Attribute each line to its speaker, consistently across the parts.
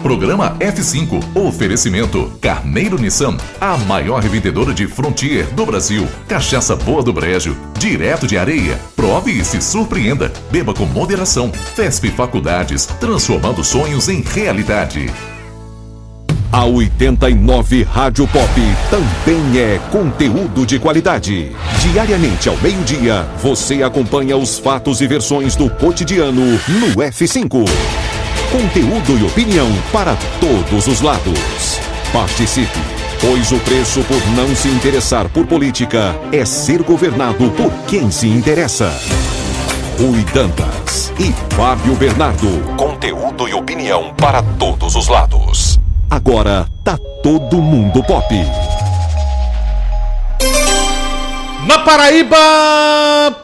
Speaker 1: Programa F5. Oferecimento Carneiro Nissan, a maior revendedora de Frontier do Brasil. Cachaça Boa do Brejo, direto de Areia. Prove e se surpreenda. Beba com moderação. FESP Faculdades, transformando sonhos em realidade.
Speaker 2: A 89 Rádio Pop também é conteúdo de qualidade. Diariamente ao meio-dia, você acompanha os fatos e versões do cotidiano no F5. Conteúdo e opinião para todos os lados. Participe, pois o preço por não se interessar por política é ser governado por quem se interessa. Rui Dantas e Fábio Bernardo. Conteúdo e opinião para todos os lados. Agora tá todo mundo pop.
Speaker 3: Na Paraíba,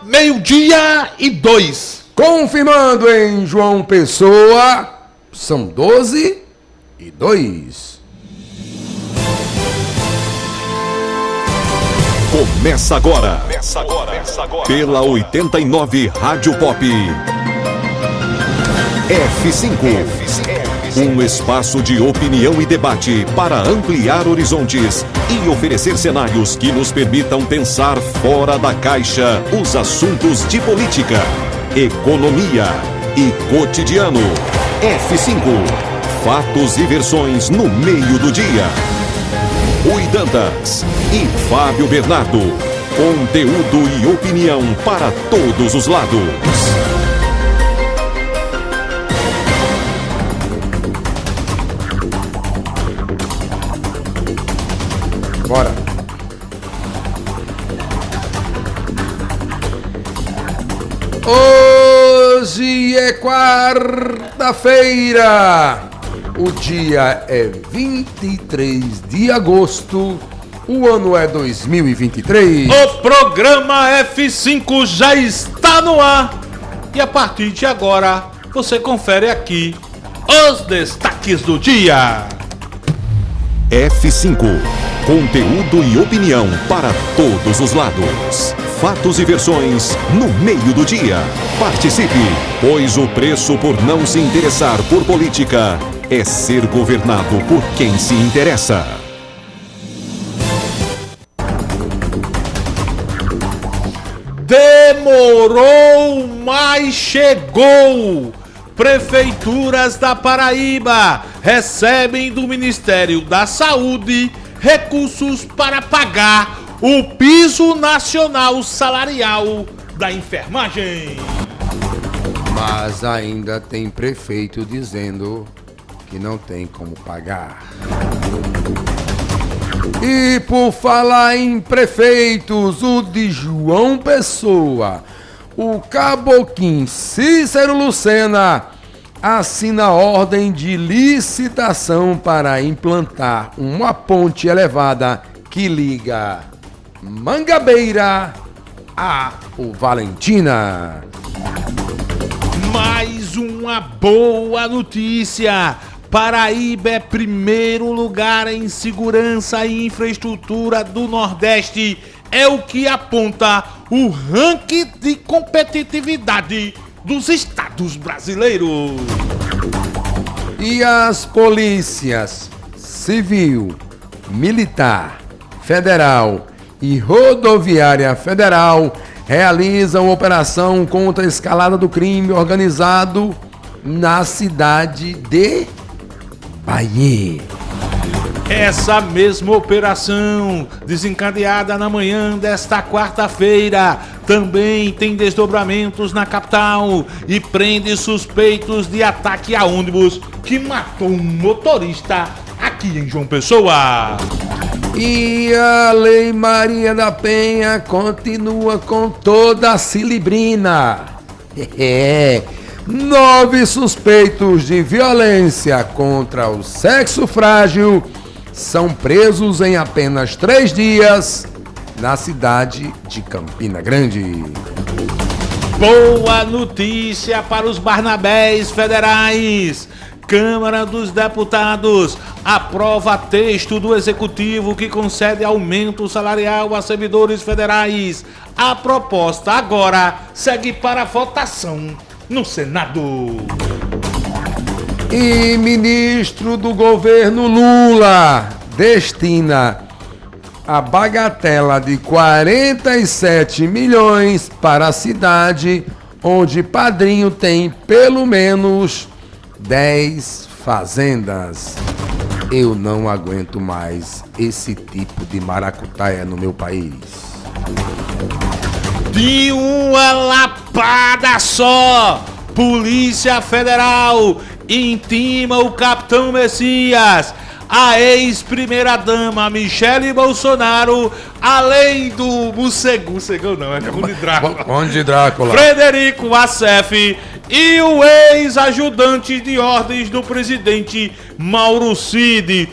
Speaker 3: 12:02.
Speaker 4: Confirmando em João Pessoa, são 12:02.
Speaker 2: Começa agora. Pela 89 Rádio Pop. F5. Um espaço de opinião e debate para ampliar horizontes e oferecer cenários que nos permitam pensar fora da caixa os assuntos de política, economia e cotidiano. F5. Fatos e versões no meio do dia. Rui Dantas e Fábio Bernardo. Conteúdo e opinião para todos os lados.
Speaker 4: Bora. Hoje é quarta-feira. O dia é 23 de agosto. O ano é 2023.
Speaker 3: O programa F5 já está no ar. E a partir de agora, você confere aqui os destaques do dia.
Speaker 2: F5. Conteúdo e opinião para todos os lados. Fatos e versões no meio do dia. Participe, pois o preço por não se interessar por política é ser governado por quem se interessa.
Speaker 3: Demorou, mas chegou! Prefeituras da Paraíba recebem do Ministério da Saúde recursos para pagar o piso nacional salarial da enfermagem.
Speaker 4: Mas ainda tem prefeito dizendo que não tem como pagar. E por falar em prefeitos, o de João Pessoa, o Caboquim Cícero Lucena assina ordem de licitação para implantar uma ponte elevada que liga Mangabeira a o Valentina.
Speaker 3: Mais uma boa notícia! Paraíba é primeiro lugar em segurança e infraestrutura do Nordeste. É o que aponta o ranking de competitividade dos estados brasileiros.
Speaker 4: E as polícias civil, militar, federal e rodoviária federal realizam operação contra a escalada do crime organizado na cidade de Bahia.
Speaker 3: Essa mesma operação, desencadeada na manhã desta quarta-feira, também tem desdobramentos na capital e prende suspeitos de ataque a ônibus que matou um motorista aqui em João Pessoa.
Speaker 4: E a Lei Maria da Penha continua com toda a cilibrina. 9 suspeitos de violência contra o sexo frágil são presos em apenas 3 dias na cidade de Campina Grande.
Speaker 3: Boa notícia para os Barnabés federais. Câmara dos Deputados aprova texto do Executivo que concede aumento salarial a servidores federais. A proposta agora segue para votação no Senado.
Speaker 4: E ministro do governo Lula destina a bagatela de 47 milhões para a cidade onde Padrinho tem pelo menos 10 fazendas. Eu não aguento mais esse tipo de maracutaia no meu país.
Speaker 3: De uma lapada só, Polícia Federal intima o Capitão Messias, a ex-primeira-dama Michele Bolsonaro, além do Mucegão não, é Conde Drácula.
Speaker 4: Conde Drácula.
Speaker 3: Frederico Assef e o ex-ajudante de ordens do presidente Mauro Cid.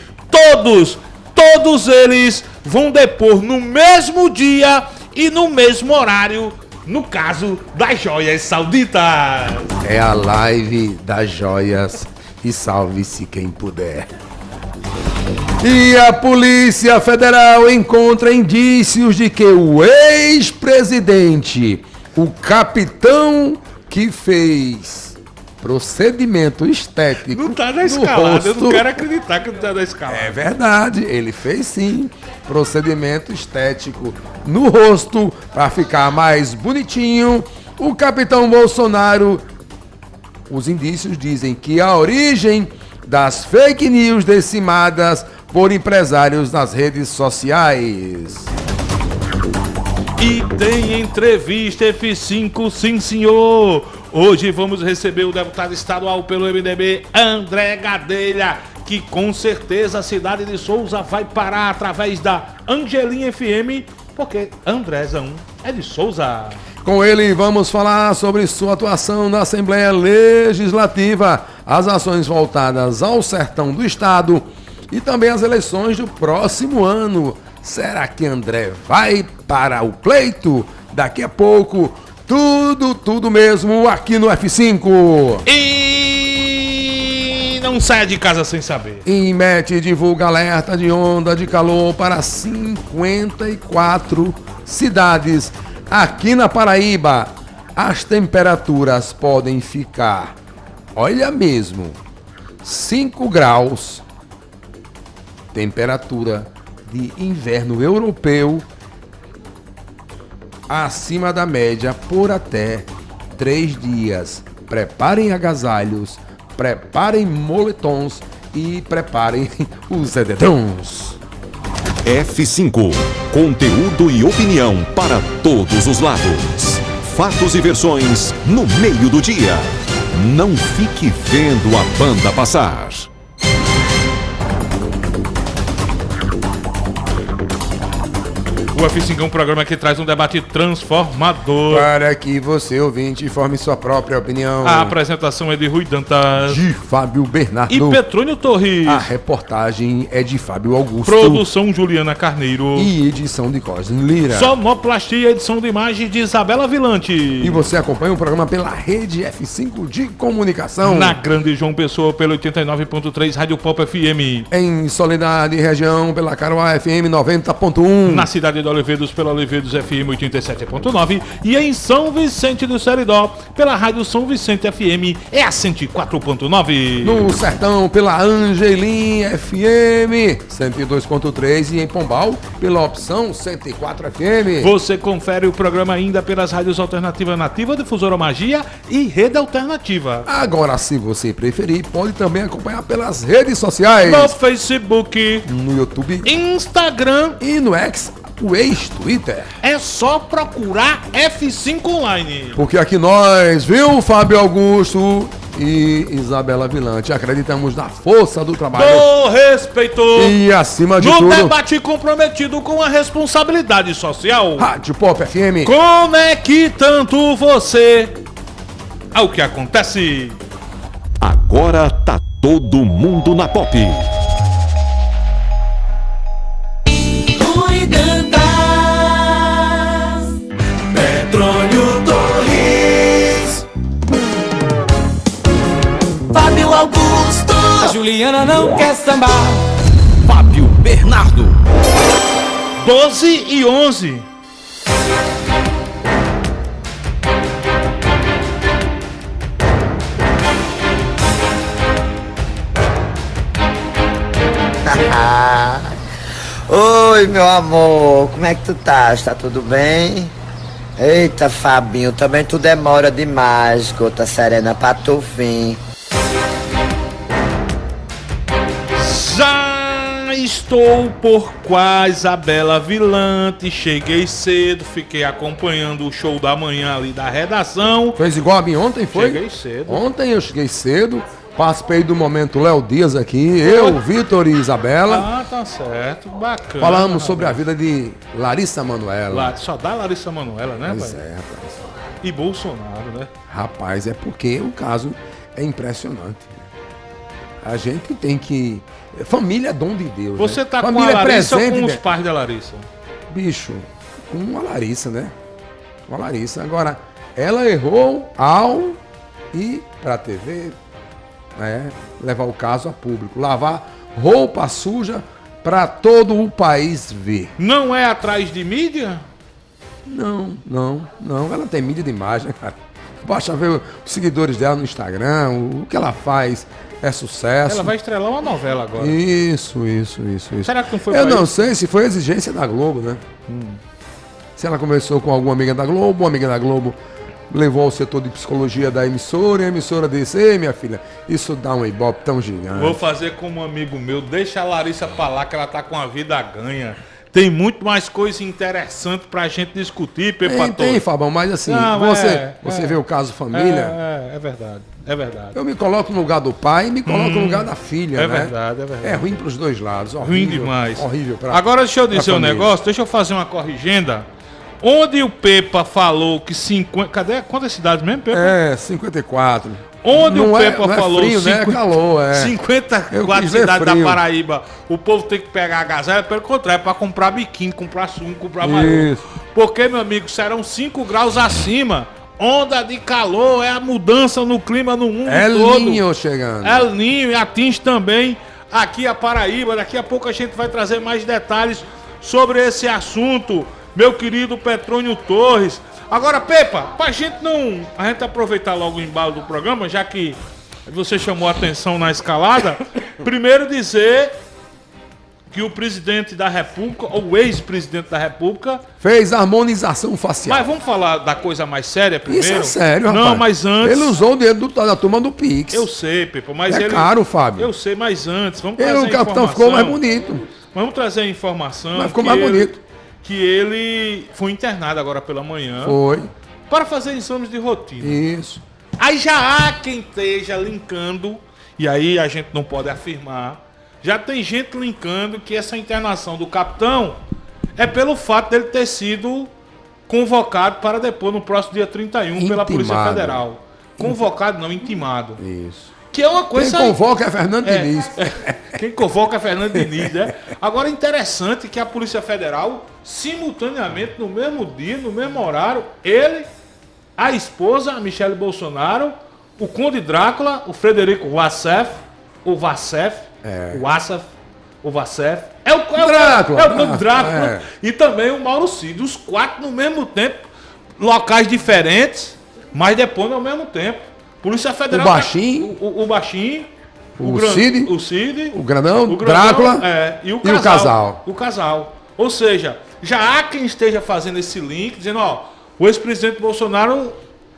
Speaker 3: Todos eles vão depor no mesmo dia e no mesmo horário, no caso das joias sauditas.
Speaker 4: É a live das joias e salve-se quem puder. E a Polícia Federal encontra indícios de que o ex-presidente, o capitão que fez procedimento estético...
Speaker 3: Não tá na escalada, eu não quero acreditar que não tá na escalada.
Speaker 4: É verdade, ele fez sim procedimento estético no rosto para ficar mais bonitinho. O capitão Bolsonaro, os indícios dizem que a origem das fake news decimadas por empresários nas redes sociais.
Speaker 3: E tem entrevista F5, sim senhor. Hoje vamos receber o deputado estadual pelo MDB, André Gadelha, que com certeza a cidade de Souza vai parar através da Angelim FM, porque Andrézão é de Souza.
Speaker 4: Com ele vamos falar sobre sua atuação na Assembleia Legislativa, as ações voltadas ao sertão do estado e também as eleições do próximo ano. Será que André vai para o pleito? Daqui a pouco, tudo mesmo aqui no F5.
Speaker 3: E não saia de casa sem saber.
Speaker 4: INMET divulga alerta de onda de calor para 54 cidades. Aqui na Paraíba, as temperaturas podem ficar, olha mesmo, 5 graus, temperatura de inverno europeu, acima da média por até 3 dias. Preparem agasalhos, preparem moletons e preparem os edredons.
Speaker 2: F5, conteúdo e opinião para todos os lados. Fatos e versões no meio do dia. Não fique vendo a banda passar.
Speaker 3: O F5 é um programa que traz um debate transformador.
Speaker 4: Para que você, ouvinte, forme sua própria opinião.
Speaker 3: A apresentação é de Rui Dantas,
Speaker 4: de Fábio Bernardo
Speaker 3: e Petrônio Torres.
Speaker 4: A reportagem é de Fábio Augusto.
Speaker 3: Produção Juliana Carneiro.
Speaker 4: E edição de Cosme Lira.
Speaker 3: Sonoplastia e edição de imagem de Isabela Vilante.
Speaker 4: E você acompanha o programa pela rede F5 de comunicação.
Speaker 3: Na Grande João Pessoa, pelo 89.3 Rádio Pop FM.
Speaker 4: Em Soledade Região, pela Caruá FM 90.1.
Speaker 3: Na cidade de Olivedos, pela Olivedos FM 87.9. E em São Vicente do Seridó, pela Rádio São Vicente FM, é a 104.9.
Speaker 4: No Sertão, pela Angelim FM 102.3. E em Pombal, pela opção 104 FM.
Speaker 3: Você confere o programa ainda pelas rádios Alternativa Nativa, Difusora Magia e Rede Alternativa.
Speaker 4: Agora, se você preferir, pode também acompanhar pelas redes sociais.
Speaker 3: No Facebook,
Speaker 4: no YouTube,
Speaker 3: Instagram
Speaker 4: e no X, o ex-Twitter.
Speaker 3: É só procurar F5 Online.
Speaker 4: Porque aqui nós, viu, Fábio Augusto e Isabela Vilante, acreditamos na força do trabalho.
Speaker 3: Do respeito.
Speaker 4: E acima de
Speaker 3: no
Speaker 4: tudo,
Speaker 3: debate comprometido com a responsabilidade social.
Speaker 4: Rádio Pop FM.
Speaker 3: Conectando você ao que acontece.
Speaker 2: Agora tá todo mundo na Pop.
Speaker 5: Petrônio Torres, Fábio Augusto, a Juliana não quer sambar.
Speaker 2: Fábio Bernardo.
Speaker 3: 12h11.
Speaker 6: Oi, meu amor, como é que tu tá? Tá tudo bem? Eita, Fabinho, também tu demora demais, gota serena pra tu vir.
Speaker 3: Já estou por qua, Isabela Vilante. Cheguei cedo, fiquei acompanhando o show da manhã ali da redação.
Speaker 4: Fez igual a mim ontem, foi?
Speaker 3: Cheguei cedo.
Speaker 4: Ontem eu cheguei cedo, participei do momento Léo Dias aqui, eu, Vitor e Isabela.
Speaker 3: Ah, tá certo, bacana.
Speaker 4: Falamos sobre a vida de Larissa Manoela.
Speaker 3: Só dá Larissa Manoela, né,
Speaker 4: Pois
Speaker 3: pai?
Speaker 4: é, rapaz.
Speaker 3: E Bolsonaro, né?
Speaker 4: Rapaz, é porque o caso é impressionante. A gente tem que... Família é dom de Deus.
Speaker 3: Você
Speaker 4: né?
Speaker 3: tá
Speaker 4: Família
Speaker 3: com a Larissa ou com
Speaker 4: né?
Speaker 3: os pais da Larissa?
Speaker 4: Bicho, com a Larissa, né? Com a Larissa. Agora, ela errou ao ir pra TV, né? Levar o caso a público. Lavar roupa suja pra todo o país ver.
Speaker 3: Não é atrás de mídia?
Speaker 4: Não. Ela tem mídia de imagem, né, cara? Basta ver os seguidores dela no Instagram, o que ela faz é sucesso.
Speaker 3: Ela vai estrelar uma novela agora.
Speaker 4: Isso.
Speaker 3: Será que não foi
Speaker 4: Eu
Speaker 3: pra
Speaker 4: não
Speaker 3: isso?
Speaker 4: sei se foi exigência da Globo, né? Se ela conversou com alguma amiga da Globo, uma amiga da Globo levou ao setor de psicologia da emissora, e a emissora disse: ei, minha filha, isso dá um ibope tão gigante.
Speaker 3: Vou fazer como um amigo meu, deixa a Larissa pra lá que ela tá com a vida ganha. Tem muito mais coisa interessante pra gente discutir, Pepa
Speaker 4: Tem, Fabão, mas assim,
Speaker 3: Não,
Speaker 4: você vê o caso família,
Speaker 3: É verdade.
Speaker 4: eu me coloco no lugar do pai e me coloco no lugar da filha,
Speaker 3: É
Speaker 4: né?
Speaker 3: verdade, é verdade.
Speaker 4: É ruim pros dois lados, horrível.
Speaker 3: Ruim demais.
Speaker 4: Horrível pra
Speaker 3: Agora deixa eu dizer
Speaker 4: pra
Speaker 3: um
Speaker 4: família.
Speaker 3: negócio, deixa eu fazer uma corrigenda. Onde o Pepa falou que 50... Cadê? Quantas cidades mesmo, Pepa?
Speaker 4: É, 54.
Speaker 3: Onde
Speaker 4: não
Speaker 3: o
Speaker 4: é,
Speaker 3: Pepa
Speaker 4: não
Speaker 3: falou
Speaker 4: é frio, né? É calor, é.
Speaker 3: 54
Speaker 4: Eu quis ver
Speaker 3: cidades da
Speaker 4: frio.
Speaker 3: Paraíba, o povo tem que pegar a gazela, pelo contrário, é pra comprar biquíni, comprar sunga, comprar maiô.
Speaker 4: Isso.
Speaker 3: Porque, meu amigo, serão 5 graus acima. Onda de calor, é a mudança no clima no mundo
Speaker 4: É
Speaker 3: todo.
Speaker 4: Ninho chegando.
Speaker 3: El Ninho e atinge também aqui a Paraíba. Daqui a pouco a gente vai trazer mais detalhes sobre esse assunto, meu querido Petrônio Torres. Agora, Pepa, pra gente não... A gente aproveitar logo o embalo do programa, já que você chamou a atenção na escalada. Primeiro dizer que o presidente da República, ou o ex-presidente da República...
Speaker 4: Fez harmonização facial.
Speaker 3: Mas vamos falar da coisa mais séria primeiro?
Speaker 4: Isso é sério, rapaz.
Speaker 3: Não, mas antes...
Speaker 4: Ele usou o dinheiro da turma do Pix.
Speaker 3: Eu sei, Pepa, mas
Speaker 4: É
Speaker 3: ele...
Speaker 4: caro, Fábio.
Speaker 3: Eu sei, mas antes, vamos trazer
Speaker 4: O capitão ficou mais bonito.
Speaker 3: Vamos trazer a informação.
Speaker 4: Mas ficou
Speaker 3: que
Speaker 4: mais
Speaker 3: ele-
Speaker 4: bonito.
Speaker 3: Que ele foi internado agora pela manhã.
Speaker 4: Foi.
Speaker 3: Para fazer exames de rotina.
Speaker 4: Isso.
Speaker 3: Aí já há quem esteja linkando, e aí a gente não pode afirmar, já tem gente linkando que essa internação do capitão é pelo fato dele ter sido convocado para depor no próximo dia 31 pela Polícia
Speaker 4: Intimado.
Speaker 3: Federal. Convocado, não, intimado.
Speaker 4: Isso.
Speaker 3: Que é uma
Speaker 4: Quem
Speaker 3: coisa...
Speaker 4: convoca é Fernando Diniz.
Speaker 3: Quem convoca é Fernando Diniz, né? Agora é interessante que a Polícia Federal, simultaneamente, no mesmo dia, no mesmo horário, ele, a esposa, a Michele Bolsonaro, o Conde Drácula, o Frederico Wassef, o Wassef, é o
Speaker 4: Drácula,
Speaker 3: é o Conde Drácula,
Speaker 4: é.
Speaker 3: e também o Mauro Cid, os 4 no mesmo tempo, locais diferentes, mas depois ao mesmo tempo. Polícia Federal...
Speaker 4: O Baixinho.
Speaker 3: O Baixinho.
Speaker 4: O Cid.
Speaker 3: O Cid.
Speaker 4: O Grandão,
Speaker 3: O Grandão,
Speaker 4: Drácula
Speaker 3: e o
Speaker 4: e o casal.
Speaker 3: O casal. Ou seja, já há quem esteja fazendo esse link, dizendo, ó, o ex-presidente Bolsonaro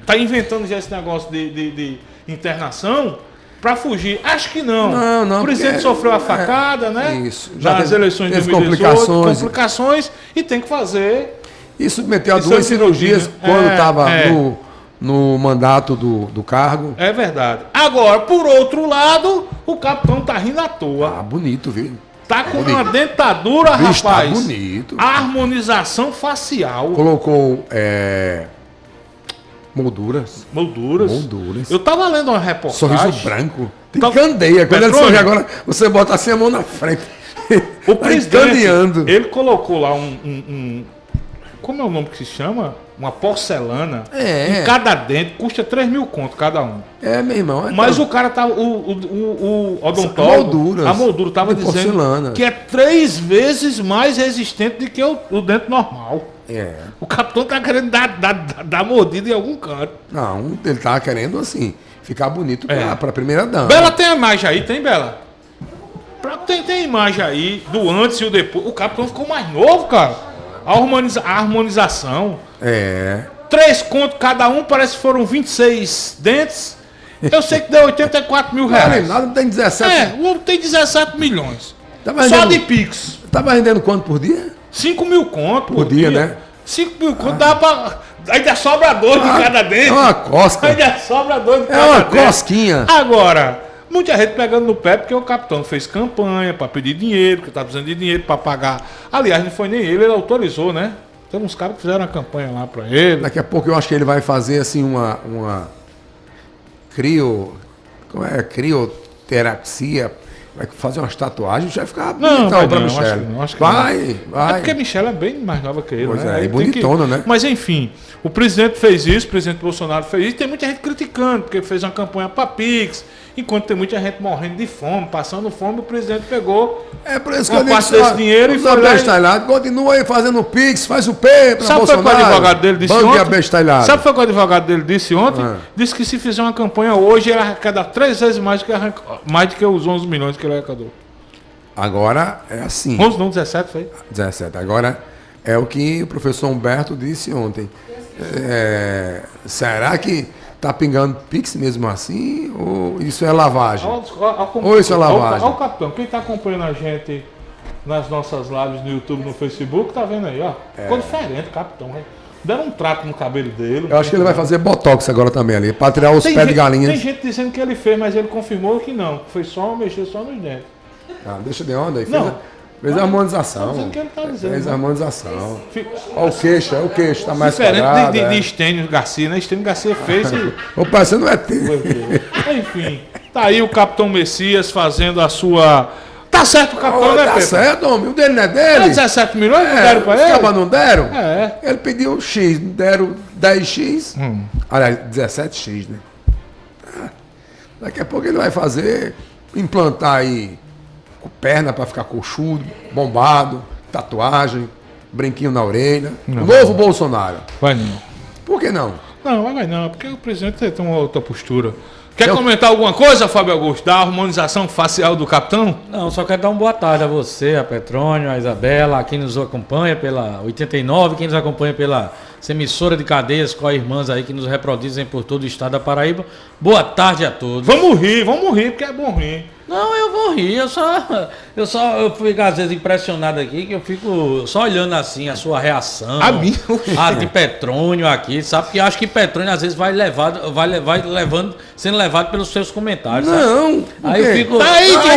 Speaker 3: tá inventando já esse negócio de internação para fugir. Acho que não.
Speaker 4: Não,
Speaker 3: o presidente
Speaker 4: porque-
Speaker 3: sofreu a facada, né?
Speaker 4: Isso. Já
Speaker 3: Nas
Speaker 4: teve-
Speaker 3: eleições de
Speaker 4: teve
Speaker 3: 2018, complicações, e tem que fazer.
Speaker 4: E submeteu a
Speaker 3: Isso
Speaker 4: 2
Speaker 3: é
Speaker 4: cirurgias
Speaker 3: rotina.
Speaker 4: quando estava
Speaker 3: É.
Speaker 4: no mandato do cargo.
Speaker 3: É verdade. Agora, por outro lado, o capitão tá rindo à toa.
Speaker 4: Ah, bonito, viu?
Speaker 3: Tá com uma dentadura,
Speaker 4: Bicho, tá
Speaker 3: rapaz.
Speaker 4: bonito.
Speaker 3: Harmonização facial.
Speaker 4: Colocou molduras.
Speaker 3: Molduras.
Speaker 4: Molduras.
Speaker 3: Eu tava lendo uma reportagem.
Speaker 4: Sorriso branco. Tem
Speaker 3: Então,
Speaker 4: candeia. Quando ele
Speaker 3: Petrônio.
Speaker 4: sorri agora, você bota assim a mão na frente.
Speaker 3: O
Speaker 4: Tá
Speaker 3: presidente,
Speaker 4: encandeando.
Speaker 3: ele colocou lá como é o nome que se chama? Uma porcelana.
Speaker 4: É.
Speaker 3: Em cada dente, custa 3 mil conto cada um.
Speaker 4: É, meu irmão.
Speaker 3: Mas o cara tava. O odontólogo.
Speaker 4: Molduras
Speaker 3: A moldura tava
Speaker 4: de
Speaker 3: dizendo
Speaker 4: porcelana.
Speaker 3: que é 3 vezes mais resistente do que o dente normal.
Speaker 4: É.
Speaker 3: O capitão tá querendo dar mordida em algum canto.
Speaker 4: Não, ele tá querendo assim, ficar bonito pra primeira dama.
Speaker 3: Bela tem a imagem aí, tem, Bela? Tem imagem aí do antes e o depois. O Capitão ficou mais novo, cara. A harmonização. 3 contos cada um, parece que foram 26 dentes. Eu sei que deu 84 mil reais.
Speaker 4: Nada, não tem 17.
Speaker 3: O homem tem 17 milhões.
Speaker 4: Tava
Speaker 3: Só
Speaker 4: rendendo,
Speaker 3: de Pix.
Speaker 4: Tava rendendo quanto por dia?
Speaker 3: 5 mil contos
Speaker 4: Por dia, né?
Speaker 3: 5 mil contos dá pra. Ainda sobra 2 de cada dente.
Speaker 4: É uma cosca.
Speaker 3: Ainda sobra 2 de cada
Speaker 4: É uma
Speaker 3: dente.
Speaker 4: cosquinha.
Speaker 3: Agora, muita gente pegando no pé porque o Capitão fez campanha para pedir dinheiro, porque tá precisando de dinheiro para pagar. Aliás, não foi nem ele autorizou, né? Tem uns caras que fizeram uma campanha lá para ele.
Speaker 4: Daqui a pouco eu acho que ele vai fazer assim uma crioterapia. Vai fazer umas tatuagens, vai ficar bonitão pra Michelle.
Speaker 3: Acho que
Speaker 4: vai.
Speaker 3: É porque a Michelle é bem mais nova que ele,
Speaker 4: Pois
Speaker 3: né?
Speaker 4: é,
Speaker 3: Aí
Speaker 4: e bonitona, né?
Speaker 3: Mas enfim, o presidente fez isso, o presidente Bolsonaro fez isso, tem muita gente criticando, porque fez uma campanha para Pix, enquanto tem muita gente morrendo de fome, passando fome, o presidente pegou
Speaker 4: É por isso que
Speaker 3: uma
Speaker 4: eu digo
Speaker 3: parte desse dinheiro e foi lá.
Speaker 4: Continua aí fazendo Pix, faz o P pra
Speaker 3: Sabe o que
Speaker 4: Bolsonaro.
Speaker 3: o advogado dele disse
Speaker 4: Bando de
Speaker 3: ontem?
Speaker 4: abestalhado.
Speaker 3: Sabe o que o advogado dele disse ontem? Disse que se fizer uma campanha hoje, ele arrecada 3 vezes mais do que os 11 milhões que ele arrecadou.
Speaker 4: Agora é assim.
Speaker 3: 11 não, 17 foi?
Speaker 4: 17. Agora é o que o professor Humberto disse ontem. Será que tá pingando Pix mesmo assim? Ou isso é lavagem? Ou isso é lavagem?
Speaker 3: Olha o Capitão, quem tá acompanhando a gente nas nossas lives no YouTube, no Facebook, tá vendo aí, ó. Ficou diferente, Capitão. Deram um trato no cabelo dele.
Speaker 4: Eu acho que ele vai fazer botox agora também ali, para tirar os pés de galinha.
Speaker 3: Tem gente dizendo que ele fez, mas ele confirmou que não. Foi só mexer só nos dentes.
Speaker 4: Deixa de onda aí.
Speaker 3: Não.
Speaker 4: Fez a harmonização.
Speaker 3: Dizendo que ele tá dizendo,
Speaker 4: Fez a
Speaker 3: né?
Speaker 4: harmonização. Olha o queixo, tá mais
Speaker 3: diferente
Speaker 4: quadrado.
Speaker 3: de Estênio Garcia, né? Estênio Garcia fez e...
Speaker 4: Opa, você não é teu.
Speaker 3: Enfim, tá aí o Capitão Messias fazendo a sua... Tá certo o Capitão, né,
Speaker 4: Tá
Speaker 3: Pepe?
Speaker 4: certo, homem. O dele não é
Speaker 3: É
Speaker 4: dele.
Speaker 3: 17 milhões, não deram pra
Speaker 4: os
Speaker 3: ele?
Speaker 4: cabas não deram?
Speaker 3: É.
Speaker 4: Ele pediu X, deram 10X. Aliás, 17X, né? Daqui a pouco ele vai implantar aí perna para ficar coxudo, bombado, tatuagem, brinquinho na orelha. O novo Bolsonaro.
Speaker 3: Vai não.
Speaker 4: Por que não?
Speaker 3: Não, vai não, porque o presidente tem uma outra postura. Quer comentar alguma coisa, Fábio Augusto, da harmonização facial do Capitão?
Speaker 7: Não, só quero dar uma boa tarde a você, a Petrônio, a Isabela, a quem nos acompanha pela 89, quem nos acompanha pela emissora de cadeias com as irmãs aí que nos reproduzem por todo o estado da Paraíba. Boa tarde a todos.
Speaker 3: Vamos rir, porque é bom rir.
Speaker 7: Não, eu vou rir, eu fico às vezes impressionado aqui, que eu fico só olhando assim a sua reação.
Speaker 3: A minha?
Speaker 7: A de Petrônio aqui, sabe? Porque eu acho que Petrônio às vezes vai sendo levado pelos seus comentários, sabe?
Speaker 4: Não.
Speaker 7: Aí eu fico...
Speaker 3: Tá aí, que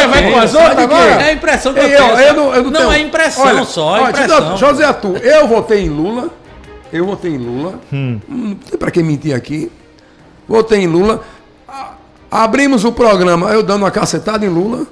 Speaker 3: vai com as outras agora?
Speaker 7: É a impressão que eu tenho.
Speaker 4: Eu não tenho.
Speaker 7: É impressão.
Speaker 4: Olha,
Speaker 7: só,
Speaker 4: olha,
Speaker 7: impressão.
Speaker 4: José Atu, eu votei em Lula. Não tem pra quem mentir aqui. Votei em Lula. Abrimos o programa, eu dando uma cacetada em Lula.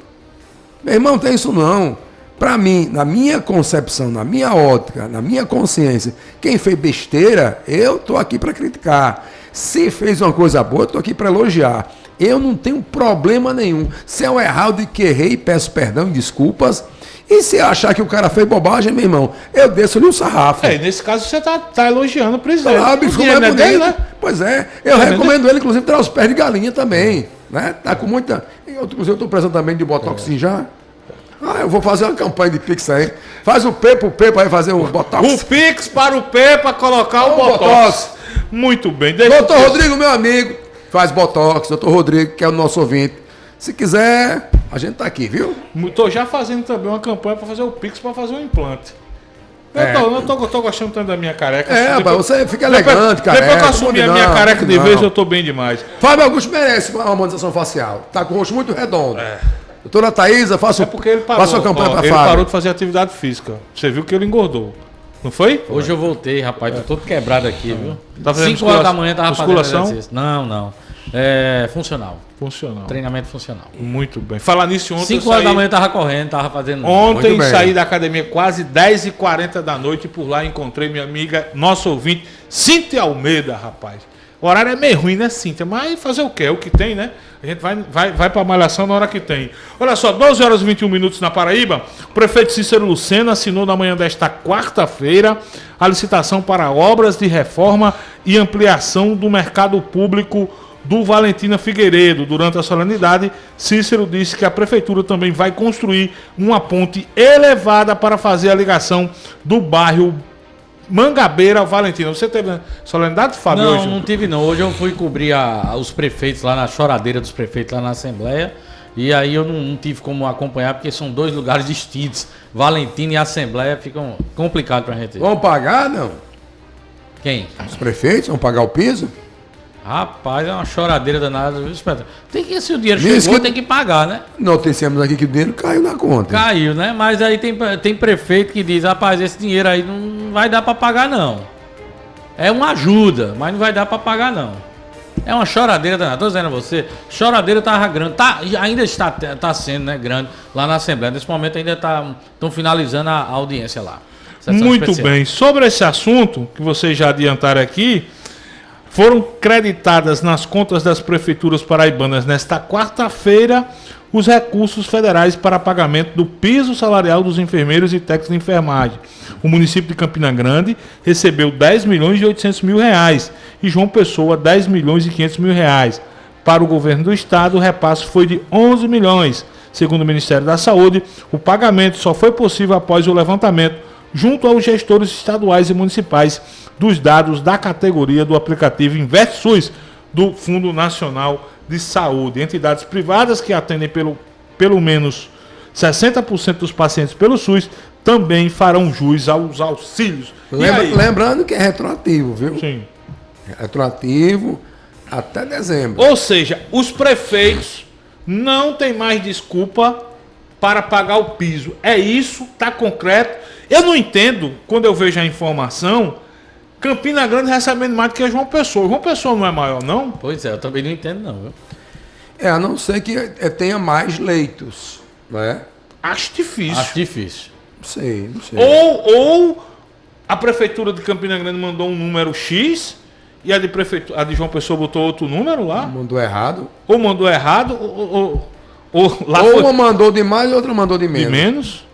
Speaker 4: Meu irmão, não tem isso não. Pra mim, na minha concepção, na minha ótica, na minha consciência, quem fez besteira, eu tô aqui pra criticar. Se fez uma coisa boa, eu tô aqui pra elogiar. Eu não tenho problema nenhum. Se eu errar, eu digo que errei, peço perdão e desculpas. E se achar que o cara fez bobagem, meu irmão, eu desço-lhe o sarrafo.
Speaker 3: Nesse caso você tá elogiando o presidente.
Speaker 4: Claro,
Speaker 3: O dinheiro não é dele, né?
Speaker 4: Pois é, eu recomendo ele, inclusive, tirar os pés de galinha também. Né? Tá com muita. Eu estou precisando também de botox já. Eu vou fazer uma campanha de Pix aí. Faz o P pro P para fazer o botox.
Speaker 3: O Pix para o P para colocar o botox. Muito bem.
Speaker 4: Doutor Rodrigo, meu amigo, faz botox. Doutor Rodrigo, que é o nosso ouvinte. Se quiser, a gente tá aqui, viu?
Speaker 3: Tô já fazendo também uma campanha para fazer o Pix para fazer um implante. Eu tô gostando tanto da minha careca.
Speaker 4: Rapaz, você fica elegante, cara.
Speaker 3: Depois que eu assumi a minha careca de vez, eu tô bem demais.
Speaker 4: Fábio Augusto merece uma harmonização facial. Tá com o rosto muito redondo. Doutora Thaísa, faça a campanha para Fábio.
Speaker 3: Ele parou de fazer atividade física. Você viu que ele engordou. Não foi?
Speaker 7: Hoje eu voltei, rapaz. Tô todo quebrado aqui, viu?
Speaker 3: Tá fazendo
Speaker 7: 5 horas da manhã tava
Speaker 3: musculação?
Speaker 7: fazendo exercício. Não. É funcional.
Speaker 3: Funcional.
Speaker 7: Treinamento funcional.
Speaker 3: Muito bem. Falar nisso ontem.
Speaker 7: 5 horas da manhã eu tava correndo, tava fazendo.
Speaker 3: Ontem saí da academia quase 10h40 da noite e por lá encontrei minha amiga, nossa ouvinte, Cíntia Almeida, rapaz. O horário é meio ruim, né, Cíntia? Mas fazer o quê? É o que tem, né? A gente vai pra malhação na hora que tem. Olha só, 12 horas e 21 minutos na Paraíba. O prefeito Cícero Lucena assinou na manhã desta quarta-feira a licitação para obras de reforma e ampliação do mercado público do Valentina Figueiredo. Durante a solenidade, Cícero disse que a prefeitura também vai construir uma ponte elevada para fazer a ligação do bairro Mangabeira ao Valentina. Você teve solenidade, Fábio?
Speaker 7: Não,
Speaker 3: hoje?
Speaker 7: não tive não. Hoje eu fui cobrir os prefeitos lá na choradeira dos prefeitos lá na Assembleia. E aí eu não tive como acompanhar, porque são 2 lugares distintos. Valentina e Assembleia ficam complicados pra gente.
Speaker 4: Vão pagar, não?
Speaker 7: Quem?
Speaker 4: Os prefeitos vão pagar o piso?
Speaker 7: Rapaz, é uma choradeira danada. Tem que, se o dinheiro
Speaker 4: Diz
Speaker 7: chegou,
Speaker 4: que-
Speaker 7: tem que pagar, né?
Speaker 4: Noticiamos aqui que o dinheiro caiu na conta.
Speaker 7: Caiu, né? Mas aí tem prefeito que diz, rapaz, esse dinheiro aí não vai dar pra pagar, não. É uma ajuda, mas não vai dar pra pagar, não. É uma choradeira danada. Tô dizendo a você, choradeira tava grande. Ainda está sendo, né, grande lá na Assembleia. Nesse momento ainda estão finalizando a audiência lá. Sessão
Speaker 3: Muito
Speaker 7: especial.
Speaker 3: bem. Sobre esse assunto, que vocês já adiantaram aqui, foram creditadas nas contas das prefeituras paraibanas nesta quarta-feira os recursos federais para pagamento do piso salarial dos enfermeiros e técnicos de enfermagem. O município de Campina Grande recebeu 10 milhões e 800 mil reais e João Pessoa 10 milhões e 500 mil reais. Para o governo do estado, o repasse foi de 11 milhões. Segundo o Ministério da Saúde, o pagamento só foi possível após o levantamento junto aos gestores estaduais e municipais dos dados da categoria do aplicativo InvestSUS do Fundo Nacional de Saúde. Entidades privadas que atendem pelo menos 60% dos pacientes pelo SUS também farão jus aos auxílios. E aí?
Speaker 4: Lembrando que é retroativo, viu?
Speaker 3: Sim.
Speaker 4: Retroativo até dezembro.
Speaker 3: Ou seja, os prefeitos não têm mais desculpa para pagar o piso. É isso, tá concreto. Eu não entendo, quando eu vejo a informação, Campina Grande recebendo mais do que João Pessoa. João Pessoa não é maior, não?
Speaker 7: Pois é, eu também não entendo não, viu?
Speaker 4: A não ser que tenha mais leitos, né?
Speaker 3: Acho difícil.
Speaker 7: Acho difícil.
Speaker 4: Não sei, não sei.
Speaker 3: Ou a prefeitura de Campina Grande mandou um número X e a de João Pessoa botou outro número lá.
Speaker 4: Mandou errado.
Speaker 3: Ou mandou errado, ou lá
Speaker 4: Ou
Speaker 3: foi
Speaker 4: uma mandou de mais e outra mandou de
Speaker 3: de
Speaker 4: menos.
Speaker 3: menos.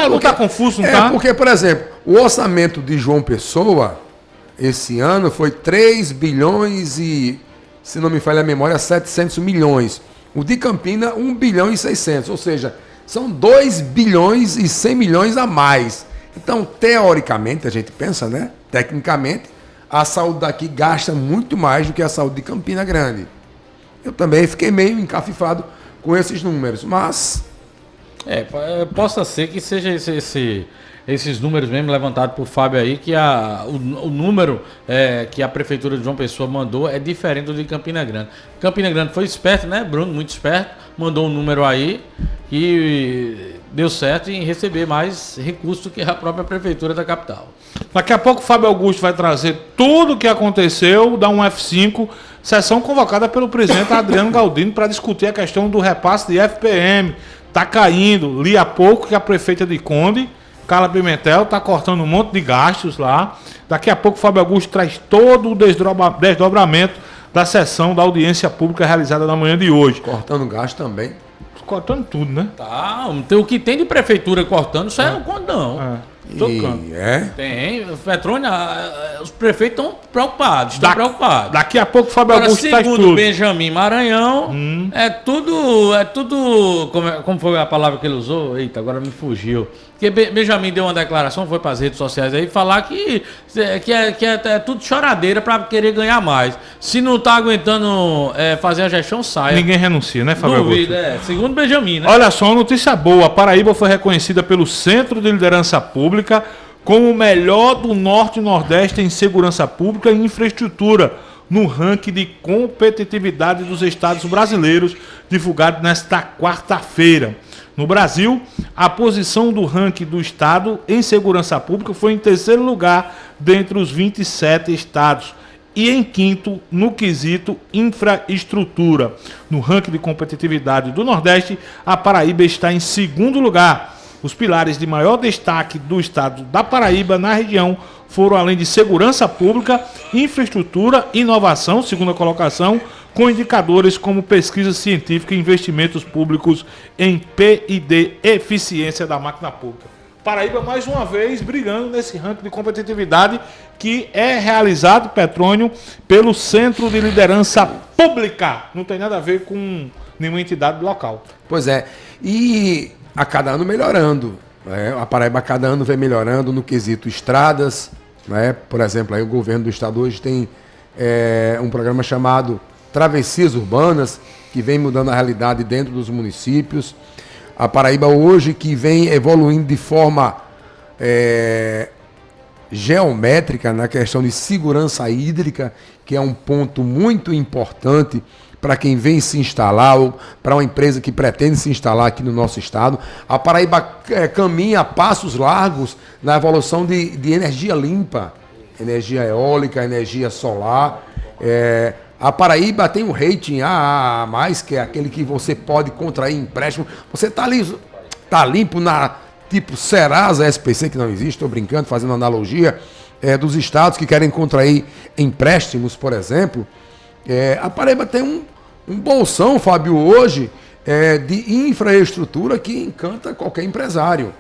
Speaker 3: Não tá confuso, não tá?
Speaker 4: Porque, por exemplo, o orçamento de João Pessoa esse ano foi 3 bilhões e, se não me falha a memória, 700 milhões. O de Campina, 1 bilhão e 600. Ou seja, são 2 bilhões e 100 milhões a mais. Então, teoricamente, a gente pensa, né? Tecnicamente, a saúde daqui gasta muito mais do que a saúde de Campina Grande. Eu também fiquei meio encafifado com esses números, mas...
Speaker 7: Possa ser que seja esses números mesmo levantados por Fábio aí, que o número que a Prefeitura de João Pessoa mandou é diferente do de Campina Grande. Campina Grande foi esperto, né, Bruno? Muito esperto. Mandou um número aí e deu certo em receber mais recursos do que a própria Prefeitura da capital.
Speaker 3: Daqui a pouco o Fábio Augusto vai trazer tudo o que aconteceu, dar um F5, sessão convocada pelo presidente Adriano Galdino para discutir a questão do repasse de FPM. Tá caindo, li há pouco que a prefeita de Conde, Carla Pimentel, tá cortando um monte de gastos lá. Daqui a pouco o Fábio Augusto traz todo o desdobramento da sessão da audiência pública realizada na manhã de hoje.
Speaker 4: Cortando gasto também.
Speaker 3: Cortando tudo, né?
Speaker 7: Tá, o que tem de prefeitura cortando, isso aí não conta não.
Speaker 3: Tocando.
Speaker 7: Tem, Petrônia, os prefeitos estão preocupados, preocupados.
Speaker 3: Daqui a pouco o Fábio
Speaker 7: Agora,
Speaker 3: Augusto traz
Speaker 7: segundo
Speaker 3: tudo.
Speaker 7: Benjamin Maranhão, é tudo, como foi a palavra que ele usou? Eita, agora me fugiu. Porque Benjamin deu uma declaração, foi para as redes sociais aí, falar que é tudo choradeira para querer ganhar mais. Se não tá aguentando fazer a gestão, saia.
Speaker 3: Ninguém renuncia, né, Fábio
Speaker 7: Duvida,
Speaker 3: Augusto?
Speaker 7: segundo Benjamin, né?
Speaker 3: Olha só, uma notícia boa. A Paraíba foi reconhecida pelo Centro de Liderança Pública como o melhor do Norte e Nordeste em segurança pública e infraestrutura no ranking de competitividade dos estados brasileiros, divulgado nesta quarta-feira. No Brasil, a posição do ranking do estado em segurança pública foi em terceiro lugar dentre os 27 estados e em quinto no quesito infraestrutura. No ranking de competitividade do Nordeste, a Paraíba está em segundo lugar. Os pilares de maior destaque do estado da Paraíba na região foram, além de segurança pública, infraestrutura, inovação, segunda colocação, com indicadores como pesquisa científica e investimentos públicos em P&D, eficiência da máquina pública. Paraíba mais uma vez brigando nesse ranking de competitividade que é realizado, Petrônio, pelo Centro de Liderança Pública. Não tem nada a ver com nenhuma entidade local.
Speaker 4: Pois é, e a cada ano melhorando. Né? A Paraíba a cada ano vem melhorando no quesito estradas. Né? Por exemplo, aí o governo do estado hoje tem um programa chamado Travessias Urbanas, que vem mudando a realidade dentro dos municípios. A Paraíba hoje que vem evoluindo de forma geométrica na questão de segurança hídrica, que é um ponto muito importante para quem vem se instalar ou para uma empresa que pretende se instalar aqui no nosso estado. A Paraíba caminha a passos largos na evolução de energia limpa, energia eólica, energia solar. A Paraíba tem um rating AA+, que é aquele que você pode contrair empréstimo. Você está limpo na tipo Serasa SPC, que não existe, estou brincando, fazendo analogia, dos estados que querem contrair empréstimos, por exemplo. A Paraíba tem um bolsão, Fábio, hoje, de infraestrutura que encanta qualquer empresário.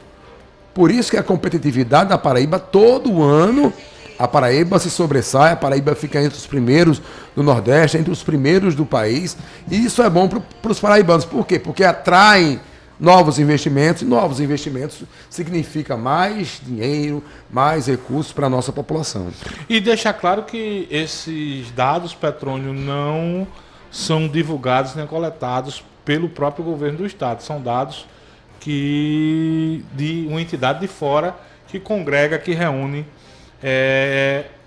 Speaker 4: Por isso que a competitividade da Paraíba, todo ano, a Paraíba se sobressai, a Paraíba fica entre os primeiros do Nordeste, entre os primeiros do país. E isso é bom para os paraibanos. Por quê? Porque atraem novos investimentos, e novos investimentos significa mais dinheiro, mais recursos para a nossa população.
Speaker 3: E deixar claro que esses dados, Petrônio, não são divulgados nem coletados pelo próprio governo do estado. São dados de uma entidade de fora que congrega, que reúne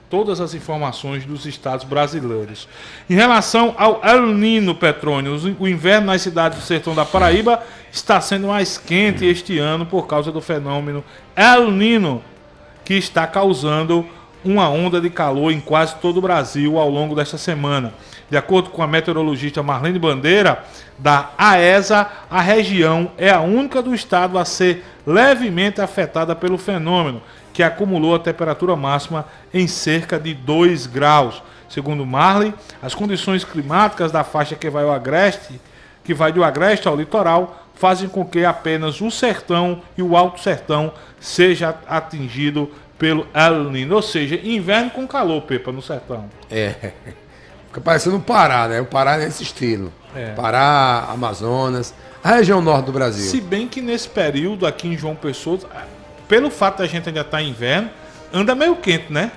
Speaker 3: todas as informações dos estados brasileiros. Em relação ao El Niño, Petrônio, o inverno nas cidades do sertão da Paraíba está sendo mais quente este ano por causa do fenômeno El Niño, que está causando uma onda de calor em quase todo o Brasil ao longo desta semana. De acordo com a meteorologista Marlene Bandeira, da AESA, a região é a única do estado a ser levemente afetada pelo fenômeno, que acumulou a temperatura máxima em cerca de 2 graus. Segundo Marley, as condições climáticas da faixa que vai do Agreste ao litoral, fazem com que apenas o sertão e o Alto Sertão seja atingido pelo El Niño, ou seja, inverno com calor, Pepa, no sertão.
Speaker 4: Fica parecendo o Pará, né? O Pará é nesse estilo. Pará, Amazonas, a região norte do Brasil.
Speaker 3: Se bem que nesse período aqui em João Pessoa, pelo fato da gente ainda estar em inverno, anda meio quente, né?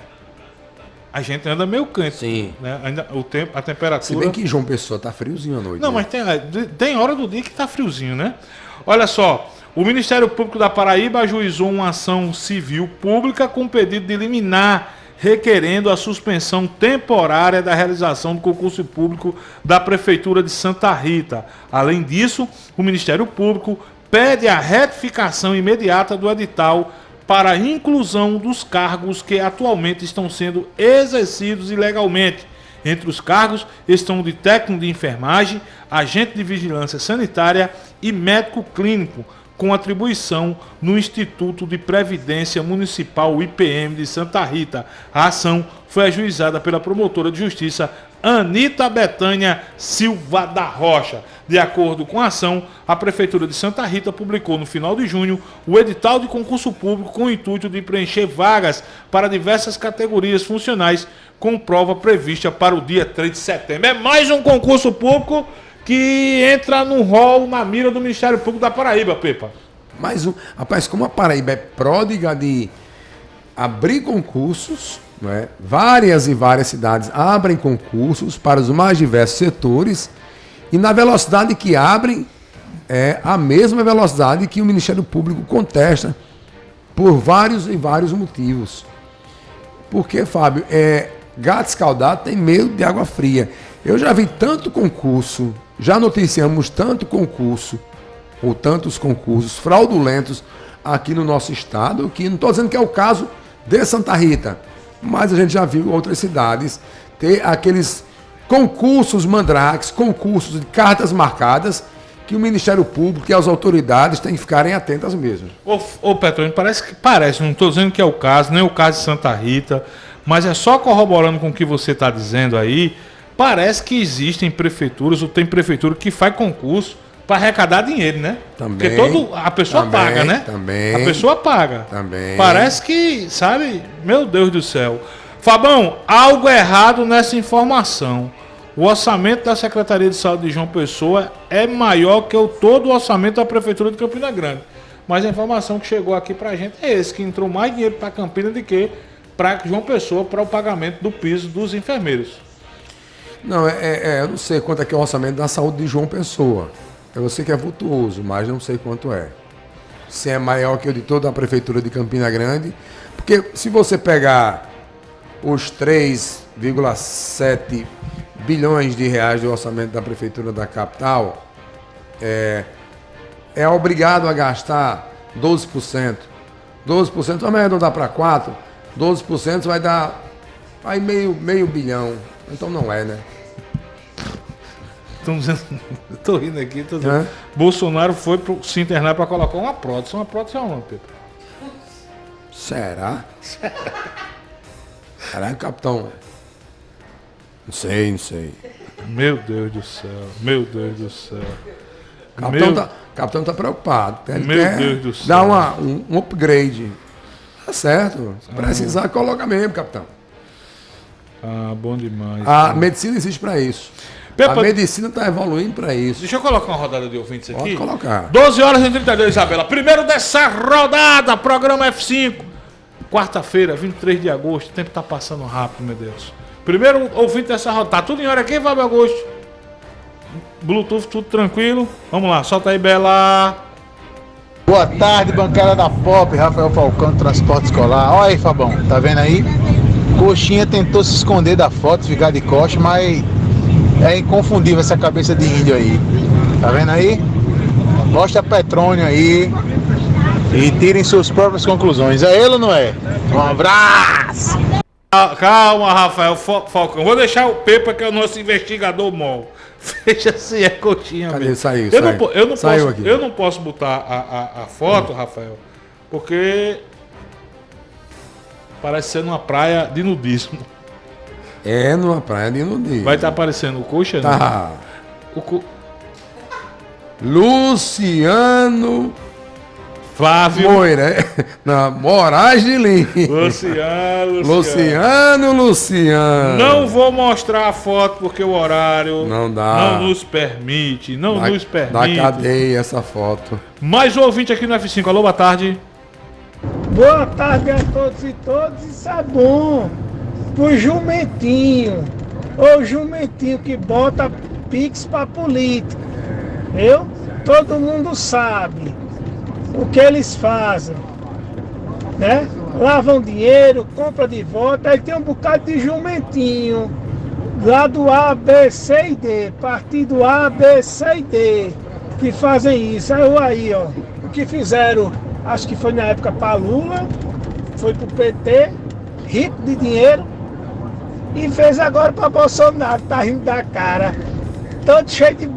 Speaker 3: A gente anda meio quente.
Speaker 4: Sim.
Speaker 3: Né? Ainda, a temperatura...
Speaker 4: Se bem que em João Pessoa tá friozinho à noite.
Speaker 3: Não,
Speaker 4: né?
Speaker 3: Mas tem hora do dia que tá friozinho, né? Olha só, o Ministério Público da Paraíba ajuizou uma ação civil pública com pedido de liminar, requerendo a suspensão temporária da realização do concurso público da Prefeitura de Santa Rita. Além disso, o Ministério Público pede a retificação imediata do edital para a inclusão dos cargos que atualmente estão sendo exercidos ilegalmente. Entre os cargos estão o de técnico de enfermagem, agente de vigilância sanitária e médico clínico, com atribuição no Instituto de Previdência Municipal IPM de Santa Rita. A ação foi ajuizada pela promotora de justiça Anita Betânia Silva da Rocha. De acordo com a ação, a Prefeitura de Santa Rita publicou no final de junho o edital de concurso público com o intuito de preencher vagas para diversas categorias funcionais, com prova prevista para o dia 3 de setembro. É mais um concurso público que entra no rol, na mira do Ministério Público da Paraíba, Pepa.
Speaker 4: Mais um. Rapaz, como a Paraíba é pródiga de abrir concursos, não é? Várias e várias cidades abrem concursos para os mais diversos setores, e na velocidade que abrem é a mesma velocidade que o Ministério Público contesta por vários e vários motivos. Porque, Fábio, gato escaldado tem medo de água fria. Eu já vi tanto concurso, já noticiamos tanto concurso, ou tantos concursos fraudulentos aqui no nosso estado, que não estou dizendo que é o caso de Santa Rita, mas a gente já viu outras cidades ter aqueles concursos mandrakes, concursos de cartas marcadas, que o Ministério Público e as autoridades têm que ficarem atentas mesmo.
Speaker 3: Ô Petrônio, parece, não estou dizendo que é o caso, nem o caso de Santa Rita, mas é só corroborando com o que você está dizendo aí. Parece que existem prefeituras, ou tem prefeitura que faz concurso para arrecadar dinheiro, né?
Speaker 4: Também.
Speaker 3: Porque a pessoa
Speaker 4: Também,
Speaker 3: paga, né?
Speaker 4: também.
Speaker 3: A pessoa paga.
Speaker 4: Também.
Speaker 3: Parece que, sabe? Meu Deus do céu. Fabão, algo errado nessa informação. O orçamento da Secretaria de Saúde de João Pessoa é maior que todo o orçamento da Prefeitura de Campina Grande. Mas a informação que chegou aqui pra gente é esse, que entrou mais dinheiro para Campina do que para João Pessoa para o pagamento do piso dos enfermeiros.
Speaker 4: Não, eu não sei quanto é que é o orçamento da saúde de João Pessoa. Eu sei que é vultuoso, mas não sei quanto é. Se é maior que o de toda a Prefeitura de Campina Grande. Porque se você pegar os 3,7 bilhões de reais do orçamento da Prefeitura da capital, é obrigado a gastar 12%. 12%, vamos arredondar para 4%. 12% vai dar aí meio bilhão. Então não é, né?
Speaker 3: Tô rindo aqui, tô dizendo. Bolsonaro foi se internar para colocar uma prótese. Uma prótese é onde, Pedro?
Speaker 4: Será? Será, capitão? Não sei.
Speaker 3: Meu Deus do céu.
Speaker 4: Capitão tá preocupado. Ele
Speaker 3: Meu
Speaker 4: quer
Speaker 3: Deus do céu.
Speaker 4: dar um upgrade. Tá certo. Se precisar, coloca mesmo, capitão.
Speaker 3: Ah, bom demais.
Speaker 4: A medicina existe para isso.
Speaker 3: Pepa,
Speaker 4: a medicina está evoluindo para isso.
Speaker 3: Deixa eu colocar uma rodada de ouvintes aqui.
Speaker 4: Pode colocar.
Speaker 3: 12h32, Isabela. Primeiro dessa rodada, programa F5. Quarta-feira, 23 de agosto. O tempo tá passando rápido, meu Deus. Primeiro ouvinte dessa rodada. Tá tudo em hora aqui, Fábio Augusto? Bluetooth, tudo tranquilo. Vamos lá, solta aí, Bela.
Speaker 8: Boa tarde, bancada da Pop, Rafael Falcão, transporte escolar. Olha aí, Fabão, tá vendo aí? Coxinha tentou se esconder da foto, ficar de costa, mas é inconfundível essa cabeça de índio aí. Tá vendo aí? Mostra Petrônio aí e tirem suas próprias conclusões. É ele ou não é? Um abraço!
Speaker 3: Calma, Rafael Falcão. Vou deixar o Pepa, que é o nosso investigador mol. Veja se é coxinha
Speaker 4: Cadê?
Speaker 3: mesmo.
Speaker 4: Saiu.
Speaker 3: Eu não posso botar a foto, Rafael, porque parece ser numa praia de nudismo.
Speaker 4: É numa praia de nudismo.
Speaker 3: Vai estar aparecendo o coxa?
Speaker 4: Tá. Luciano
Speaker 3: Flávio
Speaker 4: Moira. Na Moraes de Lima. Luciano.
Speaker 3: Não vou mostrar a foto porque o horário
Speaker 4: não dá.
Speaker 3: Não nos permite.
Speaker 4: Da cadeia essa foto.
Speaker 3: Mais um ouvinte aqui no F5. Alô, boa tarde.
Speaker 9: Boa tarde a todos e todas. Isso é bom pro jumentinho. Ou jumentinho que bota pix pra política. Viu? Todo mundo sabe o que eles fazem, né? Lavam dinheiro, compra de volta, aí tem um bocado de jumentinho lá do A, B, C e D, partido A, B, C e D, que fazem isso. Aí, ó, o que fizeram, acho que foi na época para Lula, foi pro PT, rico de dinheiro, e fez agora para Bolsonaro, tá rindo da cara, todo cheio de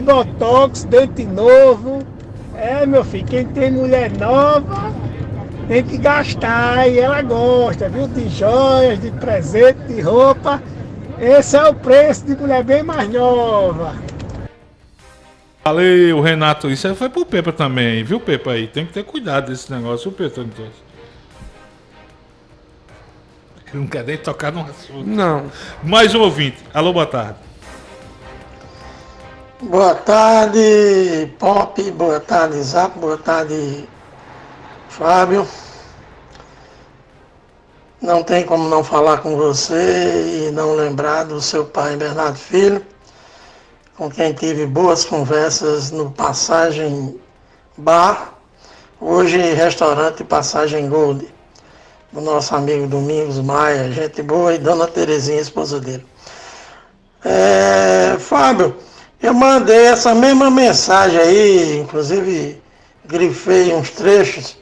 Speaker 9: botox, dente novo. É, meu filho, quem tem mulher nova tem que gastar, e ela gosta, viu? De joias, de presente, de roupa. Esse é o preço de mulher bem mais nova.
Speaker 3: Valeu, Renato. Isso aí foi pro Pepa também, viu, Pepa aí? Tem que ter cuidado desse negócio, viu, Pepa? Ele não quer nem tocar no assunto.
Speaker 4: Não.
Speaker 3: Mais um ouvinte. Alô, boa tarde.
Speaker 10: Boa tarde, Pop, boa tarde, Zap, boa tarde, Fábio. Não tem como não falar com você e não lembrar do seu pai, Bernardo Filho, com quem tive boas conversas no Passagem Bar, hoje restaurante Passagem Gold, do nosso amigo Domingos Maia, gente boa, e Dona Terezinha, esposa dele. Fábio, eu mandei essa mesma mensagem aí, inclusive grifei uns trechos.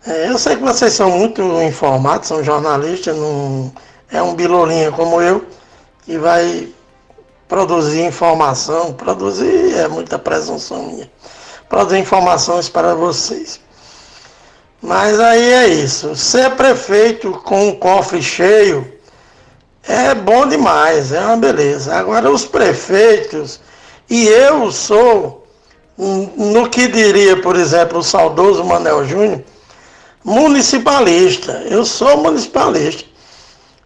Speaker 10: Eu sei que vocês são muito informados, são jornalistas, não é um bilolinha como eu, que vai produzir informação, produzir é muita presunção minha, produzir informações para vocês. Mas aí é isso, ser prefeito com um cofre cheio é bom demais, é uma beleza. Agora os prefeitos E eu sou, no que diria, por exemplo, o saudoso Manel Júnior, municipalista. Eu sou municipalista.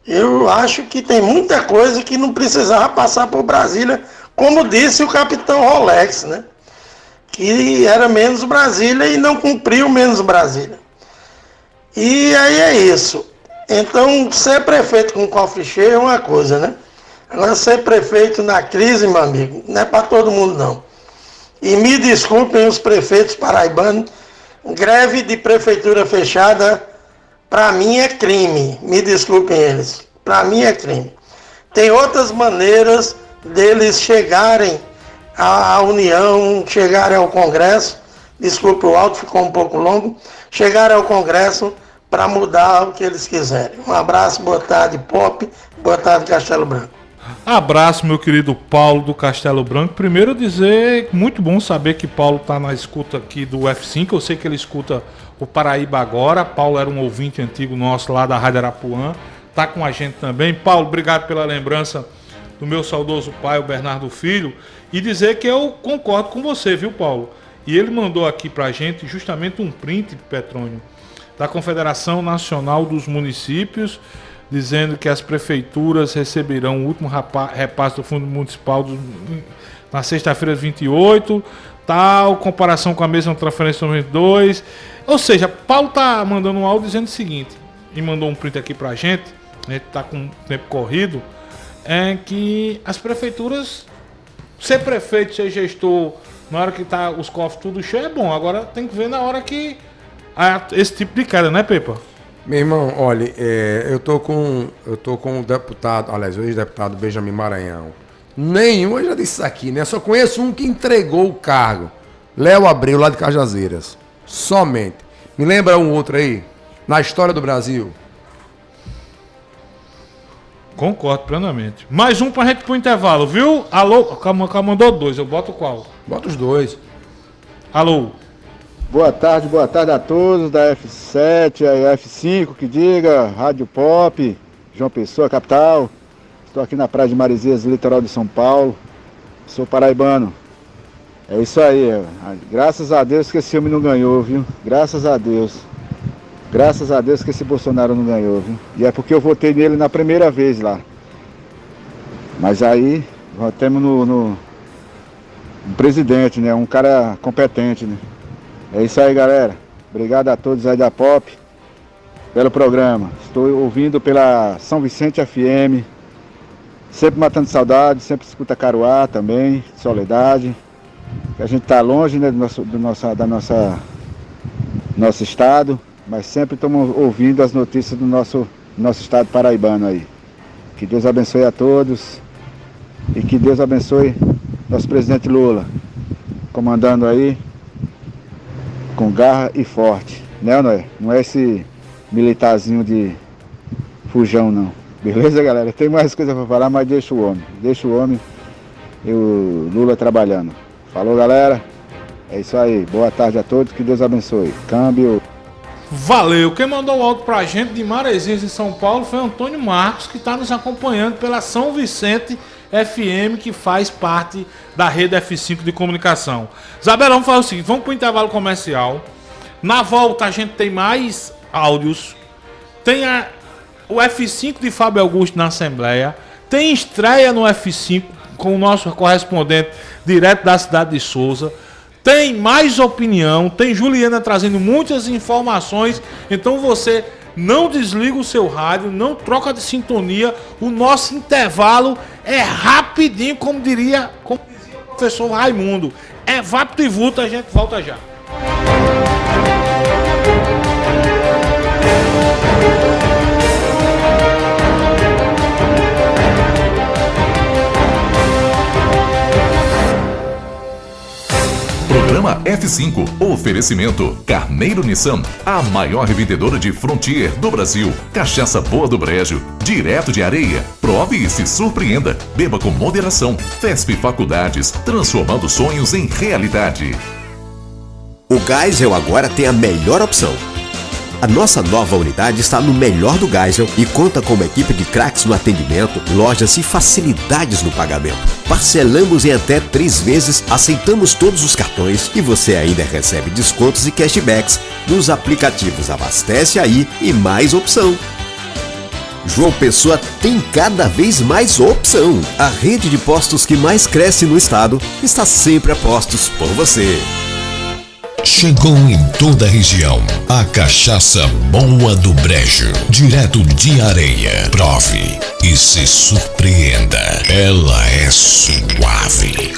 Speaker 10: Eu acho que tem muita coisa que não precisava passar por Brasília, como disse o capitão Rolex, né? Que era menos Brasília e não cumpriu menos Brasília. E aí é isso. Então, ser prefeito com cofre cheio é uma coisa, né? Agora, ser prefeito na crise, meu amigo, não é para todo mundo, não. E me desculpem os prefeitos paraibanos, greve de prefeitura fechada, para mim é crime. Me desculpem eles. Para mim é crime. Tem outras maneiras deles chegarem à União, chegarem ao Congresso. Desculpe, o áudio ficou um pouco longo. Chegarem ao Congresso para mudar o que eles quiserem. Um abraço, boa tarde, Pop. Boa tarde, Castelo Branco.
Speaker 3: Abraço, meu querido Paulo do Castelo Branco. Primeiro dizer, muito bom saber que Paulo está na escuta aqui do F5. Eu sei que ele escuta o Paraíba agora. Paulo era um ouvinte antigo nosso lá da Rádio Arapuã. Está com a gente também. Paulo, obrigado pela lembrança do meu saudoso pai, o Bernardo Filho. E dizer que eu concordo com você, viu, Paulo? E ele mandou aqui pra gente justamente um print, Petrônio, da Confederação Nacional dos Municípios, dizendo que as prefeituras receberão o último repasse do Fundo Municipal na sexta-feira 28, tal, comparação com a mesma transferência de 2022. Ou seja, Paulo tá mandando um áudio dizendo o seguinte, e mandou um print aqui pra gente, a gente tá com o tempo corrido, é que as prefeituras, ser prefeito, ser gestor, na hora que tá os cofres tudo cheio é bom, agora tem que ver na hora que esse tipo de queda, né, Pepa?
Speaker 4: Meu irmão, olha, eu tô com o deputado, aliás, o ex-deputado Benjamin Maranhão. Eu já disse isso aqui, né? Só conheço um que entregou o cargo. Léo Abreu, lá de Cajazeiras. Somente. Me lembra um outro aí? Na história do Brasil.
Speaker 3: Concordo plenamente. Mais um pra gente pro intervalo, viu? Alô? Calma, mandou dois, eu boto qual?
Speaker 4: Bota os dois.
Speaker 3: Alô?
Speaker 8: Boa tarde a todos da F7, a F5, que diga, Rádio Pop, João Pessoa, capital. Estou aqui na Praia de Marizias, litoral de São Paulo. Sou paraibano. É isso aí, graças a Deus que esse homem não ganhou, viu? Graças a Deus. Graças a Deus que esse Bolsonaro não ganhou, viu? E é porque eu votei nele na primeira vez lá. Mas aí, votamos no presidente, né? Um cara competente, né? É isso aí, galera. Obrigado a todos aí da Pop pelo programa. Estou ouvindo pela São Vicente FM. Sempre matando saudade, sempre escuta Caruá também, Soledade. A gente está longe, né, do nosso estado, mas sempre estamos ouvindo as notícias do nosso estado paraibano aí. Que Deus abençoe a todos e que Deus abençoe nosso presidente Lula, comandando aí com garra e forte, né, não é? Não é esse militarzinho de fujão, não. Beleza, galera? Tem mais coisa para falar, mas deixa o homem e o Lula trabalhando. Falou, galera? É isso aí. Boa tarde a todos, que Deus abençoe. Câmbio.
Speaker 3: Valeu. Quem mandou o áudio pra gente de Maresias, em São Paulo, foi Antônio Marcos, que está nos acompanhando pela São Vicente FM, que faz parte da rede F5 de comunicação. Isabela, vamos fazer o seguinte, vamos para o intervalo comercial. Na volta a gente tem mais áudios. Tem o F5 de Fábio Augusto na Assembleia. Tem estreia no F5 com o nosso correspondente direto da cidade de Souza. Tem mais opinião. Tem Juliana trazendo muitas informações. Então você não desliga o seu rádio, não troca de sintonia. O nosso intervalo é rapidinho, como dizia o professor Raimundo. É vapo e vulto, a gente volta já.
Speaker 1: Programa F5. Oferecimento Carneiro Nissan, a maior revendedora de Frontier do Brasil. Cachaça Boa do Brejo, direto de Areia. Prove e se surpreenda. Beba com moderação. FESP Faculdades, transformando sonhos em realidade.
Speaker 11: O Geisel agora tem a melhor opção. A nossa nova unidade está no melhor do Geisel e conta com uma equipe de craques no atendimento, lojas e facilidades no pagamento. Parcelamos em até 3 vezes, aceitamos todos os cartões e você ainda recebe descontos e cashbacks nos aplicativos Abastece Aí e Mais Opção. João Pessoa tem cada vez mais opção. A rede de postos que mais cresce no estado está sempre a postos por você.
Speaker 12: Chegou em toda a região a cachaça Boa do Brejo, direto de Areia. Prove e se surpreenda. Ela é suave,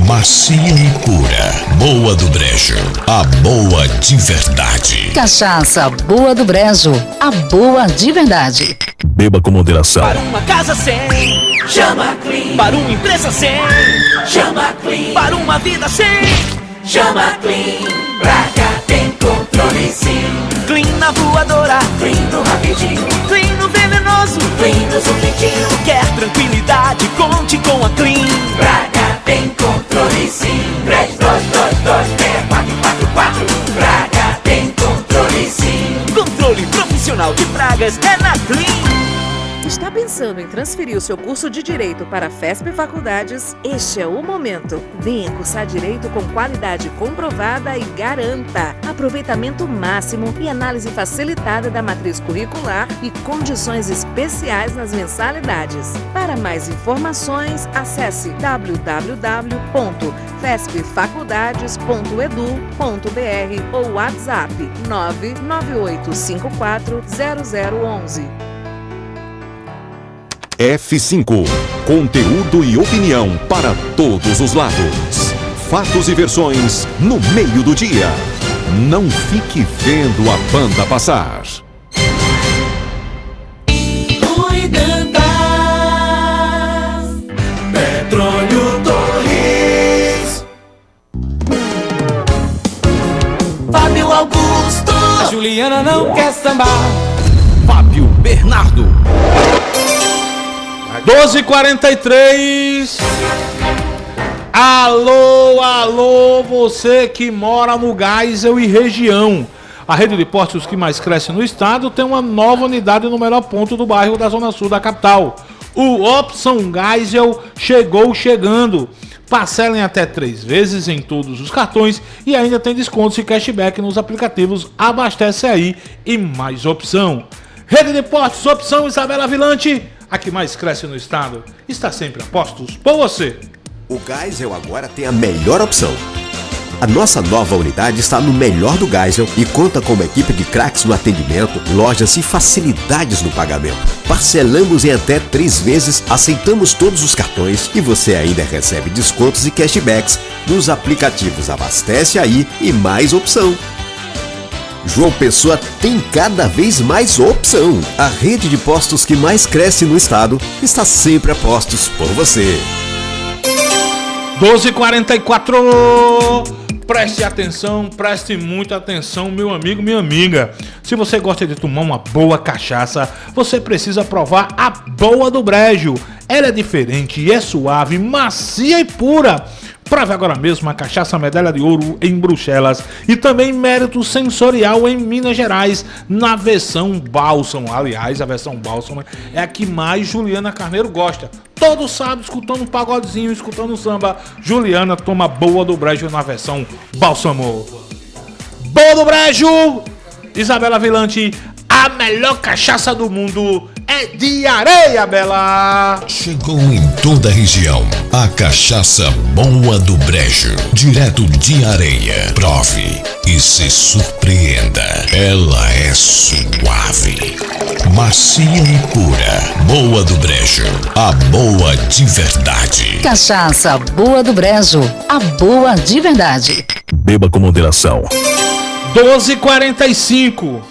Speaker 12: macia e pura. Boa do Brejo, a boa de verdade.
Speaker 13: Cachaça Boa do Brejo, a boa de verdade.
Speaker 12: Beba com moderação.
Speaker 5: Para uma casa sem, chama Clean. Para uma empresa sem, chama Clean. Para uma vida sem, chama Clean. Pra cá tem controle sim. Clean na voadora, Clean no rapidinho. Clean no venenoso, Clean no zumbidinho. Quer tranquilidade, conte com a Clean. Pra cá tem controle sim. 32226444. Pra cá tem controle sim. Controle profissional de pragas é na Clean.
Speaker 14: Está pensando em transferir o seu curso de Direito para a FESP Faculdades? Este é o momento. Venha cursar Direito com qualidade comprovada e garanta aproveitamento máximo e análise facilitada da matriz curricular e condições especiais nas mensalidades. Para mais informações, acesse www.fespfaculdades.edu.br ou WhatsApp 998540011.
Speaker 2: F5. Conteúdo e opinião para todos os lados. Fatos e versões no meio do dia. Não fique vendo a banda passar.
Speaker 5: Petróleo Torres. Fábio Augusto.
Speaker 15: A Juliana não quer sambar.
Speaker 3: Fábio Bernardo. 12h43. Alô, você que mora no Geisel e região. A rede de postos que mais cresce no estado tem uma nova unidade no melhor ponto do bairro da zona sul da capital. O Opção Geisel chegando. Parcelem até 3 vezes em todos os cartões e ainda tem descontos e cashback nos aplicativos Abastece Aí e Mais Opção. Rede de postos Opção Isabela Vilante. A que mais cresce no estado, está sempre a postos por você.
Speaker 11: O Geisel agora tem a melhor opção. A nossa nova unidade está no melhor do Geisel e conta com uma equipe de craques no atendimento, lojas e facilidades no pagamento. Parcelamos em até 3 vezes, aceitamos todos os cartões e você ainda recebe descontos e cashbacks nos aplicativos Abastece Aí e Mais Opção. João Pessoa tem cada vez mais opção. A rede de postos que mais cresce no estado está sempre a postos por você.
Speaker 3: 12h44. Preste muita atenção, meu amigo, minha amiga. Se você gosta de tomar uma boa cachaça, você precisa provar a Boa do Brejo. Ela é diferente, é suave, macia e pura. Prove agora mesmo a cachaça Medalha de Ouro em Bruxelas e também Mérito Sensorial em Minas Gerais, na versão bálsamo. Aliás, a versão bálsamo é a que mais Juliana Carneiro gosta. Todo sábado, escutando um pagodezinho, escutando um samba, Juliana toma Boa do Brejo na versão bálsamo. Boa do Brejo! Isabela Vilante, a melhor cachaça do mundo é de Areia, Bela!
Speaker 12: Chegou em toda a região a cachaça Boa do Brejo, direto de Areia. Prove e se surpreenda. Ela é suave, macia e pura. Boa do Brejo, a boa de verdade.
Speaker 13: Cachaça Boa do Brejo, a boa de verdade.
Speaker 12: Beba com moderação.
Speaker 3: 12h45.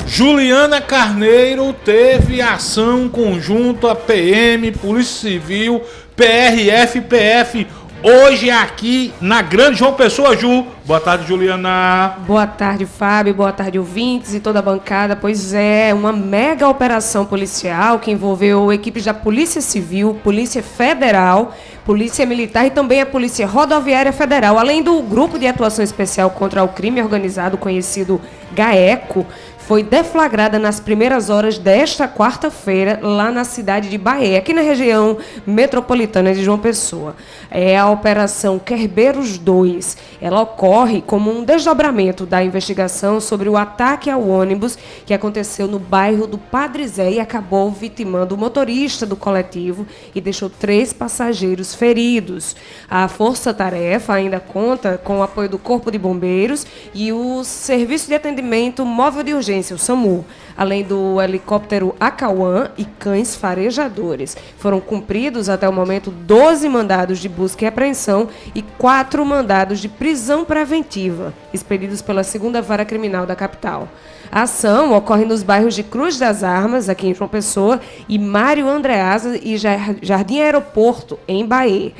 Speaker 3: Juliana Carneiro teve ação conjunta PM, Polícia Civil, PRF, PF, hoje aqui na Grande João Pessoa, Ju. Boa tarde, Juliana.
Speaker 16: Boa tarde, Fábio. Boa tarde, ouvintes e toda a bancada. Pois é, uma mega operação policial que envolveu equipes da Polícia Civil, Polícia Federal, Polícia Militar e também a Polícia Rodoviária Federal, além do Grupo de Atuação Especial contra o Crime Organizado, conhecido GAECO, foi deflagrada nas primeiras horas desta quarta-feira lá na cidade de Bahia, aqui na região metropolitana de João Pessoa. É a Operação Querbeiros 2. Ela ocorre como um desdobramento da investigação sobre o ataque ao ônibus que aconteceu no bairro do Padre Zé e acabou vitimando o motorista do coletivo e deixou 3 passageiros feridos. A Força-Tarefa ainda conta com o apoio do Corpo de Bombeiros e o Serviço de Atendimento Móvel de Urgência, o SAMU, além do helicóptero Acauã e cães farejadores. Foram cumpridos até o momento 12 mandados de busca e apreensão e 4 mandados de prisão preventiva, expedidos pela 2ª Vara Criminal da capital. A ação ocorre nos bairros de Cruz das Armas, aqui em João Pessoa, e Mário Andreasa e Jardim Aeroporto, em Bahia.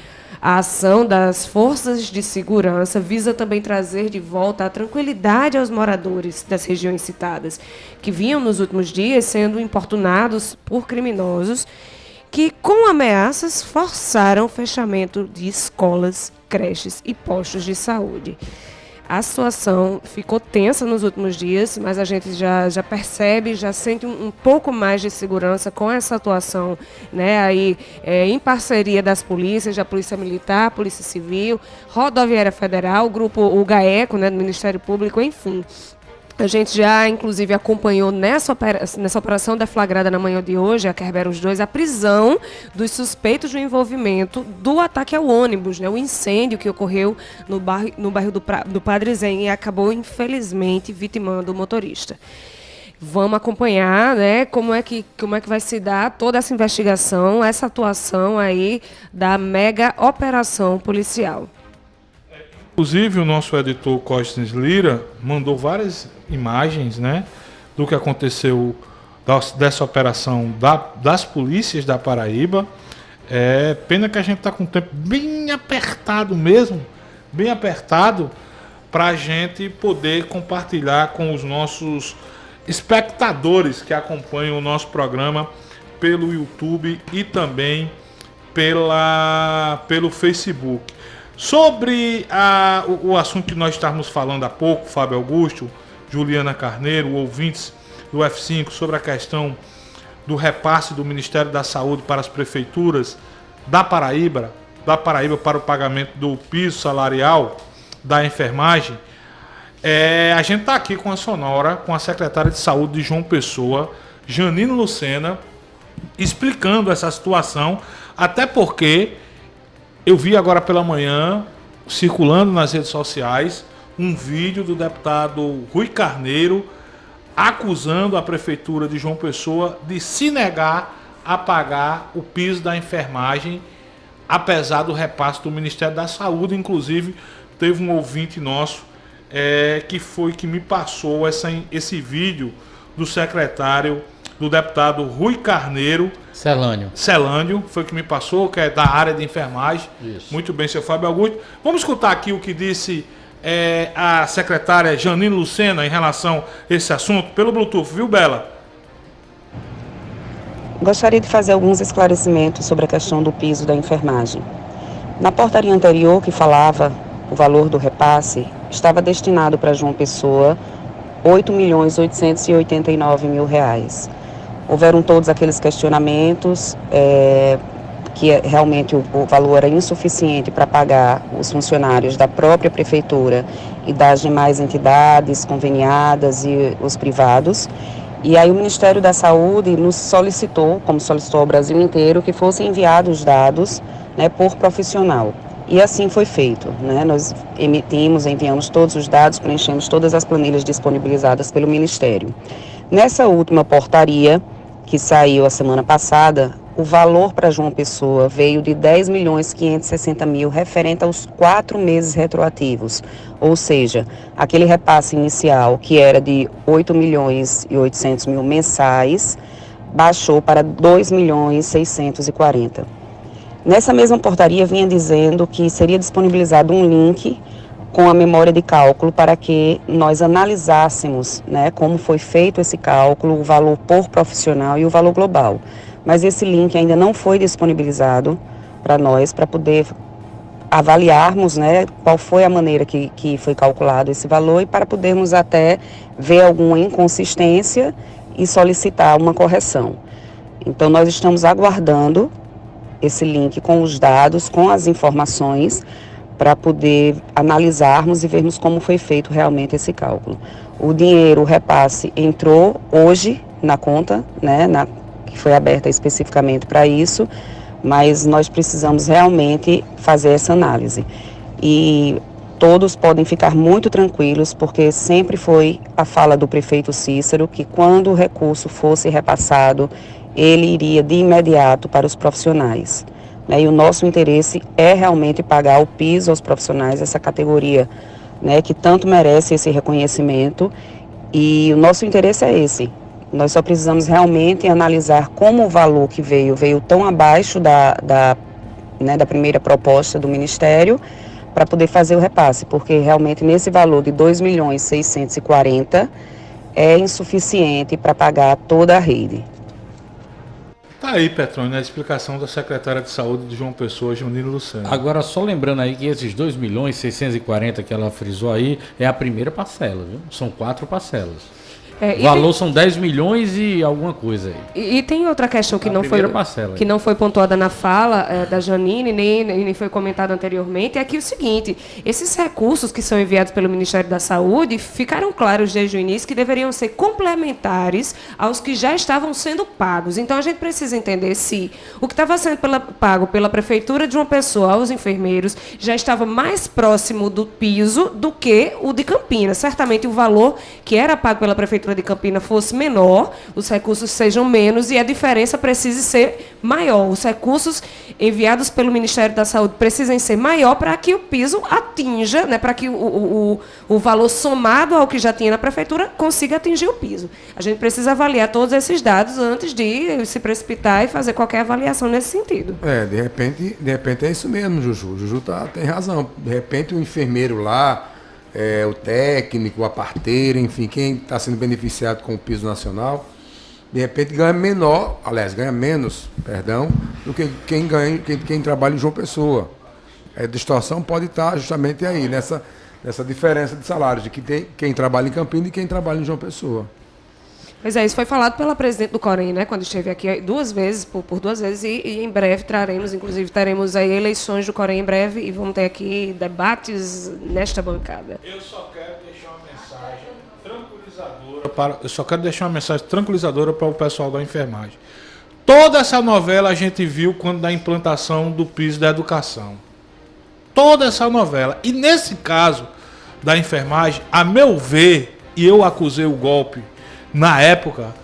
Speaker 16: A ação das forças de segurança visa também trazer de volta a tranquilidade aos moradores das regiões citadas, que vinham nos últimos dias sendo importunados por criminosos que, com ameaças, forçaram o fechamento de escolas, creches e postos de saúde. A situação ficou tensa nos últimos dias, mas a gente já percebe, já sente um pouco mais de segurança com essa atuação, né, aí, em parceria das polícias, da Polícia Militar, Polícia Civil, Rodoviária Federal, o GAECO, né, do Ministério Público, enfim. A gente já, inclusive, acompanhou nessa operação deflagrada na manhã de hoje, a Querbeiros 2, a prisão dos suspeitos do envolvimento do ataque ao ônibus, né, o incêndio que ocorreu no bairro do Padre Zé e acabou, infelizmente, vitimando o motorista. Vamos acompanhar, né, como é que vai se dar toda essa investigação, essa atuação aí da mega operação policial.
Speaker 3: Inclusive, o nosso editor Costes Lira mandou várias imagens, né, do que aconteceu dessa operação das polícias da Paraíba. É pena que a gente está com o tempo bem apertado mesmo, bem apertado, para a gente poder compartilhar com os nossos espectadores que acompanham o nosso programa pelo YouTube e também pelo Facebook. Sobre o assunto que nós estávamos falando há pouco, Fábio Augusto, Juliana Carneiro, ouvintes do F5, sobre a questão do repasse do Ministério da Saúde para as prefeituras da Paraíba para o pagamento do piso salarial da enfermagem, a gente está aqui com a Sonora, com a secretária de Saúde de João Pessoa, Janine Lucena, explicando essa situação, até porque eu vi agora pela manhã, circulando nas redes sociais, um vídeo do deputado Rui Carneiro acusando a Prefeitura de João Pessoa de se negar a pagar o piso da enfermagem, apesar do repasse do Ministério da Saúde. Inclusive, teve um ouvinte nosso que me passou esse vídeo do secretário, do deputado Rui Carneiro. Celânio, foi que me passou, que é da área de enfermagem. Isso. Muito bem, seu Fábio Augusto. Vamos escutar aqui o que disse a secretária Janine Lucena em relação a esse assunto, pelo Bluetooth, viu, Bela?
Speaker 17: Gostaria de fazer alguns esclarecimentos sobre a questão do piso da enfermagem. Na portaria anterior, que falava o valor do repasse, estava destinado para João Pessoa R$ 8.889.000. Houveram todos aqueles questionamentos que realmente o valor era insuficiente para pagar os funcionários da própria prefeitura e das demais entidades conveniadas e os privados. E aí o Ministério da Saúde nos solicitou, como solicitou ao Brasil inteiro, que fossem enviados os dados, né, por profissional. E assim foi feito, né? Nós enviamos todos os dados, preenchemos todas as planilhas disponibilizadas pelo Ministério. Nessa última portaria, que saiu a semana passada, o valor para João Pessoa veio de R$ 10.560.000, referente aos 4 meses retroativos. Ou seja, aquele repasse inicial, que era de R$ 8.800.000 mensais, baixou para R$ 2.640.000. Nessa mesma portaria vinha dizendo que seria disponibilizado um link com a memória de cálculo para que nós analisássemos, né, como foi feito esse cálculo, o valor por profissional e o valor global. Mas esse link ainda não foi disponibilizado para nós, para poder avaliarmos, né, qual foi a maneira que foi calculado esse valor e para podermos até ver alguma inconsistência e solicitar uma correção. Então, nós estamos aguardando esse link com os dados, com as informações, para poder analisarmos e vermos como foi feito realmente esse cálculo. O dinheiro, o repasse, entrou hoje na conta, né, que foi aberta especificamente para isso, mas nós precisamos realmente fazer essa análise. E todos podem ficar muito tranquilos, porque sempre foi a fala do prefeito Cícero que quando o recurso fosse repassado, ele iria de imediato para os profissionais. E o nosso interesse é realmente pagar o piso aos profissionais, essa categoria, né, que tanto merece esse reconhecimento, e o nosso interesse é esse. Nós só precisamos realmente analisar como o valor que veio tão abaixo da primeira proposta do Ministério, para poder fazer o repasse, porque realmente nesse valor de 2.640.000 é insuficiente para pagar toda a rede.
Speaker 3: Tá aí, Petrônio, a explicação da secretária de Saúde de João Pessoa, Junino Lucena.
Speaker 7: Agora, só lembrando aí que esses 2.640.000 que ela frisou aí é a primeira parcela, viu? São 4 parcelas. O valor são 10 milhões e alguma coisa aí.
Speaker 16: E tem outra questão que não foi pontuada na fala da Janine, nem foi comentada anteriormente, é que o seguinte, esses recursos que são enviados pelo Ministério da Saúde ficaram claros desde o início que deveriam ser complementares aos que já estavam sendo pagos. Então a gente precisa entender se o que estava sendo pago pela Prefeitura de João Pessoa aos enfermeiros já estava mais próximo do piso do que o de Campinas. Certamente o valor que era pago pela Prefeitura de Campinas fosse menor, os recursos sejam menos e a diferença precise ser maior. Os recursos enviados pelo Ministério da Saúde precisem ser maior para que o piso atinja, né, para que o valor somado ao que já tinha na Prefeitura consiga atingir o piso. A gente precisa avaliar todos esses dados antes de se precipitar e fazer qualquer avaliação nesse sentido.
Speaker 4: De repente é isso mesmo, Juju. Juju tem razão. De repente o enfermeiro lá, o técnico, a parteira, enfim, quem está sendo beneficiado com o piso nacional, de repente ganha menos, do que quem trabalha em João Pessoa. A distorção pode estar justamente aí, nessa diferença de salários, de que tem quem trabalha em Campinas e quem trabalha em João Pessoa.
Speaker 16: Pois é, isso foi falado pela presidente do Corém, né, quando esteve aqui duas vezes, por 2 vezes, e em breve teremos aí eleições do Corém em breve e vamos ter aqui debates nesta bancada.
Speaker 3: Eu só quero deixar uma mensagem tranquilizadora para o pessoal da enfermagem. Toda essa novela a gente viu quando da implantação do piso da educação. Toda essa novela. E nesse caso da enfermagem, a meu ver, e eu acusei o golpe na época,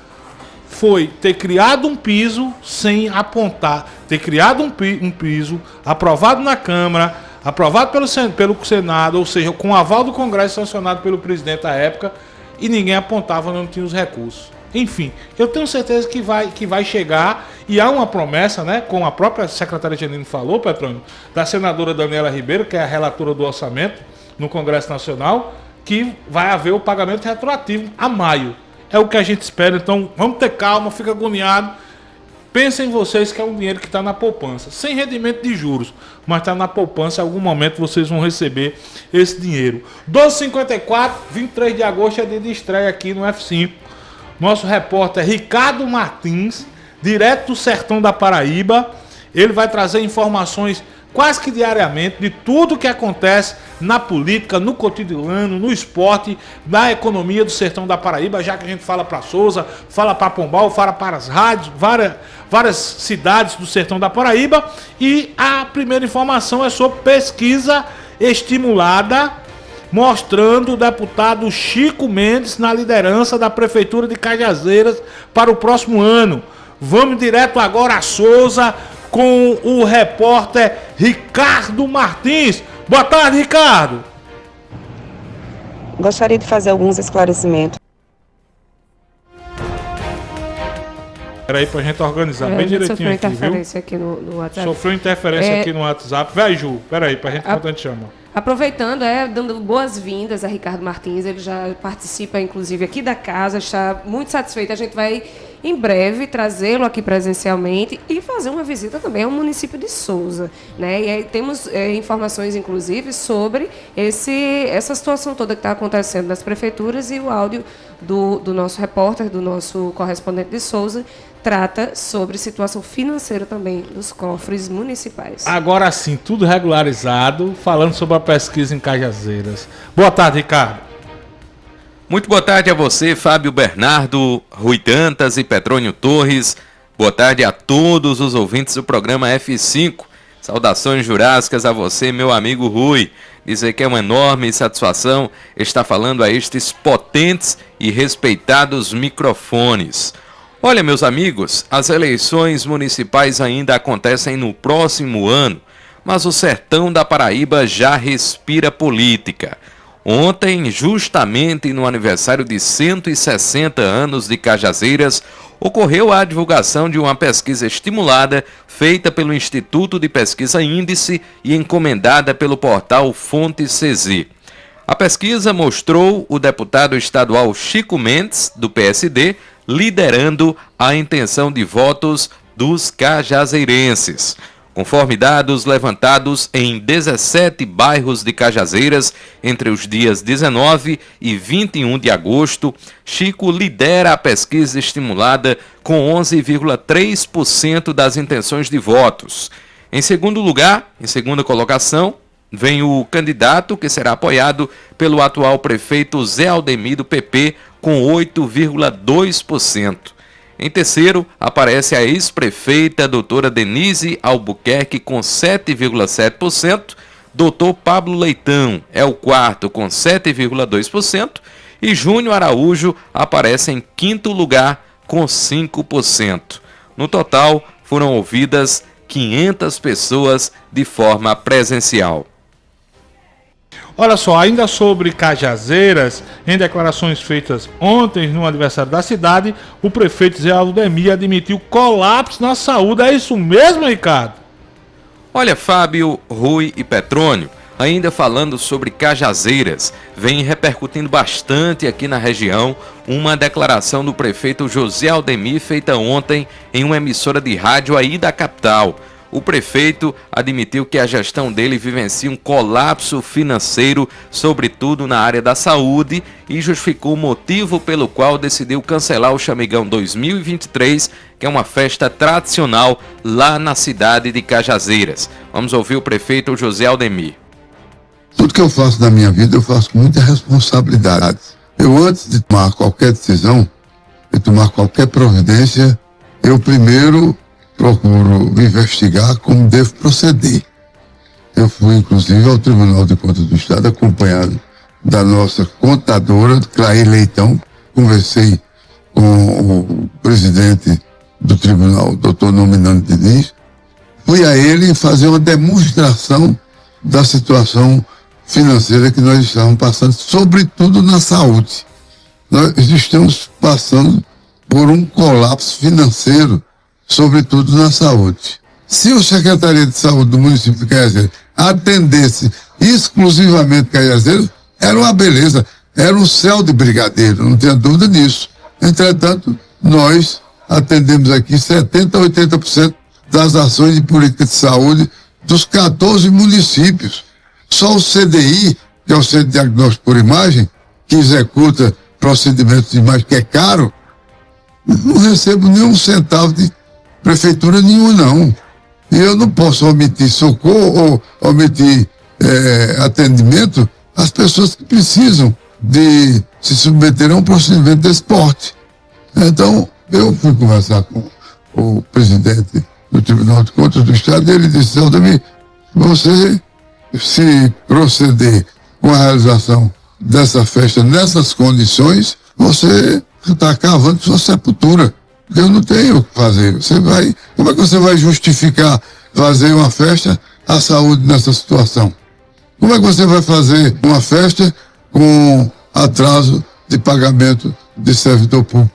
Speaker 3: foi ter criado um piso sem apontar, ter criado um piso aprovado na Câmara, aprovado pelo Senado, ou seja, com o aval do Congresso sancionado pelo presidente à época, e ninguém apontava, não tinha os recursos. Enfim, eu tenho certeza que vai chegar, e há uma promessa, né, como a própria secretária Janine falou, Petrônio, da senadora Daniela Ribeiro, que é a relatora do orçamento no Congresso Nacional, que vai haver o pagamento retroativo a maio. É o que a gente espera, então vamos ter calma, fica agoniado. Pensem vocês que é um dinheiro que está na poupança, sem rendimento de juros, mas está na poupança, em algum momento vocês vão receber esse dinheiro. 12h54, 23 de agosto é dia de estreia aqui no F5. Nosso repórter Ricardo Martins, direto do sertão da Paraíba, ele vai trazer informações quase que diariamente de tudo que acontece na política, no cotidiano, no esporte, na economia do sertão da Paraíba, já que a gente fala para Souza, fala para Pombal, fala para as rádios, várias cidades do sertão da Paraíba. E a primeira informação é sobre pesquisa estimulada, mostrando o deputado Chico Mendes na liderança da Prefeitura de Cajazeiras para o próximo ano. Vamos direto agora a Souza com o repórter Ricardo Martins. Boa tarde, Ricardo.
Speaker 17: Gostaria de fazer alguns esclarecimentos.
Speaker 3: Peraí pra gente organizar bem direitinho
Speaker 16: sofreu
Speaker 3: aqui,
Speaker 16: interferência aqui no WhatsApp.
Speaker 3: Sofreu interferência aqui no WhatsApp. Vai, Ju, peraí, pra gente enquanto a gente chama.
Speaker 16: Aproveitando, dando boas-vindas a Ricardo Martins, ele já participa, inclusive, aqui da casa, está muito satisfeito. A gente vai, em breve, trazê-lo aqui presencialmente e fazer uma visita também ao município de Souza, né? E aí temos informações, inclusive, sobre essa situação toda que está acontecendo nas prefeituras, e o áudio do nosso repórter, do nosso correspondente de Souza, trata sobre situação financeira também dos cofres municipais.
Speaker 3: Agora sim, tudo regularizado, falando sobre a pesquisa em Cajazeiras. Boa tarde, Ricardo.
Speaker 18: Muito boa tarde a você, Fábio Bernardo, Rui Dantas e Petrônio Torres. Boa tarde a todos os ouvintes do programa F5. Saudações jurássicas a você, meu amigo Rui. Dizer que é uma enorme satisfação estar falando a estes potentes e respeitados microfones. Olha, meus amigos, as eleições municipais ainda acontecem no próximo ano, mas o sertão da Paraíba já respira política. Ontem, justamente no aniversário de 160 anos de Cajazeiras, ocorreu a divulgação de uma pesquisa estimulada feita pelo Instituto de Pesquisa Índice e encomendada pelo portal Fonte CZ. A pesquisa mostrou o deputado estadual Chico Mendes, do PSD, liderando a intenção de votos dos cajazeirenses. Conforme dados levantados em 17 bairros de Cajazeiras entre os dias 19 e 21 de agosto, Chico lidera a pesquisa estimulada com 11,3% das intenções de votos. Em segundo lugar, em segunda colocação, vem o candidato que será apoiado pelo atual prefeito Zé Aldemir do PP com 8,2%. Em terceiro, aparece a ex-prefeita doutora Denise Albuquerque com 7,7%, doutor Pablo Leitão é o quarto com 7,2% e Júnior Araújo aparece em quinto lugar com 5%. No total, foram ouvidas 500 pessoas de forma presencial.
Speaker 3: Olha só, ainda sobre Cajazeiras, em declarações feitas ontem no aniversário da cidade, o prefeito Zé Aldemir admitiu colapso na saúde. É isso mesmo, Ricardo?
Speaker 18: Olha, Fábio, Rui e Petrônio, ainda falando sobre Cajazeiras, vem repercutindo bastante aqui na região uma declaração do prefeito José Aldemir feita ontem em uma emissora de rádio aí da capital. O prefeito admitiu que a gestão dele vivencia um colapso financeiro, sobretudo na área da saúde, e justificou o motivo pelo qual decidiu cancelar o Chamegão 2023, que é uma festa tradicional lá na cidade de Cajazeiras. Vamos ouvir o prefeito José Aldemir.
Speaker 19: Tudo que eu faço na minha vida, eu faço com muita responsabilidade. Eu, antes de tomar qualquer decisão, de tomar qualquer providência, eu primeiro procuro investigar como devo proceder. Eu fui, inclusive, ao Tribunal de Contas do Estado, acompanhado da nossa contadora, Clair Leitão. Conversei com o presidente do tribunal, doutor Nominando Diniz. Fui a ele fazer uma demonstração da situação financeira que nós estamos passando, sobretudo na saúde. Nós estamos passando por um colapso financeiro, sobretudo na saúde. Se o Secretaria de Saúde do município de Cajazeiras atendesse exclusivamente Cajazeiras, era uma beleza, era um céu de brigadeiro, não tenha dúvida nisso. Entretanto, nós atendemos aqui 70% a 80% das ações de política de saúde dos 14 municípios. Só o CDI, que é o Centro de Diagnóstico por Imagem, que executa procedimentos de imagem que é caro, não recebo nenhum centavo de prefeitura nenhuma, não. E eu não posso omitir socorro ou omitir atendimento às pessoas que precisam de se submeter a um procedimento desse porte. Então, eu fui conversar com o presidente do Tribunal de Contas do Estado e ele disse: Aldemir, você, se proceder com a realização dessa festa nessas condições, você está cavando sua sepultura. Eu não tenho o que fazer. Como é que você vai justificar fazer uma festa à saúde nessa situação? Como é que você vai fazer uma festa com atraso de pagamento de servidor público?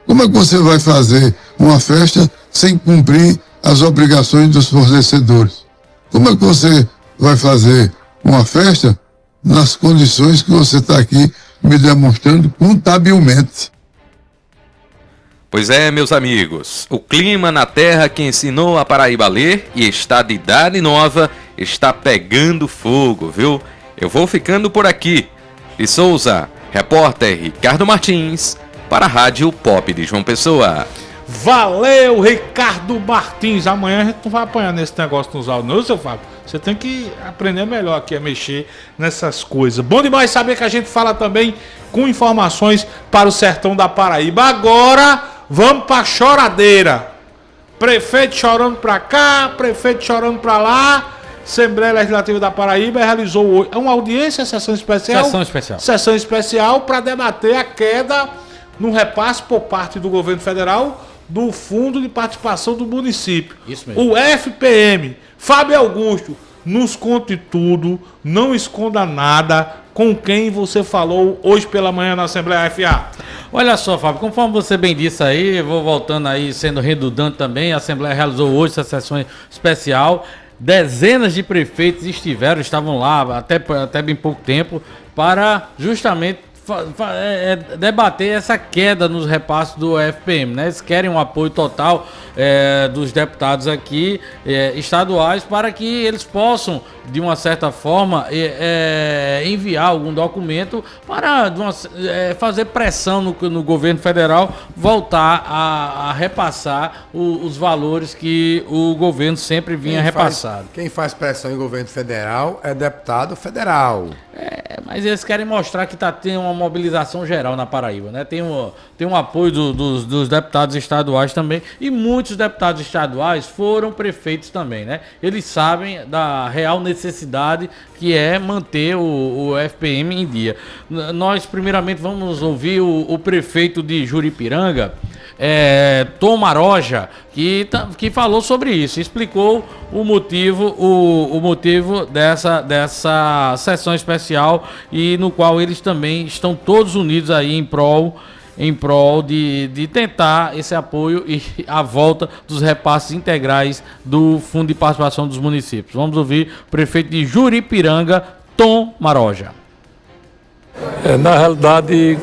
Speaker 19: Como é que você vai fazer uma festa sem cumprir as obrigações dos fornecedores. Como é que você vai fazer uma festa nas condições que você está aqui me demonstrando contabilmente?
Speaker 18: Pois é, meus amigos, o clima na terra que ensinou a Paraíba a ler e está de idade nova está pegando fogo, viu? Eu vou ficando por aqui. De Souza, repórter Ricardo Martins, para a Rádio Pop de João Pessoa.
Speaker 3: Valeu, Ricardo Martins. Amanhã a gente não vai apanhar nesse negócio nos áudios, não, seu Fábio? Você tem que aprender melhor aqui a mexer nessas coisas. Bom demais saber que a gente fala também com informações para o sertão da Paraíba. Agora, vamos para a choradeira. Prefeito chorando para cá, prefeito chorando para lá. Assembleia Legislativa da Paraíba realizou hoje uma audiência, sessão especial. Sessão especial para debater a queda no repasse por parte do governo federal do Fundo de Participação do Município. Isso mesmo. O FPM. Fábio Augusto, nos conte tudo, não esconda nada. Com quem você falou hoje pela manhã na Assembleia FA?
Speaker 7: Olha só, Fábio, conforme você bem disse aí, vou voltando aí, sendo redundante também, a Assembleia realizou hoje essa sessão especial. Dezenas de prefeitos estavam lá até bem pouco tempo para justamente debater essa queda nos repasses do FPM, né? Eles querem um apoio total dos deputados aqui estaduais para que eles possam, de uma certa forma, enviar algum documento para fazer pressão no governo federal voltar a repassar os valores que o governo sempre vinha repassando.
Speaker 4: Quem faz pressão em governo federal é deputado federal.
Speaker 7: Mas eles querem mostrar que tem uma mobilização geral na Paraíba, né? Tem um apoio dos deputados estaduais também, e muitos deputados estaduais foram prefeitos também, né? Eles sabem da real necessidade que é manter o FPM em dia. Nós, primeiramente, vamos ouvir o prefeito de Juripiranga, Tom Maroja, que falou sobre isso, explicou o motivo dessa sessão especial, e no qual eles também estão todos unidos aí em prol de tentar esse apoio e a volta dos repasses integrais do Fundo de Participação dos Municípios. Vamos ouvir o prefeito de Juripiranga, Tom Maroja.
Speaker 20: Na realidade,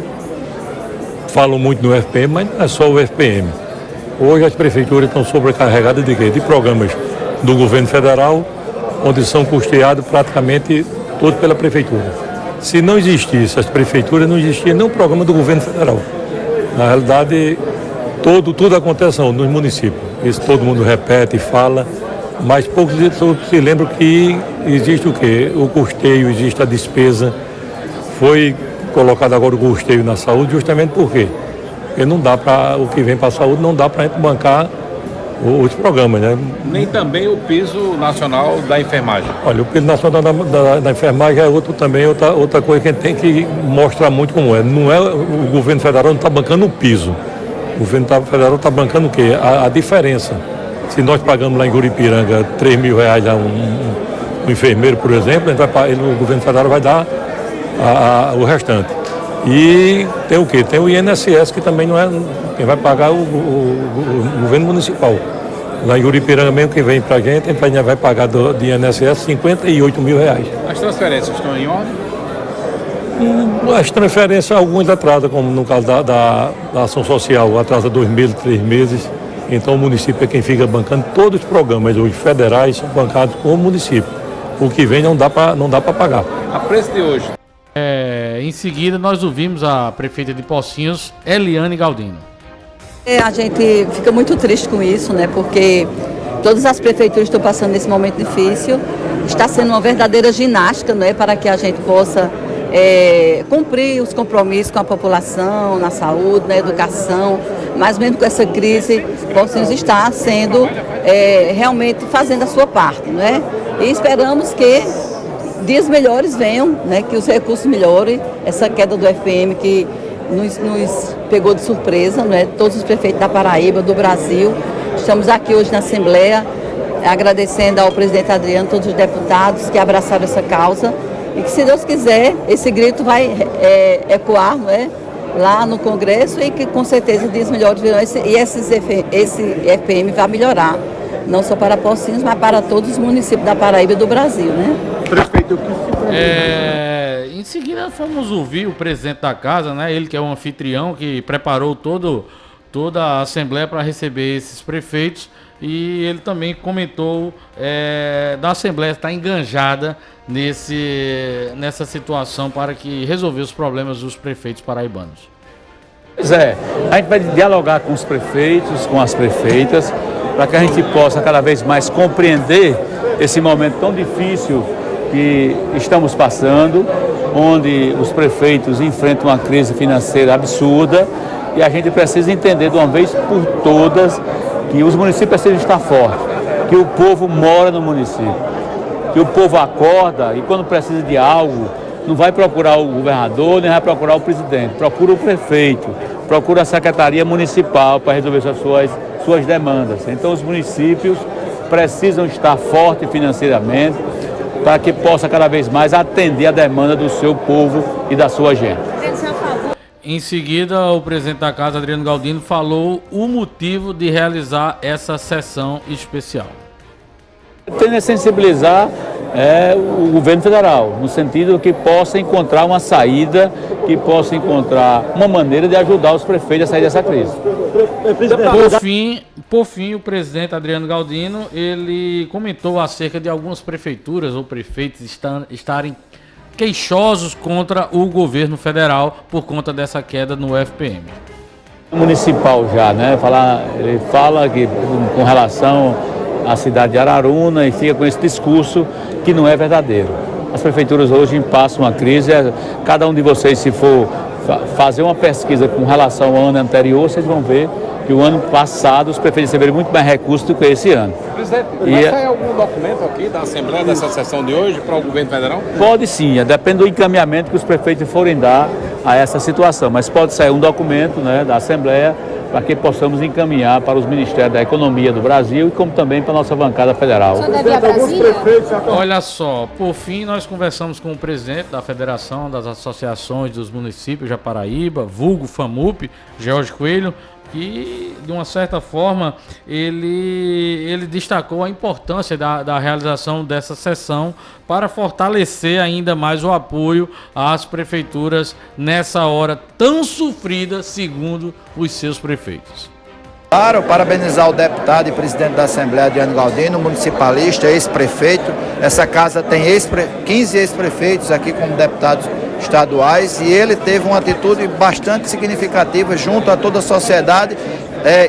Speaker 20: falam muito no FPM, mas não é só o FPM. Hoje as prefeituras estão sobrecarregadas de quê? De programas do governo federal, onde são custeados praticamente todos pela prefeitura. Se não existisse as prefeituras, não existia nenhum programa do governo federal. Na realidade, tudo acontece nos municípios. Isso todo mundo repete e fala, mas poucos se lembram que existe o quê? O custeio, existe a despesa. Foi colocado agora o custeio na saúde justamente por quê? Porque não dá para, o que vem para a saúde não dá para a gente bancar os programas, né?
Speaker 21: Nem também o piso nacional da enfermagem.
Speaker 20: Olha, o piso nacional da enfermagem é outra coisa que a gente tem que mostrar muito como é. Não é o governo federal não está bancando o piso. O governo federal está bancando o quê? A diferença. Se nós pagamos lá em Juripiranga R$3.000 a um enfermeiro, por exemplo, o governo federal vai dar o restante. E tem o quê? Tem o INSS, que também não é quem vai pagar o governo municipal. Lá em Juripiranga mesmo, que vem pra gente vai pagar do INSS R$58 mil.
Speaker 21: As transferências estão em ordem?
Speaker 20: As transferências, algumas atrasam, como no caso da ação social, atrasa 2 meses, 3 meses. Então o município é quem fica bancando. Todos os programas hoje federais são bancados com o município. O que vem não dá para pagar.
Speaker 21: A preço de hoje.
Speaker 7: Em seguida, nós ouvimos a prefeita de Pocinhos, Eliane Galdino.
Speaker 22: A gente fica muito triste com isso, né? Porque todas as prefeituras estão passando nesse momento difícil. Está sendo uma verdadeira ginástica, né? Para que a gente possa cumprir os compromissos com a população, na saúde, na educação. Mas mesmo com essa crise, Pocinhos está sendo realmente fazendo a sua parte, né? E esperamos que dias melhores venham, né, que os recursos melhorem. Essa queda do FPM que nos pegou de surpresa, né, todos os prefeitos da Paraíba, do Brasil. Estamos aqui hoje na Assembleia, agradecendo ao presidente Adriano, todos os deputados que abraçaram essa causa, e que, se Deus quiser, esse grito vai ecoar, né, lá no Congresso e que com certeza dias melhores virão esse FPM vai melhorar, não só para Pocinhos, mas para todos os municípios da Paraíba e do Brasil, né?
Speaker 21: Prefeito,
Speaker 7: Em seguida fomos ouvir o presidente da casa, né? Ele que é o anfitrião, que preparou toda a Assembleia para receber esses prefeitos, e ele também comentou da Assembleia estar enganjada nessa situação para que resolver os problemas dos prefeitos paraibanos.
Speaker 6: Pois é, a gente vai dialogar com os prefeitos, com as prefeitas, para que a gente possa cada vez mais compreender esse momento tão difícil que estamos passando, onde os prefeitos enfrentam uma crise financeira absurda, e a gente precisa entender de uma vez por todas que os municípios precisam estar fortes, que o povo mora no município, que o povo acorda e quando precisa de algo, não vai procurar o governador, nem vai procurar o presidente, procura o prefeito, procura a secretaria municipal para resolver suas demandas. Então os municípios precisam estar fortes financeiramente para que possa cada vez mais atender a demanda do seu povo e da sua gente.
Speaker 7: Em seguida, o presidente da casa, Adriano Galdino, falou o motivo de realizar essa sessão especial.
Speaker 6: Tem que sensibilizar o governo federal, no sentido que possa encontrar uma saída, que possa encontrar uma maneira de ajudar os prefeitos a sair dessa crise.
Speaker 7: Por fim, o presidente Adriano Galdino, ele comentou acerca de algumas prefeituras ou prefeitos estarem queixosos contra o governo federal por conta dessa queda no FPM.
Speaker 6: Municipal já, né? Ele fala que com relação à cidade de Araruna e fica com esse discurso que não é verdadeiro. As prefeituras hoje passam uma crise, cada um de vocês, se for fazer uma pesquisa com relação ao ano anterior, vocês vão ver que o ano passado os prefeitos receberam muito mais recursos do que esse ano.
Speaker 21: Presidente, vai sair algum documento aqui da Assembleia dessa sessão de hoje para o governo federal?
Speaker 6: Pode sim, depende do encaminhamento que os prefeitos forem dar a essa situação, mas pode sair um documento, né, da Assembleia para que possamos encaminhar para os Ministérios da Economia do Brasil e como também para a nossa bancada federal.
Speaker 7: Olha só, por fim nós conversamos com o presidente da Federação das Associações dos Municípios da Paraíba, vulgo FAMUP, Jorge Coelho, que de uma certa forma ele destacou a importância da realização dessa sessão para fortalecer ainda mais o apoio às prefeituras nessa hora tão sofrida, segundo os seus prefeitos.
Speaker 9: Claro, parabenizar o deputado e presidente da Assembleia, Adriano Galdino, municipalista, ex-prefeito. Essa casa tem 15 ex-prefeitos aqui como deputados estaduais e ele teve uma atitude bastante significativa junto a toda a sociedade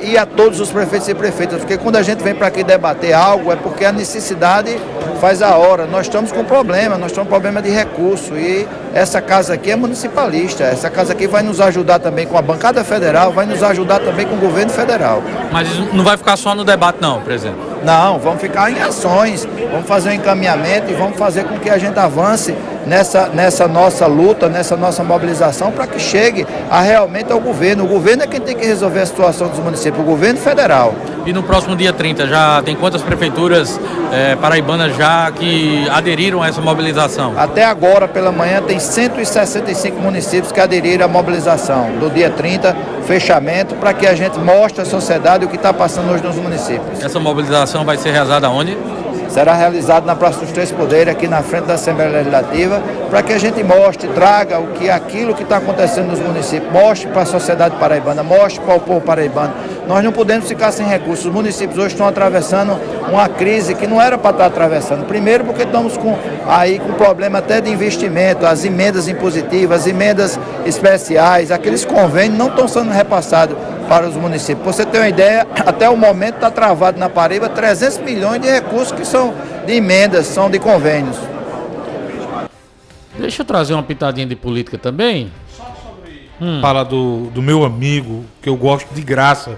Speaker 9: e a todos os prefeitos e prefeitas, porque quando a gente vem para aqui debater algo é porque a necessidade faz a hora. Nós estamos com problema, nós estamos com problema de recurso e essa casa aqui é municipalista, essa casa aqui vai nos ajudar também com a bancada federal, vai nos ajudar também com o governo federal.
Speaker 7: Mas não vai ficar só no debate não, presidente?
Speaker 9: Não, vamos ficar em ações, vamos fazer um encaminhamento e vamos fazer com que a gente avance nessa nossa luta, nessa nossa mobilização para que chegue realmente ao governo. O governo é quem tem que resolver a situação dos municípios, o governo federal.
Speaker 7: E no próximo dia 30, já tem quantas prefeituras paraibanas já que aderiram a essa mobilização?
Speaker 9: Até agora, pela manhã, tem 165 municípios que aderiram à mobilização do dia 30, fechamento, para que a gente mostre à sociedade o que está passando hoje nos municípios.
Speaker 7: Essa mobilização vai ser realizada onde?
Speaker 9: Será realizado na Praça dos Três Poderes, aqui na frente da Assembleia Legislativa, para que a gente mostre, traga aquilo que está acontecendo nos municípios, mostre para a sociedade paraibana, mostre para o povo paraibano. Nós não podemos ficar sem recursos. Os municípios hoje estão atravessando uma crise que não era para estar atravessando. Primeiro porque estamos com problema até de investimento, as emendas impositivas, as emendas especiais, aqueles convênios não estão sendo repassados para os municípios. Para você ter uma ideia, até o momento está travado na Paraíba 300 milhões de recursos que são de emendas, são de convênios.
Speaker 7: Deixa eu trazer uma pitadinha de política também.
Speaker 3: Fala do meu amigo, que eu gosto de graça,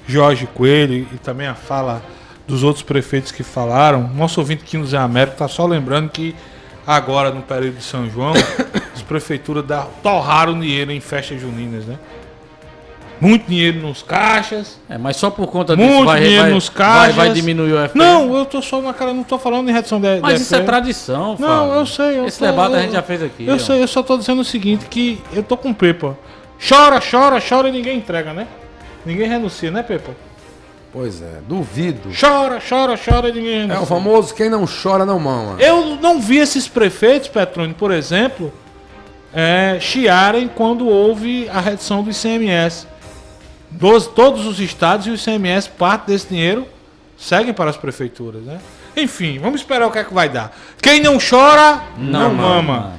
Speaker 3: Jorge Coelho, e também a fala dos outros prefeitos que falaram. Nosso ouvinte aqui no Zé Américo está só lembrando que agora, no período de São João, as prefeituras torraram dinheiro em festas juninas, né? Muito dinheiro nos caixas.
Speaker 7: Mas só por conta disso vai diminuir o FPM?
Speaker 3: Não, eu tô só na cara, não tô falando em redução de
Speaker 7: Mas isso é tradição,
Speaker 3: Fábio. Não, eu sei.
Speaker 7: Esse debate a gente já fez aqui.
Speaker 3: Eu sei, eu só tô dizendo o seguinte, que eu tô com pepa. Chora e ninguém entrega, né? Ninguém renuncia, né, Pepa?
Speaker 4: Pois é, duvido.
Speaker 3: Chora e ninguém renuncia.
Speaker 4: É o famoso quem não chora não mama.
Speaker 3: Eu não vi esses prefeitos, Petrônio, por exemplo, chiarem quando houve a redução do ICMS. Todos os estados e o ICMS, parte desse dinheiro, seguem para as prefeituras, né? Enfim, vamos esperar o que é que vai dar. Quem não chora, não mama.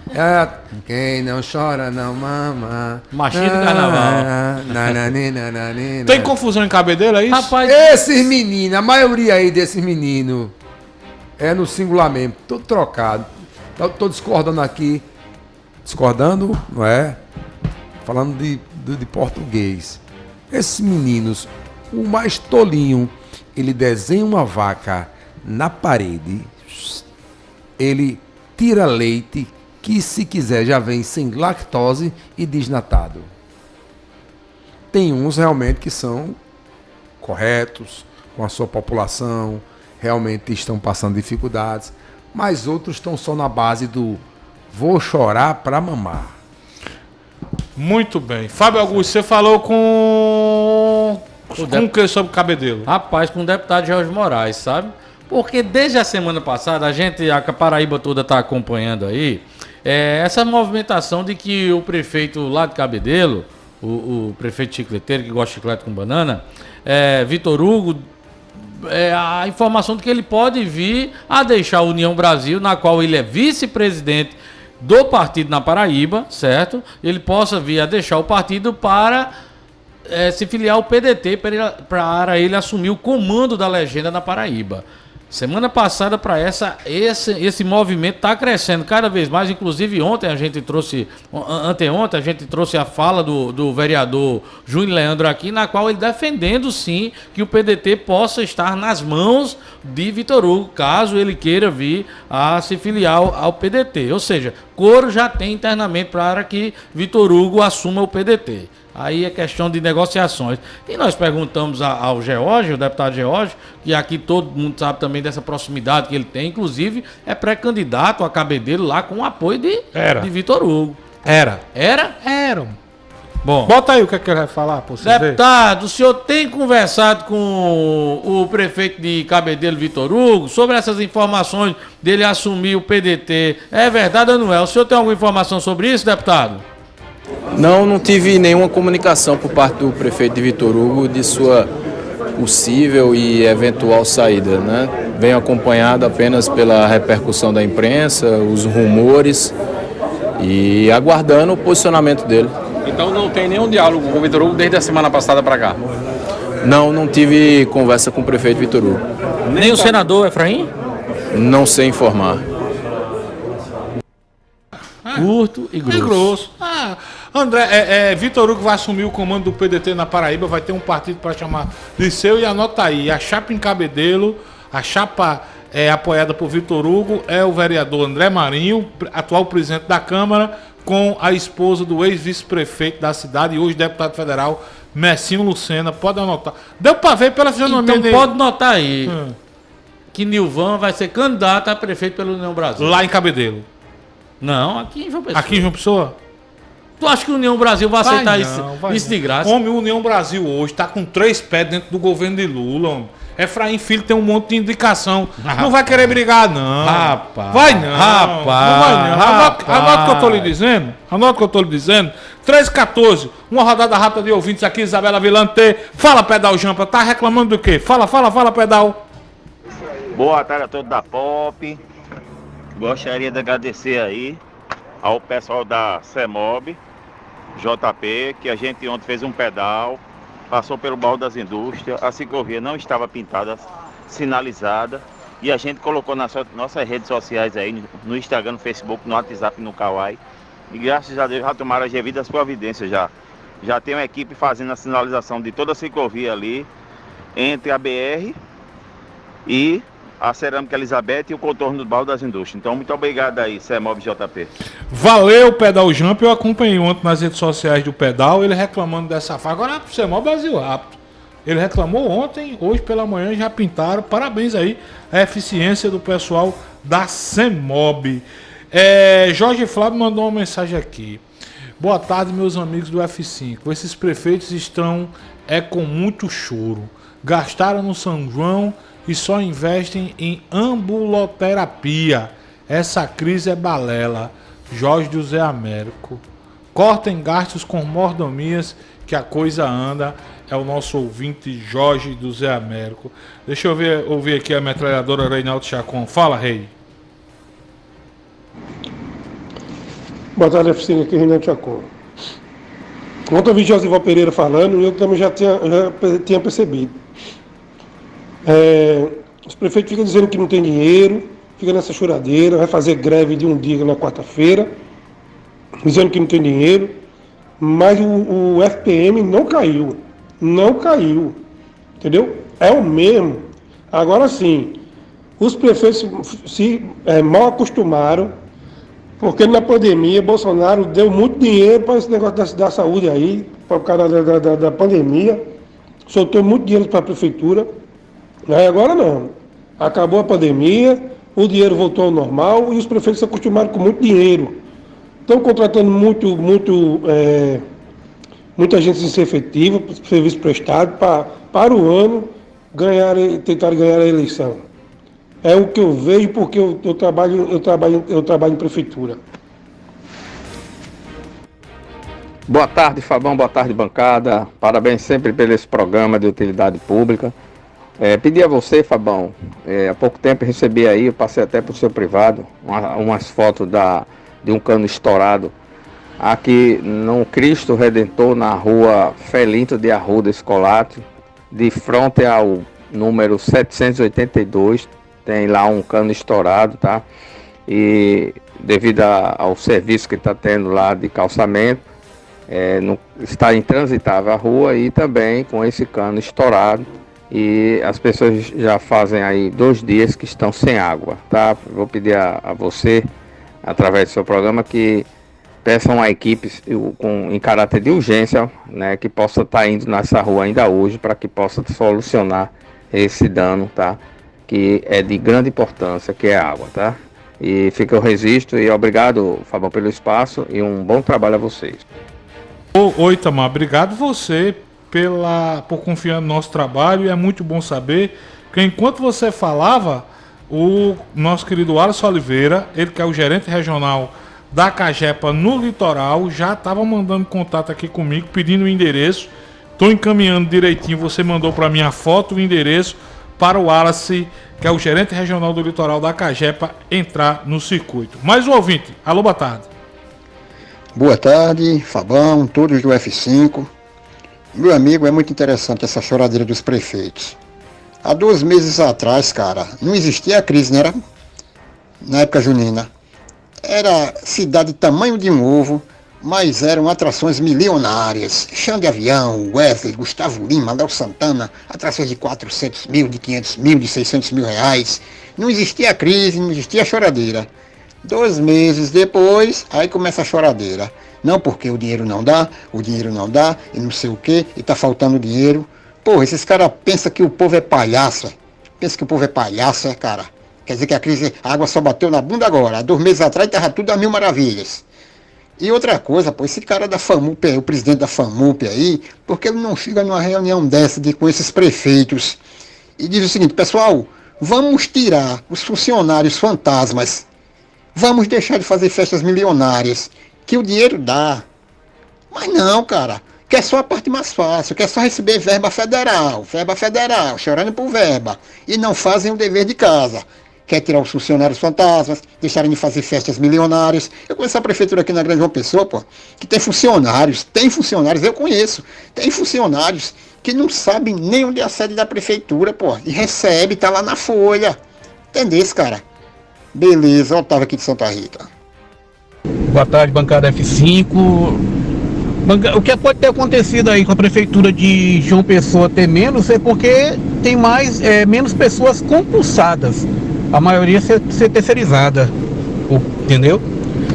Speaker 4: Quem não chora, não mama.
Speaker 7: Machinho do carnaval.
Speaker 3: Tem confusão em Cabedelo, é isso?
Speaker 4: Rapaz, esses meninos, a maioria aí desses meninos é no singular mesmo, tudo trocado. Tô discordando aqui. Discordando, não é? Falando de português. Esses meninos, o mais tolinho, ele desenha uma vaca na parede, ele tira leite, que se quiser já vem sem lactose e desnatado. Tem uns realmente que são corretos com a sua população, realmente estão passando dificuldades, mas outros estão só na base do vou chorar pra mamar.
Speaker 3: Muito bem. Fábio Augusto, você falou com o que sobre Cabedelo?
Speaker 7: Rapaz, com o deputado Jorge Moraes, sabe? Porque desde a semana passada, a Paraíba toda está acompanhando aí, essa movimentação de que o prefeito lá de Cabedelo, o prefeito chicleteiro que gosta de chiclete com banana, Vitor Hugo, a informação de que ele pode vir a deixar a União Brasil, na qual ele é vice-presidente do partido na Paraíba, certo? Ele possa vir a deixar o partido para se filiar ao PDT, para ele assumir o comando da legenda na Paraíba. Semana passada para esse movimento está crescendo cada vez mais. Inclusive anteontem a gente trouxe a fala do vereador Júnior Leandro aqui, na qual ele defendendo sim que o PDT possa estar nas mãos de Vitor Hugo, caso ele queira vir a se filiar ao PDT. Ou seja, coro já tem internamente para que Vitor Hugo assuma o PDT. Aí é questão de negociações. E nós perguntamos ao Geórgio, o deputado Geórgio, que aqui todo mundo sabe também dessa proximidade que ele tem, inclusive é pré-candidato a Cabedelo lá com o apoio de Vitor Hugo.
Speaker 3: Era. Bom. Bota aí o que ele vai falar, por você.
Speaker 7: Deputado, o senhor tem conversado com o prefeito de Cabedelo, Vitor Hugo, sobre essas informações dele assumir o PDT. É verdade ou não é? O senhor tem alguma informação sobre isso, deputado?
Speaker 8: Não tive nenhuma comunicação por parte do prefeito de Vitor Hugo de sua possível e eventual saída, né? Venho acompanhado apenas pela repercussão da imprensa, os rumores e aguardando o posicionamento dele.
Speaker 21: Então não tem nenhum diálogo com o Vitor Hugo desde a semana passada para cá?
Speaker 8: Não tive conversa com o prefeito Vitor Hugo.
Speaker 7: Nem o senador Efraim?
Speaker 8: Não sei informar.
Speaker 7: Curto e grosso.
Speaker 3: André, Vitor Hugo vai assumir o comando do PDT na Paraíba, vai ter um partido para chamar de seu, e anota aí, a chapa em Cabedelo, a chapa apoiada por Vitor Hugo é o vereador André Marinho, atual presidente da Câmara, com a esposa do ex-vice-prefeito da cidade e hoje deputado federal, Messinho Lucena. Pode anotar. Deu para ver pela fisionomia
Speaker 7: dele. Então pode notar aí que Nilvan vai ser candidato a prefeito pela União Brasil.
Speaker 3: Lá em Cabedelo.
Speaker 7: Não, aqui em João Pessoa.
Speaker 3: Aqui em João Pessoa?
Speaker 7: Tu acha que a União Brasil vai aceitar isso de graça?
Speaker 3: Homem, o União Brasil hoje está com 3 pés dentro do governo de Lula, homem. Efraim Filho tem um monte de indicação. Não vai querer brigar, não.
Speaker 7: Rapaz.
Speaker 3: Vai não. Rapaz. Não vai não. Anota o que eu tô lhe dizendo. Anota o que eu tô lhe dizendo. 13h14. Uma rodada rápida de ouvintes aqui, Isabela Vilante. Fala, Pedal Jampa. Tá reclamando do quê? Fala, Pedal.
Speaker 10: Boa tarde a todos da Pop. Gostaria de agradecer aí ao pessoal da CEMOB, JP, que a gente ontem fez um pedal, passou pelo baú das indústrias, a ciclovia não estava pintada, sinalizada, e a gente colocou nas nossas redes sociais aí, no Instagram, no Facebook, no WhatsApp, no Kawaii, e graças a Deus já tomaram as devidas providências já. Já tem uma equipe fazendo a sinalização de toda a ciclovia ali, entre a BR e a Cerâmica Elizabeth e o contorno do baú das indústrias. Então, muito obrigado aí, CEMOB JP.
Speaker 3: Valeu, Pedal Jump. Eu acompanhei ontem nas redes sociais do Pedal, ele reclamando dessa faixa. Agora, o CEMOB Brasil rápido. Ele reclamou ontem, hoje pela manhã já pintaram. Parabéns aí a eficiência do pessoal da CEMOB. Jorge Flávio mandou uma mensagem aqui. Boa tarde, meus amigos do F5. Esses prefeitos estão com muito choro. Gastaram no São João e só investem em ambuloterapia. Essa crise é balela. Jorge do Zé Américo. Cortem gastos com mordomias que a coisa anda. É o nosso ouvinte Jorge do Zé Américo. Deixa eu ouvir aqui a metralhadora Reinaldo Chacon. Fala, Rei.
Speaker 1: Boa tarde, F5, aqui Reinaldo Chacon. Ontem eu vi Josival Pereira falando e eu também já tinha percebido. Os prefeitos ficam dizendo que não tem dinheiro, fica nessa choradeira, vai fazer greve de um dia na quarta-feira, dizendo que não tem dinheiro, mas o FPM não caiu, entendeu? É o mesmo. Agora sim, os prefeitos se mal acostumaram, porque na pandemia Bolsonaro deu muito dinheiro para esse negócio da saúde aí, por causa da pandemia, soltou muito dinheiro para a prefeitura. Aí agora não. Acabou a pandemia, o dinheiro voltou ao normal e os prefeitos se acostumaram com muito dinheiro. Estão contratando muita gente sem ser efetiva, serviço prestado, para o ano tentar ganhar a eleição. É o que eu vejo porque eu trabalho em prefeitura.
Speaker 14: Boa tarde, Fabão, boa tarde, bancada. Parabéns sempre pelo esse programa de utilidade pública. Pedi a você, Fabão, há pouco tempo recebi aí, eu passei até para o seu privado, umas fotos de um cano estourado aqui no Cristo Redentor, na rua Felinto de Arruda Escolate, de frente ao número 782, tem lá um cano estourado, tá? E devido ao serviço que está tendo lá de calçamento, está intransitável a rua e também com esse cano estourado. E as pessoas já fazem aí 2 dias que estão sem água, tá? Vou pedir a você, através do seu programa, que peçam a equipe em caráter de urgência, né, que possa estar indo nessa rua ainda hoje, para que possa solucionar esse dano, tá? Que é de grande importância, que é a água, tá? E fica o registro e obrigado, Fabão, pelo espaço e um bom trabalho a vocês.
Speaker 3: Oi, Itamar, obrigado você por confiar no nosso trabalho, e é muito bom saber que enquanto você falava, o nosso querido Alisson Oliveira, ele que é o gerente regional da Cagepa no litoral, já estava mandando contato aqui comigo, pedindo o endereço. Estou encaminhando direitinho, você mandou para mim a foto, o endereço, para o Wallace, que é o gerente regional do litoral da Cagepa, entrar no circuito. Mais um ouvinte, alô, boa tarde.
Speaker 23: Boa tarde, Fabão, todos do F5. Meu amigo, é muito interessante essa choradeira dos prefeitos. Há 2 meses atrás, cara, não existia a crise, não era? Na época junina. Era cidade tamanho de um ovo, mas eram atrações milionárias. Chão de Avião, Wesley, Gustavo Lima, Léo Santana, atrações de 400 mil, de 500 mil, de 600 mil reais. Não existia a crise, não existia a choradeira. 2 meses depois, aí começa a choradeira. Não, porque o dinheiro não dá, e não sei o que, e tá faltando dinheiro. Porra, esses caras pensam que o povo é palhaço. Cara. Quer dizer que a água só bateu na bunda agora. Há 2 meses atrás estava tudo a mil maravilhas. E outra coisa, pô, esse cara da FAMUP aí, o presidente da FAMUP aí, porque ele não fica numa reunião dessa com esses prefeitos e diz o seguinte: pessoal, vamos tirar os funcionários fantasmas, vamos deixar de fazer festas milionárias, que o dinheiro dá. Mas não, cara, quer só a parte mais fácil, quer só receber verba federal, chorando por verba, e não fazem o dever de casa. Quer tirar os funcionários fantasmas, deixarem de fazer festas milionárias. Eu conheço a prefeitura aqui na Grande João Pessoa, pô, que tem funcionários, eu conheço, tem funcionários que não sabem nem onde é a sede da prefeitura, pô, e recebe, tá lá na folha. Entendeu, cara? Beleza, Otávio aqui de Santa Rita.
Speaker 24: Boa tarde, bancada F5. O que pode ter acontecido aí com a prefeitura de João Pessoa ter menos é porque tem menos pessoas compulsadas. A maioria ser terceirizada, entendeu?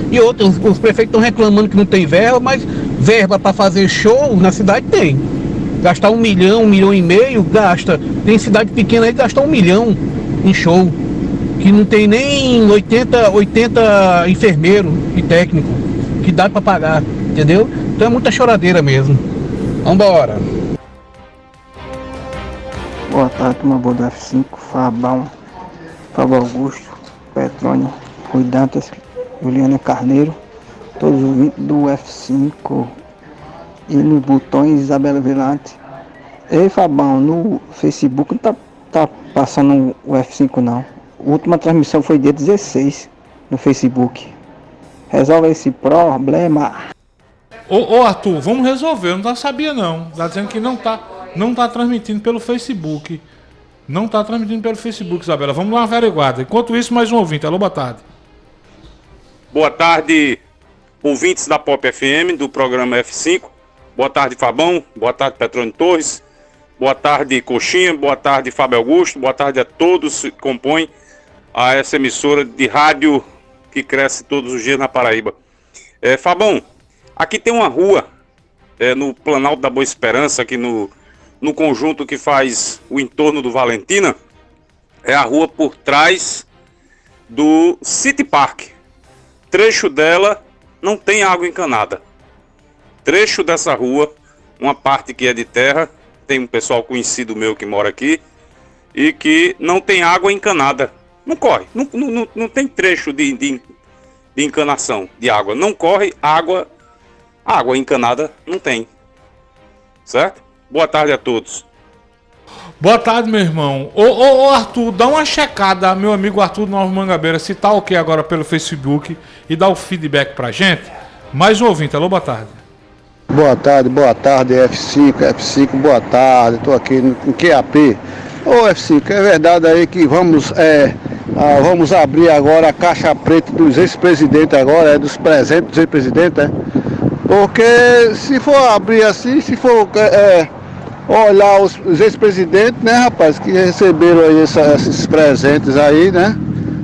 Speaker 24: E outros, os prefeitos estão reclamando que não tem verba, mas verba para fazer show na cidade tem. Gastar 1 milhão, 1,5 milhão, gasta. Tem cidade pequena aí que gasta 1 milhão em show, que não tem nem 80 enfermeiros e técnicos que dá para pagar. entendeu? Então é muita choradeira mesmo. Vambora.
Speaker 2: Boa tarde, turma boa do F5, Fabão, Fábio Augusto, Petrônio, Rui Dantas, Juliana Carneiro, todos os ouvintes do F5 e nos botões Isabela Velante. Ei, Fabão, no Facebook não tá passando o F5 não. A última transmissão foi dia 16 no Facebook. Resolve esse problema.
Speaker 3: Ô Arthur, vamos resolver, eu não sabia não. Tá dizendo que não tá transmitindo pelo Facebook. Não tá transmitindo pelo Facebook, Isabela. Vamos lá averiguar. Enquanto isso, mais um ouvinte. Alô, boa tarde.
Speaker 5: Boa tarde, ouvintes da Pop FM, do programa F5. Boa tarde, Fabão. Boa tarde, Petrônio Torres. Boa tarde, Coxinha. Boa tarde, Fábio Augusto. Boa tarde a todos que compõem essa emissora de rádio que cresce todos os dias na Paraíba. Fabão, aqui tem uma rua no Planalto da Boa Esperança, aqui no conjunto que faz o entorno do Valentina. É a rua por trás do City Park. Trecho dela não tem água encanada. Trecho dessa rua, uma parte que é de terra, tem um pessoal conhecido meu que mora aqui, e que não tem água encanada. Não corre, não tem trecho de encanação de água. Não corre água encanada, não tem. Certo? Boa tarde a todos.
Speaker 3: Boa tarde, meu irmão. Ô Arthur, dá uma checada, meu amigo Arthur do Nova Mangabeira, se tá ok agora pelo Facebook e dá o feedback pra gente. Mais um ouvinte, alô, boa tarde.
Speaker 11: Boa tarde, F5, boa tarde, estou aqui no QAP. Ô F5, é verdade aí que vamos abrir agora a caixa preta dos ex-presidentes agora, dos presentes dos ex-presidentes, Porque se for abrir assim, se for olhar os ex-presidentes, né, rapaz, que receberam aí esses presentes aí, né?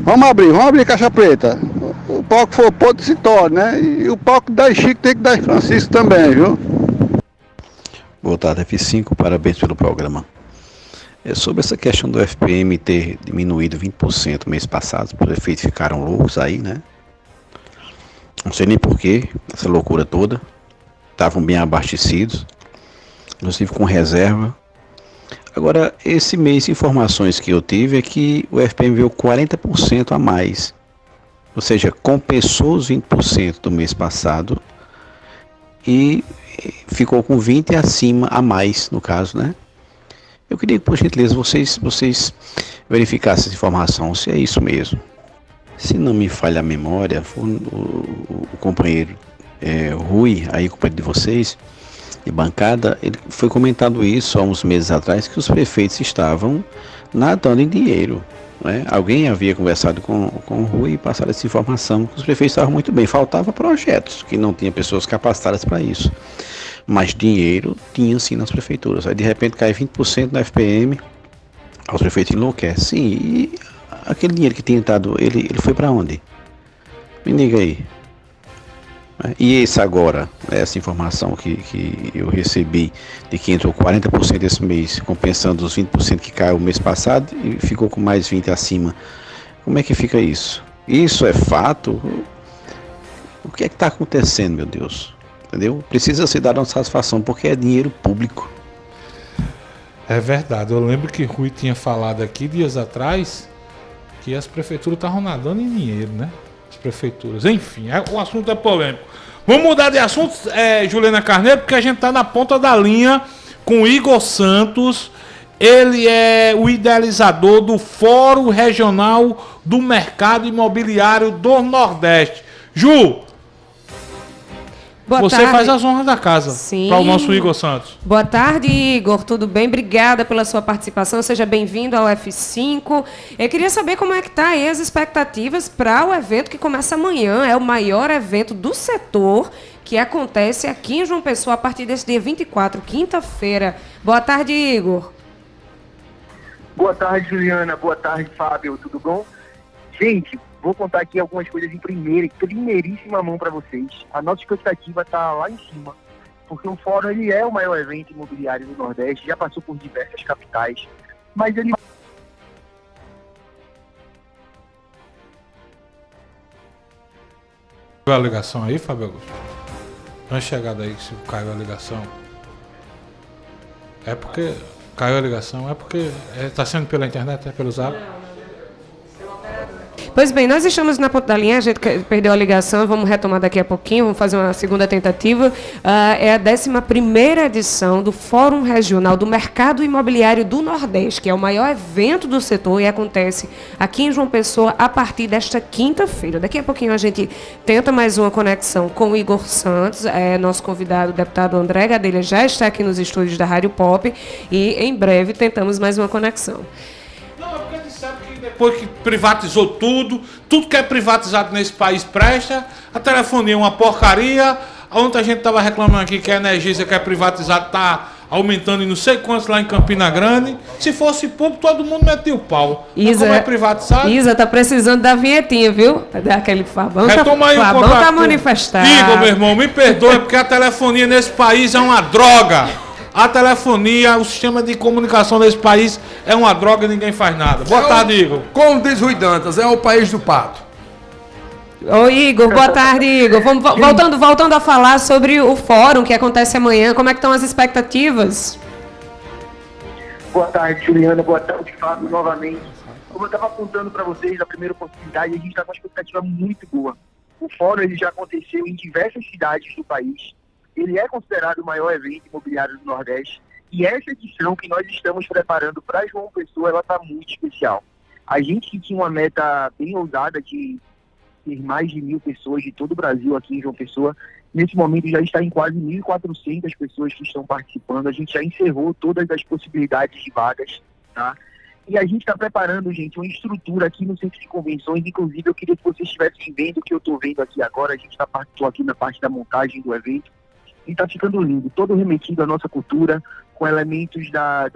Speaker 11: Vamos abrir caixa preta. O pau que for podre se torne, né? E o pau que dá em Chico tem que dar em Francisco também, viu?
Speaker 15: Boa tarde, F5, parabéns pelo programa. Sobre essa questão do FPM ter diminuído 20% mês passado, os prefeitos ficaram loucos aí, né? Não sei nem porquê, essa loucura toda. Estavam bem abastecidos, inclusive com reserva. Agora, esse mês, informações que eu tive é que o FPM veio 40% a mais. Ou seja, compensou os 20% do mês passado e ficou com 20% acima a mais, no caso, né? Eu queria que, por gentileza, vocês verificassem essa informação, se é isso mesmo. Se não me falha a memória, o companheiro Rui, aí companheiro de vocês, de bancada, ele foi comentado isso há uns meses atrás, que os prefeitos estavam nadando em dinheiro. Né? Alguém havia conversado com o Rui e passado essa informação, que os prefeitos estavam muito bem, faltava projetos, que não tinha pessoas capacitadas para isso. Mas dinheiro tinha sim nas prefeituras. Aí de repente cai 20% na FPM, os prefeitos enlouquecem. Sim, e aquele dinheiro que tinha entrado, ele foi para onde? Me diga aí. E esse agora, essa informação que eu recebi de que entrou 40% desse mês, compensando os 20% que caiu o mês passado e ficou com mais 20% acima. Como é que fica isso? Isso é fato? O que é que está acontecendo, meu Deus? Entendeu? Precisa se dar uma satisfação, porque é dinheiro público.
Speaker 3: É verdade, eu lembro que Rui tinha falado aqui dias atrás que as prefeituras estavam nadando em dinheiro, né? As prefeituras, enfim, o assunto é polêmico. Vamos mudar de assunto, Juliana Carneiro, porque a gente está na ponta da linha com o Igor Santos. Ele é o idealizador do Fórum Regional do Mercado Imobiliário do Nordeste. Ju, você tarde. Faz as honras da casa para o nosso Igor Santos.
Speaker 16: Boa tarde, Igor. Tudo bem? Obrigada pela sua participação. Seja bem-vindo ao F5. Eu queria saber como é que tá aí as expectativas para o evento que começa amanhã. É o maior evento do setor que acontece aqui em João Pessoa a partir desse dia 24, quinta-feira. Boa tarde, Igor.
Speaker 25: Boa tarde, Juliana. Boa tarde, Fábio. Tudo bom? Gente, vou contar aqui algumas coisas em primeiríssima mão para vocês. A nossa expectativa está lá em cima, porque o Fórum ele é o maior evento imobiliário do Nordeste, já passou por diversas capitais, mas ele...
Speaker 3: A ligação aí, Fábio Augusto? Uma chegada aí, se caiu a ligação. É porque caiu a ligação, é porque está sendo pela internet, é pelo Zap?
Speaker 16: Pois bem, nós estamos na ponta da linha, a gente perdeu a ligação, vamos retomar daqui a pouquinho, vamos fazer uma segunda tentativa. É a 11ª edição do Fórum Regional do Mercado Imobiliário do Nordeste, que é o maior evento do setor e acontece aqui em João Pessoa a partir desta quinta-feira. Daqui a pouquinho a gente tenta mais uma conexão com o Igor Santos, nosso convidado, o deputado André Gadelha, já está aqui nos estúdios da Rádio Pop e em breve tentamos mais uma conexão.
Speaker 3: Depois que privatizou tudo que é privatizado nesse país presta, a telefonia é uma porcaria. Ontem a gente estava reclamando aqui que a Energisa que é privatizada está aumentando em não sei quantos lá em Campina Grande. Se fosse público, todo mundo metia o pau.
Speaker 16: Isa,
Speaker 3: como é privatizado...
Speaker 16: Isa, tá precisando da vinhetinha, viu? Daquele Fabão.
Speaker 3: Retoma aí
Speaker 16: Fabão tá manifestado.
Speaker 3: Igor, meu irmão, me perdoe, porque a telefonia nesse país é uma droga. A telefonia, o sistema de comunicação desse país é uma droga e ninguém faz nada. Boa tarde, Igor.
Speaker 4: Como diz Rui Dantas, é o país do pato.
Speaker 16: Ô Igor, boa tarde, Igor. Vamos, voltando a falar sobre o fórum que acontece amanhã, como é que estão as expectativas?
Speaker 25: Boa tarde, Juliana. Boa tarde, Fábio, novamente. Como eu estava apontando para vocês na primeira oportunidade, a gente está com uma expectativa muito boa. O fórum ele já aconteceu em diversas cidades do país. Ele é considerado o maior evento imobiliário do Nordeste. E essa edição que nós estamos preparando para João Pessoa, ela está muito especial. A gente que tinha uma meta bem ousada de ter mais de 1.000 pessoas de todo o Brasil aqui em João Pessoa, nesse momento já está em quase 1.400 pessoas que estão participando. A gente já encerrou todas as possibilidades de vagas, tá? E a gente está preparando, gente, uma estrutura aqui no Centro de Convenções. Inclusive, eu queria que vocês estivessem vendo o que eu estou vendo aqui agora. A gente estou aqui na parte da montagem do evento. E está ficando lindo, todo remetido à nossa cultura, com elementos da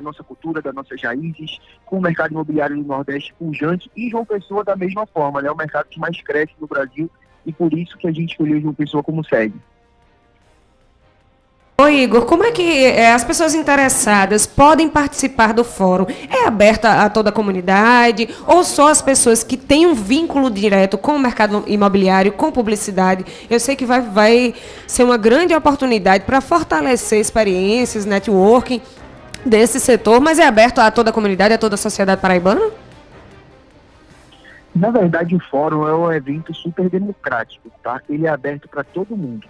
Speaker 25: nossa cultura, das nossas raízes, com o mercado imobiliário do Nordeste pujante e João Pessoa da mesma forma, né? É o mercado que mais cresce no Brasil e por isso que a gente escolheu João Pessoa como sede.
Speaker 16: Ô Igor, como é que as pessoas interessadas podem participar do fórum? É aberto a toda a comunidade ou só as pessoas que têm um vínculo direto com o mercado imobiliário, com publicidade? Eu sei que vai ser uma grande oportunidade para fortalecer experiências, networking desse setor, mas é aberto a toda a comunidade, a toda a sociedade paraibana?
Speaker 25: Na verdade, o fórum é um evento super democrático, tá? Ele é aberto para todo mundo.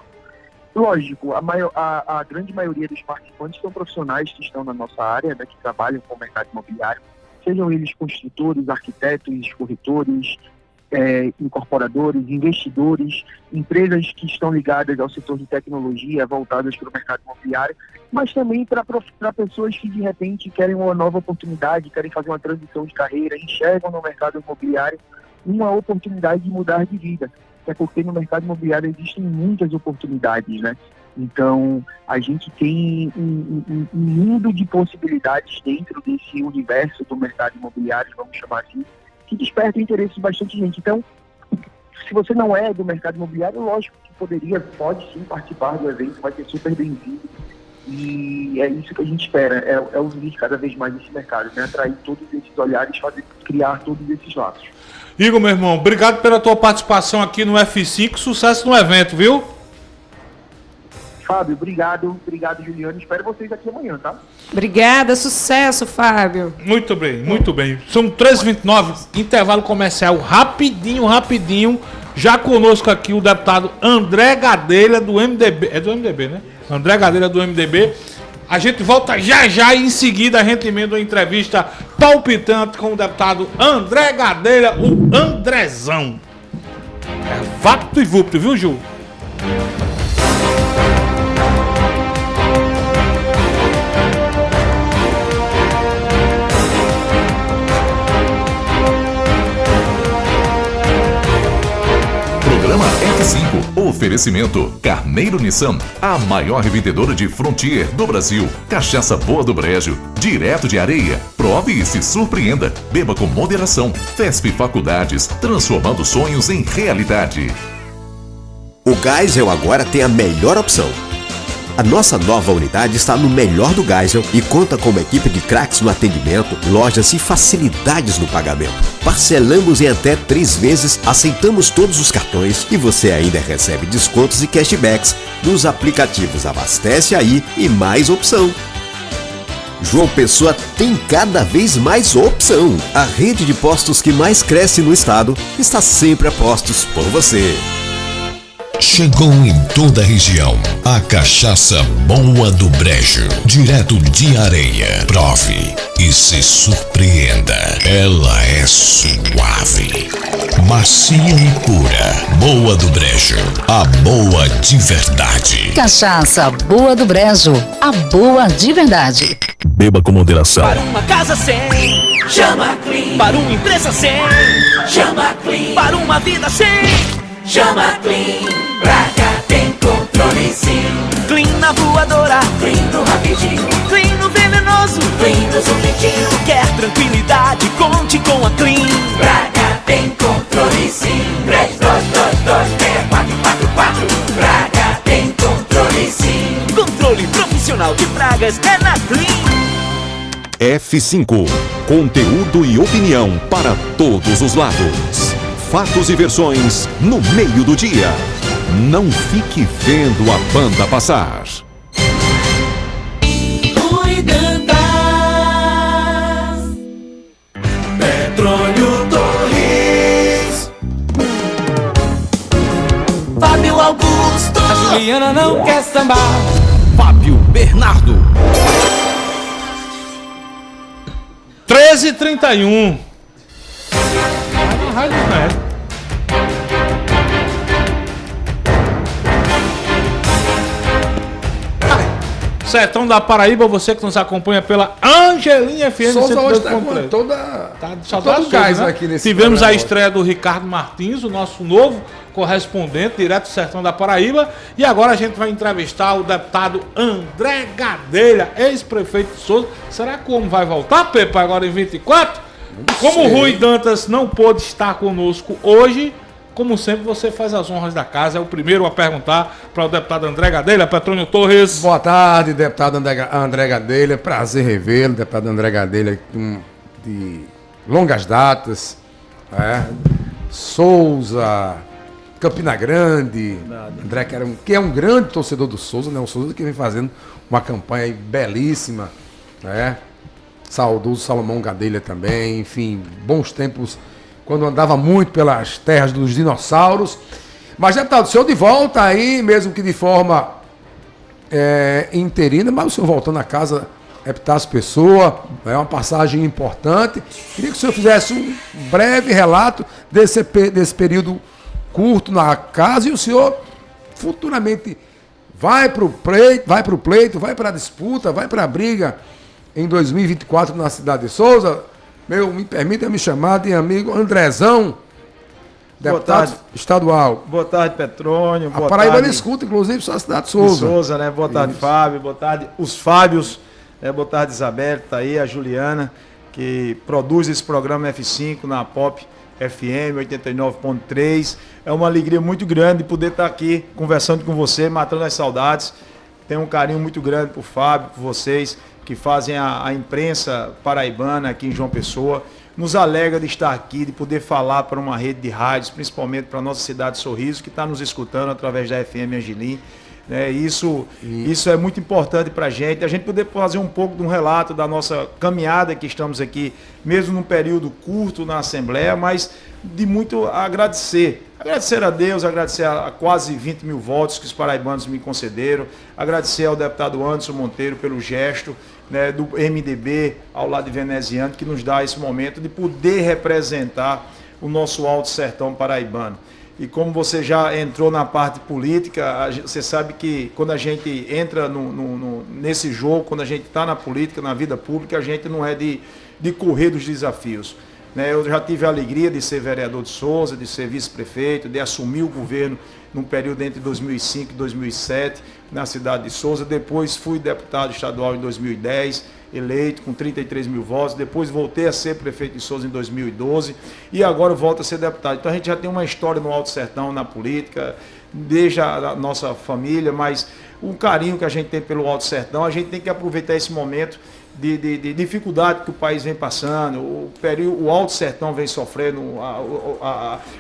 Speaker 25: Lógico, a grande maioria dos participantes são profissionais que estão na nossa área, né, que trabalham com o mercado imobiliário, sejam eles construtores, arquitetos, corretores, incorporadores, investidores, empresas que estão ligadas ao setor de tecnologia, voltadas para o mercado imobiliário, mas também para pessoas que de repente querem uma nova oportunidade, querem fazer uma transição de carreira, enxergam no mercado imobiliário uma oportunidade de mudar de vida. É porque no mercado imobiliário existem muitas oportunidades, né? Então, a gente tem um mundo de possibilidades dentro desse universo do mercado imobiliário, vamos chamar assim, que desperta o interesse de bastante gente. Então, se você não é do mercado imobiliário, lógico que pode sim participar do evento, vai ser super bem-vindo. E é isso que a gente espera, é unir cada vez mais esse mercado, né? Atrair todos esses olhares, criar todos esses laços.
Speaker 3: Igor, meu irmão, obrigado pela tua participação aqui no F5, sucesso no evento, viu?
Speaker 25: Fábio, obrigado, Juliano, espero vocês aqui amanhã, tá?
Speaker 16: Obrigada, sucesso, Fábio.
Speaker 3: Muito bem, muito bem. São 13h29, intervalo comercial, rapidinho, já conosco aqui o deputado André Gadelha do MDB, é do MDB, né? André Gadelha do MDB. A gente volta já e em seguida a gente emenda uma entrevista palpitante com o deputado André Gadelha, o Andrezão. É Vapto e Vupto, viu, Ju?
Speaker 12: Programa F5. Oferecimento Carneiro Nissan, a maior revendedora de Frontier do Brasil. Cachaça boa do Brejo, direto de Areia. Prove e se surpreenda. Beba com moderação. FESP Faculdades, transformando sonhos em realidade.
Speaker 13: O Geisel agora tem a melhor opção. A nossa nova unidade está no melhor do Geisel e conta com uma equipe de craques no atendimento, lojas e facilidades no pagamento. Parcelamos em até 3 vezes, aceitamos todos os cartões e você ainda recebe descontos e cashbacks nos aplicativos Abastece Aí e Mais Opção. João Pessoa tem cada vez mais opção. A rede de postos que mais cresce no estado está sempre a postos por você.
Speaker 17: Chegou em toda a região a cachaça boa do Brejo, direto de Areia. Prove e se surpreenda. Ela é suave, macia e pura. Boa do Brejo, a boa de verdade.
Speaker 18: Cachaça boa do Brejo, a boa de verdade.
Speaker 17: Beba com moderação.
Speaker 19: Para uma casa sem, chama Clean. Para uma empresa sem, chama Clean. Para uma vida sem, chama Clean. Pra cá tem controle sim. Clean na voadora, Clean no rapidinho, Clean no venenoso, Clean no zumbitinho. Quer tranquilidade, conte com a Clean. Pra cá tem controle sim. 32226444. Pra cá tem controle sim. Controle profissional de pragas é na Clean.
Speaker 12: F5. Conteúdo e opinião para todos os lados. Fatos e versões no meio do dia. Não fique vendo a banda passar.
Speaker 19: Cuidantas. Petróleo Torres. Fábio Augusto.
Speaker 7: A Juliana não quer sambar.
Speaker 3: Fábio Bernardo. 13h31. Vai na Rádio Médio. Sertão da Paraíba, você que nos acompanha pela Angelinha FM.
Speaker 4: Souza hoje está com todo o gás, né? Aqui nesse
Speaker 3: Tivemos
Speaker 4: programa.
Speaker 3: a estreia do Ricardo Martins, o nosso novo correspondente, direto do Sertão da Paraíba. E agora a gente vai entrevistar o deputado André Gadelha, ex-prefeito de Souza. Será que o homem vai voltar, Pepa, agora em 24? Como o Rui Dantas não pôde estar conosco hoje, como sempre, você faz as honras da casa. É o primeiro a perguntar para o deputado André Gadelha. Petrônio Torres.
Speaker 4: Boa tarde, deputado André Gadelha. Prazer revê-lo, deputado André Gadelha, de longas datas. Souza, Campina Grande. André, que é um grande torcedor do Souza, né? O Souza que vem fazendo uma campanha aí belíssima. Saudoso Salomão Gadelha também. Enfim, bons tempos, quando andava muito pelas terras dos dinossauros. Mas, deputado, o senhor de volta aí, mesmo que de forma interina, mas o senhor voltando a casa Epitácio Pessoa, é uma passagem importante. Queria que o senhor fizesse um breve relato desse período curto na casa, e o senhor futuramente vai para o pleito, vai para a disputa, vai para a briga em 2024 na cidade de Souza. Me permita me chamar de amigo Andrezão, deputado estadual.
Speaker 20: Boa tarde, Petrônio.
Speaker 4: A Paraíba escuta, inclusive, só a cidade de Souza.
Speaker 20: Souza, né? Boa tarde, Fábio. Boa tarde, os Fábios. Boa tarde, Isabel. Tá aí a Juliana, que produz esse programa F5 na Pop FM 89.3. É uma alegria muito grande poder estar aqui conversando com você, matando as saudades. Tenho um carinho muito grande por Fábio, por vocês que fazem a imprensa paraibana aqui em João Pessoa. Nos alegra de estar aqui, de poder falar para uma rede de rádios, principalmente para a nossa cidade de Sorriso, que está nos escutando através da FM Angelim. Isso é muito importante para a gente poder fazer um pouco de um relato da nossa caminhada, que estamos aqui, mesmo num período curto na Assembleia, mas de muito agradecer. Agradecer a Deus, agradecer a quase 20 mil votos que os paraibanos me concederam, agradecer ao deputado Anderson Monteiro pelo gesto, do MDB ao lado de Veneziano, que nos dá esse momento de poder representar o nosso Alto Sertão paraibano. E como você já entrou na parte política, você sabe que quando a gente entra nesse jogo, quando a gente está na política, na vida pública, a gente não é de correr dos desafios. Eu já tive a alegria de ser vereador de Souza, de ser vice-prefeito, de assumir o governo num período entre 2005 e 2007 na cidade de Souza. Depois fui deputado estadual em 2010, eleito com 33 mil votos. Depois voltei a ser prefeito de Souza em 2012 e agora volto a ser deputado. Então a gente já tem uma história no Alto Sertão, na política, desde a nossa família, mas o carinho que a gente tem pelo Alto Sertão, a gente tem que aproveitar esse momento de dificuldade que o país vem passando, o Alto Sertão vem sofrendo,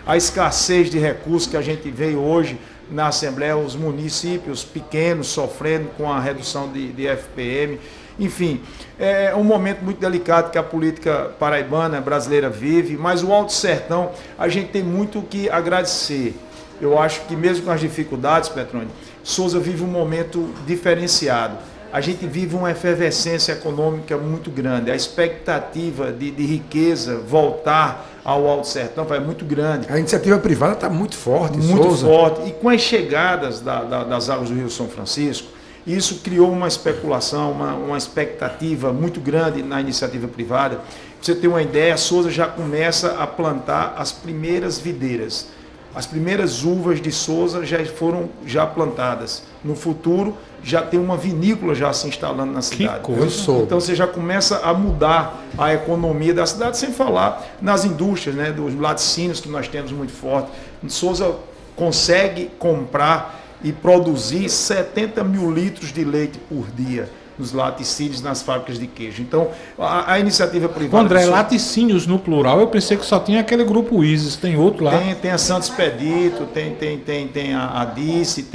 Speaker 20: a escassez de recursos que a gente vê hoje na Assembleia, os municípios pequenos sofrendo com a redução de FPM. Enfim, é um momento muito delicado que a política paraibana, brasileira vive, mas o Alto Sertão, a gente tem muito o que agradecer. Eu acho que mesmo com as dificuldades, Petrônio, Souza vive um momento diferenciado. A gente vive uma efervescência econômica muito grande. A expectativa de riqueza voltar ao Alto Sertão é muito grande.
Speaker 4: A iniciativa privada está muito forte,
Speaker 20: muito
Speaker 4: Souza.
Speaker 20: forte. E com as chegadas das águas do Rio São Francisco, isso criou uma especulação, uma expectativa muito grande na iniciativa privada. Pra você ter uma ideia, Souza já começa a plantar as primeiras videiras. As primeiras uvas de Souza já foram plantadas. No futuro, já tem uma vinícola já se instalando na cidade.
Speaker 4: Que coisa.
Speaker 20: Então você já começa a mudar a economia da cidade, sem falar nas indústrias, né, dos laticínios que nós temos muito forte. Souza consegue comprar e produzir 70 mil litros de leite por dia nos laticínios, nas fábricas de queijo. Então, a iniciativa privada...
Speaker 3: André, laticínios no plural, eu pensei que só tinha aquele grupo ISIS, tem outro lá?
Speaker 20: Tem a Santos Expedito, tem a Dice,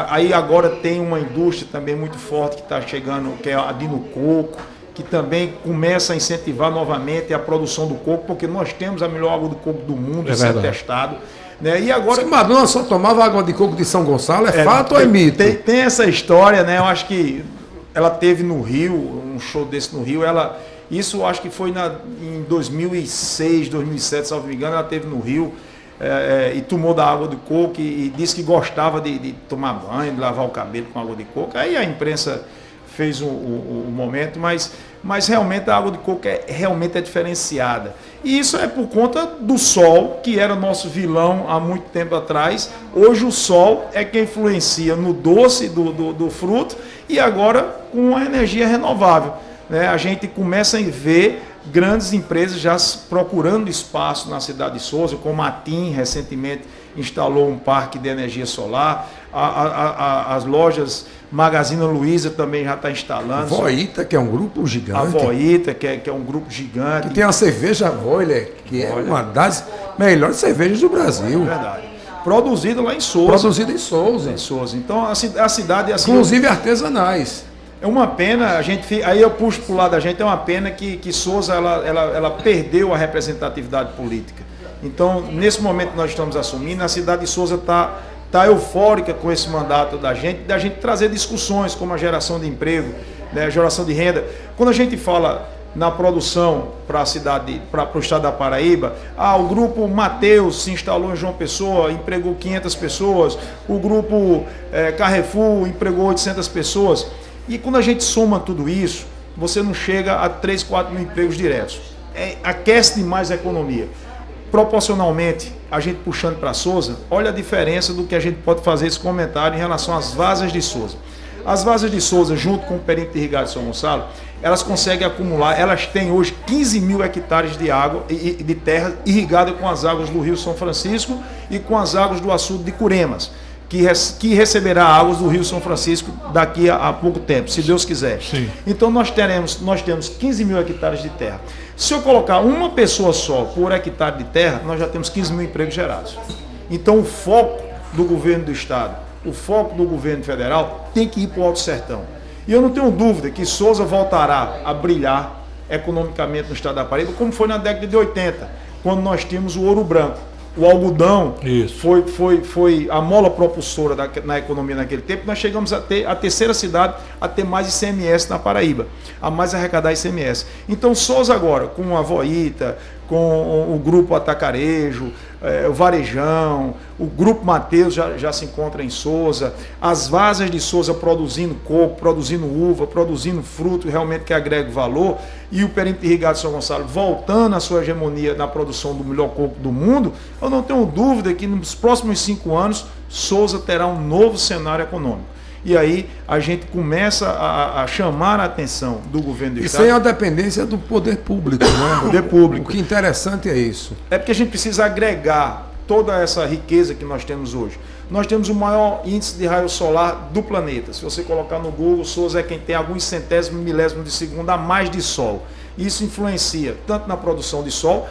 Speaker 20: aí agora tem uma indústria também muito forte que está chegando, que é a Dino Coco, que também começa a incentivar novamente a produção do coco, porque nós temos a melhor água do coco do mundo, isso é testado. Né? E agora...
Speaker 4: Se Madonna só tomava água de coco de São Gonçalo, é fato ou é mito?
Speaker 20: Tem essa história, né? Eu acho que ela teve no Rio, um show desse no Rio, isso eu acho que foi em 2006, 2007, se não me engano, ela teve no Rio e tomou da água de coco e disse que gostava de tomar banho, de lavar o cabelo com água de coco. Aí a imprensa fez o momento, mas realmente a água de coco realmente é diferenciada. E isso é por conta do sol, que era nosso vilão há muito tempo atrás. Hoje o sol é quem influencia no doce do fruto e agora com a energia renovável. Né? A gente começa a ver grandes empresas já procurando espaço na cidade de Souza, como a TIM recentemente instalou um parque de energia solar, as lojas Magazine Luiza também já está instalando.
Speaker 4: Voita, que é um grupo gigante.
Speaker 20: A Voita, que é um grupo gigante.
Speaker 4: Que tem a cerveja Boiler, que é uma das melhores cervejas do Brasil.
Speaker 20: É verdade. Produzida lá em Souza.
Speaker 4: Produzida em Souza.
Speaker 20: Então a cidade é assim.
Speaker 4: Inclusive artesanais.
Speaker 20: É uma pena, aí eu puxo para o lado da gente, é uma pena que Souza ela perdeu a representatividade política. Então, nesse momento que nós estamos assumindo, a cidade de Souza está eufórica com esse mandato da gente trazer discussões como a geração de emprego, né, a geração de renda. Quando a gente fala na produção para o estado da Paraíba, o grupo Mateus se instalou em João Pessoa, empregou 500 pessoas, o grupo Carrefour empregou 800 pessoas. E quando a gente soma tudo isso, você não chega a 3, 4 mil empregos diretos. Aquece demais a economia. Proporcionalmente, a gente puxando para Souza, olha a diferença do que a gente pode fazer esse comentário em relação às Varjas de Souza. As Varjas de Souza, junto com o perímetro irrigado de São Gonçalo, elas conseguem acumular, elas têm hoje 15 mil hectares de água e de terra irrigada com as águas do Rio São Francisco e com as águas do açude de Curemas, que receberá águas do Rio São Francisco daqui a pouco tempo, se Deus quiser.
Speaker 3: Sim.
Speaker 20: Então nós temos 15 mil hectares de terra. Se eu colocar uma pessoa só por hectare de terra, nós já temos 15 mil empregos gerados. Então o foco do governo do estado, o foco do governo federal tem que ir para o Alto Sertão. E eu não tenho dúvida que Souza voltará a brilhar economicamente no estado da Paraíba, como foi na década de 80, quando nós tínhamos o ouro branco. O algodão foi a mola propulsora na economia naquele tempo. Nós chegamos a ter a terceira cidade a ter mais ICMS na Paraíba, a mais arrecadar ICMS. Então Souza agora, com a Voita, com o grupo Atacarejo, o Varejão, o grupo Mateus já se encontra em Souza, as Varjas de Souza produzindo coco, produzindo uva, produzindo fruto realmente que agrega valor, e o perímetro irrigado de São Gonçalo voltando à sua hegemonia na produção do melhor coco do mundo, eu não tenho dúvida que nos próximos 5 anos Souza terá um novo cenário econômico. E aí a gente começa a chamar a atenção do governo do
Speaker 4: Estado.
Speaker 20: Estado.
Speaker 4: Isso aí é a dependência do poder público, né?
Speaker 20: Poder público.
Speaker 4: O que é interessante é isso.
Speaker 20: É porque a gente precisa agregar toda essa riqueza que nós temos hoje. Nós temos o maior índice de raio solar do planeta. Se você colocar no Google, Sousa é quem tem alguns centésimos, milésimos de segundo a mais de sol. Isso influencia tanto na produção de sol.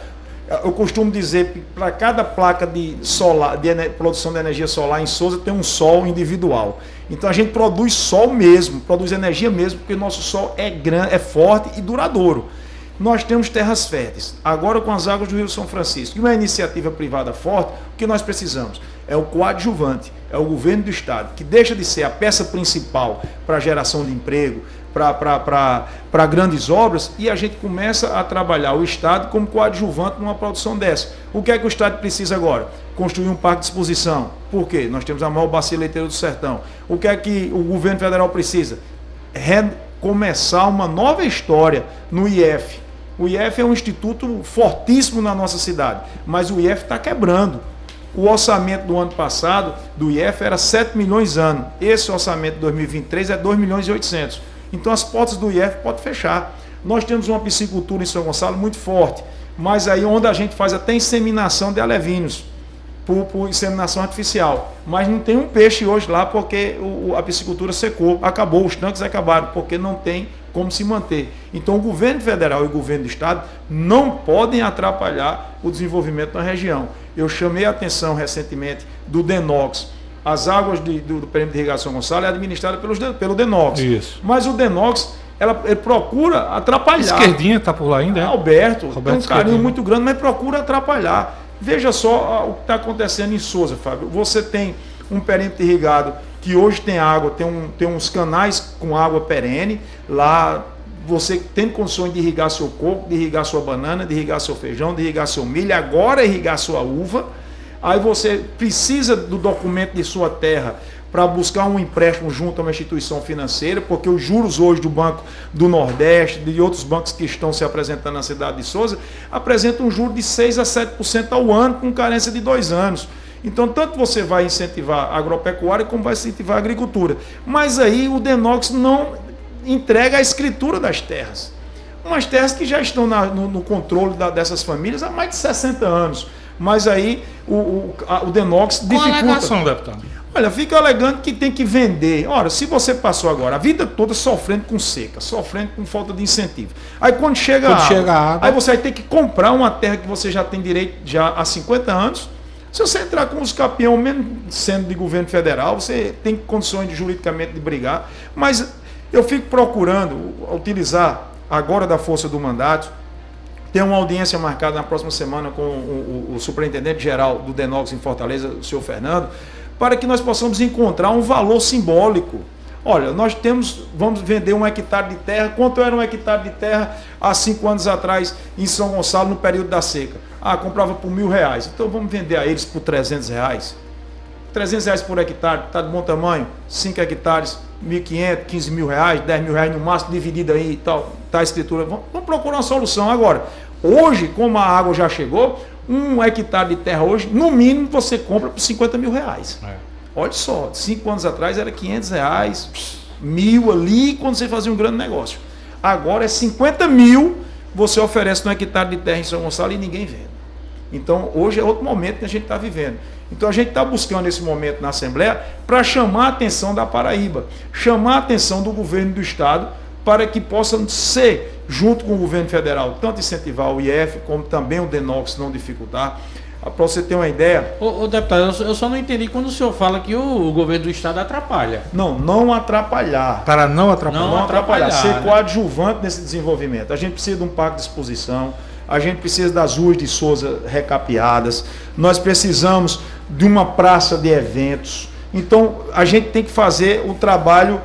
Speaker 20: Eu costumo dizer que para cada placa de produção de energia solar em Sousa tem um sol individual. Então a gente produz sol mesmo, produz energia mesmo, porque o nosso sol é grande, é forte e duradouro. Nós temos terras férteis. Agora, com as águas do Rio São Francisco e uma iniciativa privada forte, o que nós precisamos? É o coadjuvante, é o governo do estado, que deixa de ser a peça principal para a geração de emprego, para grandes obras, e a gente começa a trabalhar o estado como coadjuvante numa produção dessa. O que é que o estado precisa agora? Construir um parque de exposição. Por quê? Nós temos a maior bacia leiteira do sertão. O que é que o governo federal precisa? Recomeçar uma nova história no IF. O IF é um instituto fortíssimo na nossa cidade, mas o IF está quebrando. O orçamento do ano passado do IF era 7 milhões ano. Esse orçamento de 2023 é 2 milhões e 800. Então as portas do IF podem fechar. Nós temos uma piscicultura em São Gonçalo muito forte, mas aí onde a gente faz até inseminação de alevíneos, por inseminação artificial. Mas não tem um peixe hoje lá porque a piscicultura secou, acabou, os tanques acabaram, porque não tem como se manter. Então o governo federal e o governo do estado não podem atrapalhar o desenvolvimento na região. Eu chamei a atenção recentemente do DENOX. As águas do perímetro de irrigação Gonçalo é administrada pelo DENOX. Isso. Mas o DENOX, ele procura atrapalhar.
Speaker 6: Esquerdinha está por lá ainda, é?
Speaker 20: Alberto tem um carinho muito grande, mas procura atrapalhar. Veja só o que está acontecendo em Sousa, Fábio. Você tem um perímetro irrigado que hoje tem água, tem uns canais com água perene. Lá você tem condições de irrigar seu coco, de irrigar sua banana, de irrigar seu feijão, de irrigar seu milho, agora irrigar sua uva. Aí você precisa do documento de sua terra para buscar um empréstimo junto a uma instituição financeira, porque os juros hoje do Banco do Nordeste, de outros bancos que estão se apresentando na cidade de Sousa, apresentam um juro de 6% a 7% ao ano, com carência de 2 anos. Então, tanto você vai incentivar a agropecuária, como vai incentivar a agricultura. Mas aí o DENOX não entrega a escritura das terras. Umas terras que já estão no controle dessas famílias há mais de 60 anos. Mas aí o DENOX dificulta.
Speaker 6: Qual a alegação, deputado?
Speaker 20: Olha, fica alegando que tem que vender. Ora, se você passou agora a vida toda sofrendo com seca, sofrendo com falta de incentivo. Aí quando chega a água, aí você vai ter que comprar uma terra que você já tem direito já há 50 anos. Se você entrar com os campeões, mesmo sendo de governo federal, você tem condições juridicamente de brigar. Mas eu fico procurando utilizar agora da força do mandato. Tem uma audiência marcada na próxima semana com o superintendente-geral do DENOX em Fortaleza, o senhor Fernando, para que nós possamos encontrar um valor simbólico. Olha, nós vamos vender 1 hectare de terra. Quanto era 1 hectare de terra há 5 anos atrás em São Gonçalo, no período da seca? Comprava por R$1.000. Então vamos vender a eles por R$300. R$300 por hectare, está de bom tamanho? 5 hectares, R$1.500, R$15.000, R$10.000 no máximo, dividido aí e tal, tá a escritura. Vamos procurar uma solução. Agora, hoje, como a água já chegou, 1 hectare de terra hoje, no mínimo, você compra por R$50.000. Olha só, 5 anos atrás era R$500, R$1.000 ali, quando você fazia um grande negócio. Agora é 50 mil, você oferece 1 hectare de terra em São Gonçalo e ninguém vende. Então, hoje é outro momento que a gente está vivendo. Então, a gente está buscando esse momento na Assembleia para chamar a atenção da Paraíba, chamar a atenção do governo do Estado, para que possam ser, junto com o governo federal, tanto incentivar o IF, como também o DENOX não dificultar. Para você ter uma ideia...
Speaker 7: Ô deputado, eu só não entendi quando o senhor fala que o governo do Estado atrapalha.
Speaker 20: Não atrapalhar.
Speaker 6: Para não atrapalhar.
Speaker 20: Não atrapalhar, ser coadjuvante nesse desenvolvimento. A gente precisa de um parque de exposição, a gente precisa das ruas de Sousa recapeadas, nós precisamos de uma praça de eventos. Então, a gente tem que fazer o trabalho,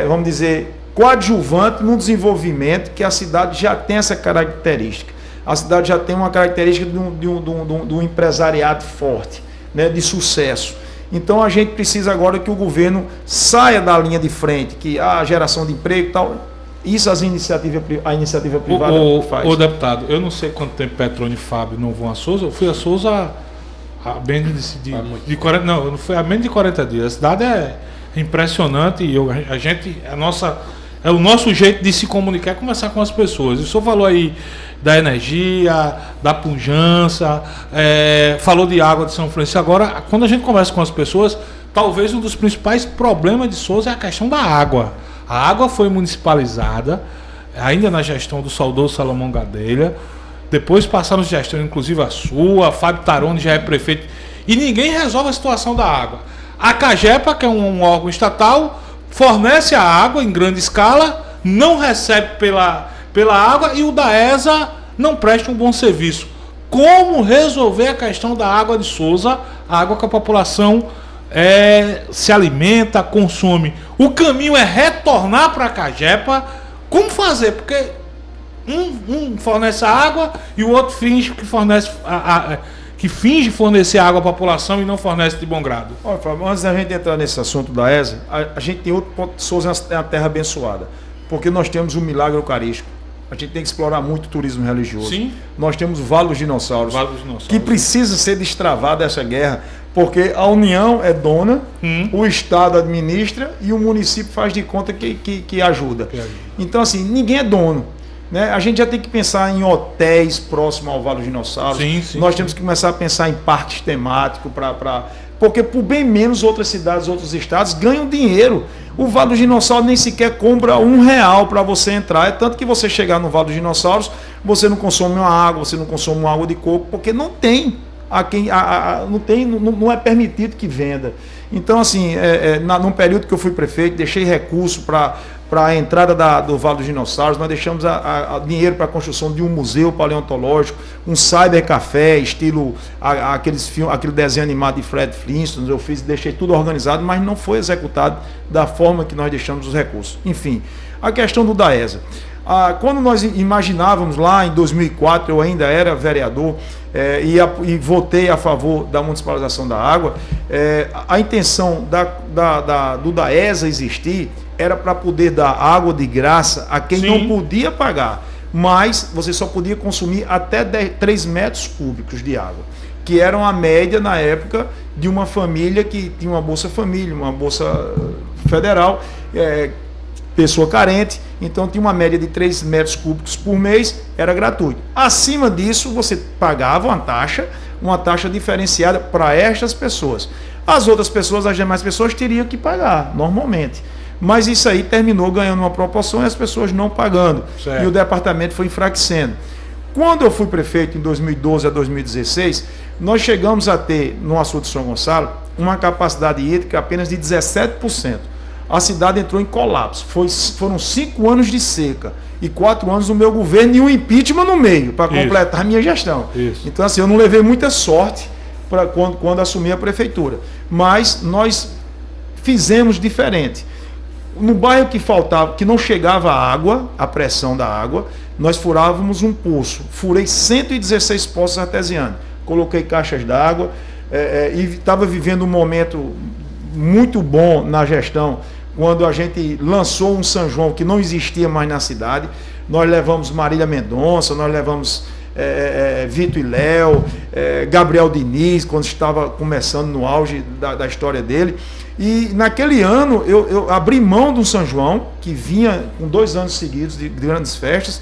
Speaker 20: vamos dizer, coadjuvante no desenvolvimento, que a cidade já tem essa característica. A cidade já tem uma característica de um empresariado forte, né, de sucesso. Então a gente precisa agora que o governo saia da linha de frente, que a geração de emprego e tal, isso a iniciativa privada faz.
Speaker 6: Ô deputado, eu não sei quanto tempo Petrônio e Fábio não vão a Sousa, eu fui a Sousa há menos de 40, não foi há menos de 40 dias. A cidade é impressionante e é o nosso jeito de se comunicar, conversar com as pessoas. E o senhor falou aí da energia, da pujança, falou de água de São Francisco. Agora, quando a gente conversa com as pessoas, talvez um dos principais problemas de Souza é a questão da água. A água foi municipalizada, ainda na gestão do saudoso Salomão Gadelha, depois passaram gestão, inclusive a sua, Fábio Tarone já é prefeito, e ninguém resolve a situação da água. A Cagepa, que é um órgão estatal, fornece a água em grande escala, não recebe pela água, e o DAESA não presta um bom serviço. Como resolver a questão da água de Souza, a água que a população se alimenta, consome? O caminho é retornar para a Cagepa. Como fazer? Porque um fornece a água e o outro finge que fornece que finge fornecer água à população e não fornece de bom grado.
Speaker 20: Olha, Fábio, antes da gente entrar nesse assunto da ESA, a gente tem outro ponto. Souza é uma terra abençoada, porque nós temos um milagre eucarístico. A gente tem que explorar muito o turismo religioso.
Speaker 6: Sim.
Speaker 20: Nós temos o Vale dos Dinossauros, que precisa ser destravada essa guerra, porque a União é dona, o Estado administra e o município faz de conta que ajuda. Então, assim, ninguém é dono. Né? A gente já tem que pensar em hotéis próximos ao Vale dos Dinossauros. Nós temos que começar a pensar em parques temáticos, porque por bem menos outras cidades, outros estados ganham dinheiro. O Vale dos Dinossauros nem sequer compra R$1 para você entrar. É tanto que você chegar no Vale dos Dinossauros, você não consome uma água, você não consome uma água de coco, porque não tem. Não é permitido que venda. Então, assim, num período que eu fui prefeito, deixei recurso para a entrada do Vale dos Dinossauros. Nós deixamos dinheiro para a construção de um museu paleontológico, um cybercafé, estilo aquele desenho animado de Fred Flintstone. Eu deixei tudo organizado, mas não foi executado da forma que nós deixamos os recursos. Enfim, a questão do DAESA. Quando nós imaginávamos lá em 2004, eu ainda era vereador e votei a favor da municipalização da água, a intenção do DAESA existir era para poder dar água de graça a quem não podia pagar, mas você só podia consumir até 3 metros cúbicos de água, que era a média na época de uma família que tinha uma Bolsa Família, uma Bolsa Federal, pessoa carente, então tinha uma média de 3 metros cúbicos por mês, era gratuito. Acima disso, você pagava uma taxa diferenciada para estas pessoas. As outras pessoas, as demais pessoas, teriam que pagar, normalmente. Mas isso aí terminou ganhando uma proporção e as pessoas não pagando. Certo. E o departamento foi enfraquecendo. Quando eu fui prefeito, em 2012 a 2016, nós chegamos a ter, no açude de São Gonçalo, uma capacidade hídrica apenas de 17%. A cidade entrou em colapso. Foram 5 anos de seca e 4 anos do meu governo e um impeachment no meio, para completar a minha gestão. Então, assim, eu não levei muita sorte quando assumi a prefeitura. Mas nós fizemos diferente. No bairro que faltava, que não chegava água, a pressão da água, nós furávamos um poço. Furei 116 poços artesianos. Coloquei caixas d'água e estava vivendo um momento muito bom na gestão, quando a gente lançou um São João que não existia mais na cidade. Nós levamos Marília Mendonça, nós levamos Vitor e Léo, Gabriel Diniz, quando estava começando no auge da história dele. E naquele ano eu abri mão do São João, que vinha com 2 anos seguidos de grandes festas,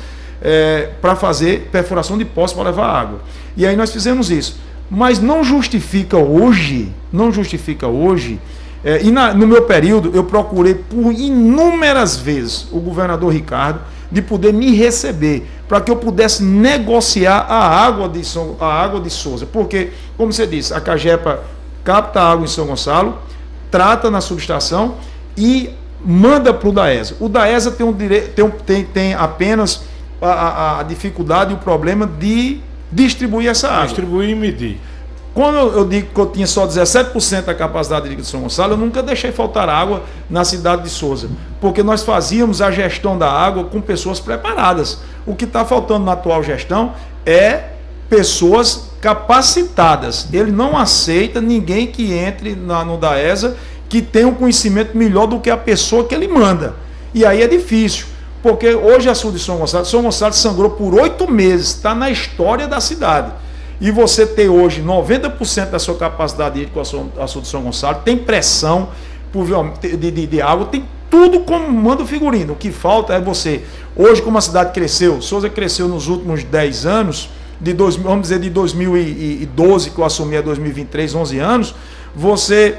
Speaker 20: para fazer perfuração de poços para levar água. E aí nós fizemos isso. Mas não justifica hoje, no meu período eu procurei por inúmeras vezes o governador Ricardo de poder me receber, para que eu pudesse negociar a água de Souza, porque, como você disse, a Cagepa capta água em São Gonçalo, trata na subestação e manda para o DAESA. O DAESA tem apenas a dificuldade e o problema de distribuir essa água.
Speaker 6: Distribuir e medir.
Speaker 20: Quando eu digo que eu tinha só 17% da capacidade hídrica de São Gonçalo, eu nunca deixei faltar água na cidade de Souza, porque nós fazíamos a gestão da água com pessoas preparadas. O que está faltando na atual gestão é pessoas capacitadas. Ele não aceita ninguém que entre no DAESA que tenha um conhecimento melhor do que a pessoa que ele manda. E aí é difícil, porque hoje a açude de São Gonçalo sangrou por 8 meses, está na história da cidade. E você ter hoje 90% da sua capacidade hídrica com a açude de São Gonçalo, tem pressão de água, tem tudo como manda o figurino. O que falta é você. Hoje, como a cidade cresceu, Souza cresceu nos últimos 10 anos, vamos dizer de 2012, que eu assumi a 2023, 11 anos, você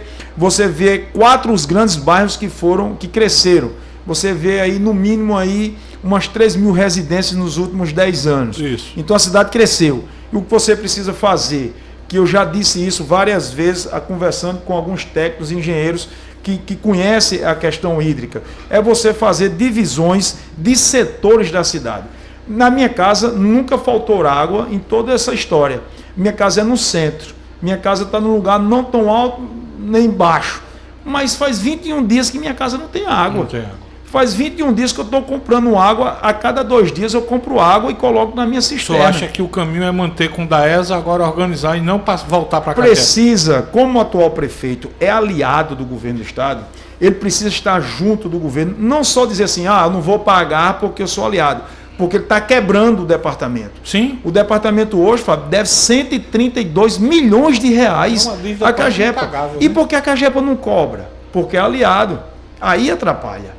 Speaker 20: vê 4 os grandes bairros que cresceram. Você vê aí, no mínimo, aí, umas 3 mil residências nos últimos 10 anos.
Speaker 6: Isso.
Speaker 20: Então a cidade cresceu. E o que você precisa fazer, que eu já disse isso várias vezes, conversando com alguns técnicos, engenheiros, que conhecem a questão hídrica, é você fazer divisões de setores da cidade. Na minha casa nunca faltou água em toda essa história. Minha casa é no centro. Minha casa está num lugar não tão alto nem baixo. Mas faz 21 dias que minha casa não tem água.
Speaker 6: Não tem água.
Speaker 20: Faz 21 dias que eu estou comprando água. A cada 2 dias eu compro água e coloco na minha cisterna.
Speaker 6: Você acha que o caminho é manter com o DAESA, agora organizar e não voltar para cá?
Speaker 20: Precisa, como o atual prefeito é aliado do governo do estado, ele precisa estar junto do governo, não só dizer assim, eu não vou pagar porque eu sou aliado, porque ele está quebrando o departamento.
Speaker 6: Sim.
Speaker 20: O departamento hoje, Fábio, deve 132 milhões de reais à Cagepa. E por que a Cagepa não cobra? Porque é aliado. Aí atrapalha.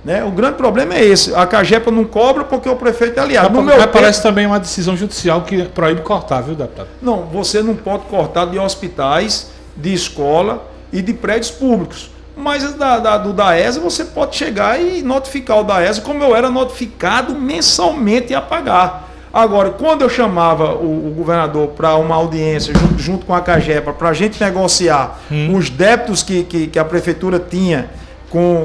Speaker 20: Né? O grande problema é esse. A Cagepa não cobra porque o prefeito é aliado.
Speaker 6: Parece também uma decisão judicial que proíbe cortar, viu, deputado?
Speaker 20: Não, você não pode cortar de hospitais, de escola e de prédios públicos. Mas do DAESA você pode chegar e notificar o DAESA como eu era notificado mensalmente a pagar. Agora, quando eu chamava o governador para uma audiência junto com a Cagepa para a gente negociar os débitos que a prefeitura tinha com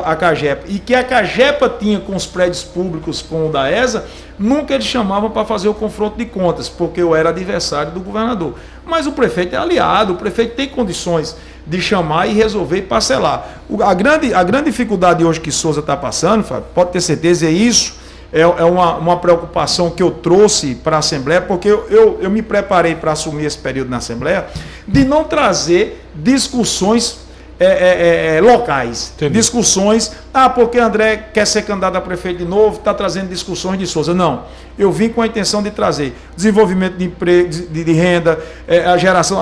Speaker 20: a Cagepa e que a Cagepa tinha com os prédios públicos com o DAESA, nunca eles chamavam para fazer o confronto de contas, porque eu era adversário do governador. Mas o prefeito é aliado, o prefeito tem condições de chamar e resolver e parcelar. A grande dificuldade hoje que Souza está passando, Fábio, pode ter certeza, é isso, é uma preocupação que eu trouxe para a Assembleia, porque eu me preparei para assumir esse período na Assembleia, de não trazer discussões locais. Entendi. Discussões, porque André quer ser candidato a prefeito de novo, está trazendo discussões de Souza. Não, eu vim com a intenção de trazer desenvolvimento de emprego, de renda, a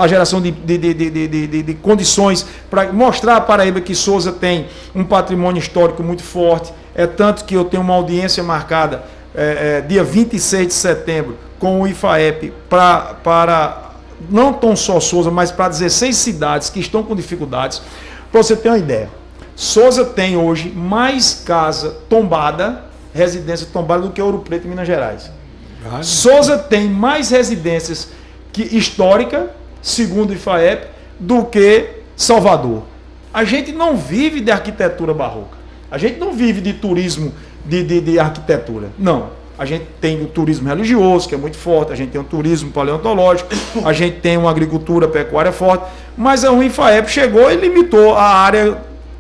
Speaker 20: geração de condições para mostrar a Paraíba que Souza tem um patrimônio histórico muito forte. É tanto que eu tenho uma audiência marcada dia 26 de setembro com o IFAEP para não tão só Souza, mas para 16 cidades que estão com dificuldades. Para você ter uma ideia, Souza tem hoje mais casa tombada, residência tombada, do que Ouro Preto, em Minas Gerais. Souza tem mais residências histórica, segundo o IFAEP, do que Salvador. A gente não vive de arquitetura barroca. A gente não vive de turismo de arquitetura. Não. A gente tem o turismo religioso, que é muito forte, a gente tem o turismo paleontológico, a gente tem uma agricultura pecuária forte, mas o IFAEP chegou e limitou a área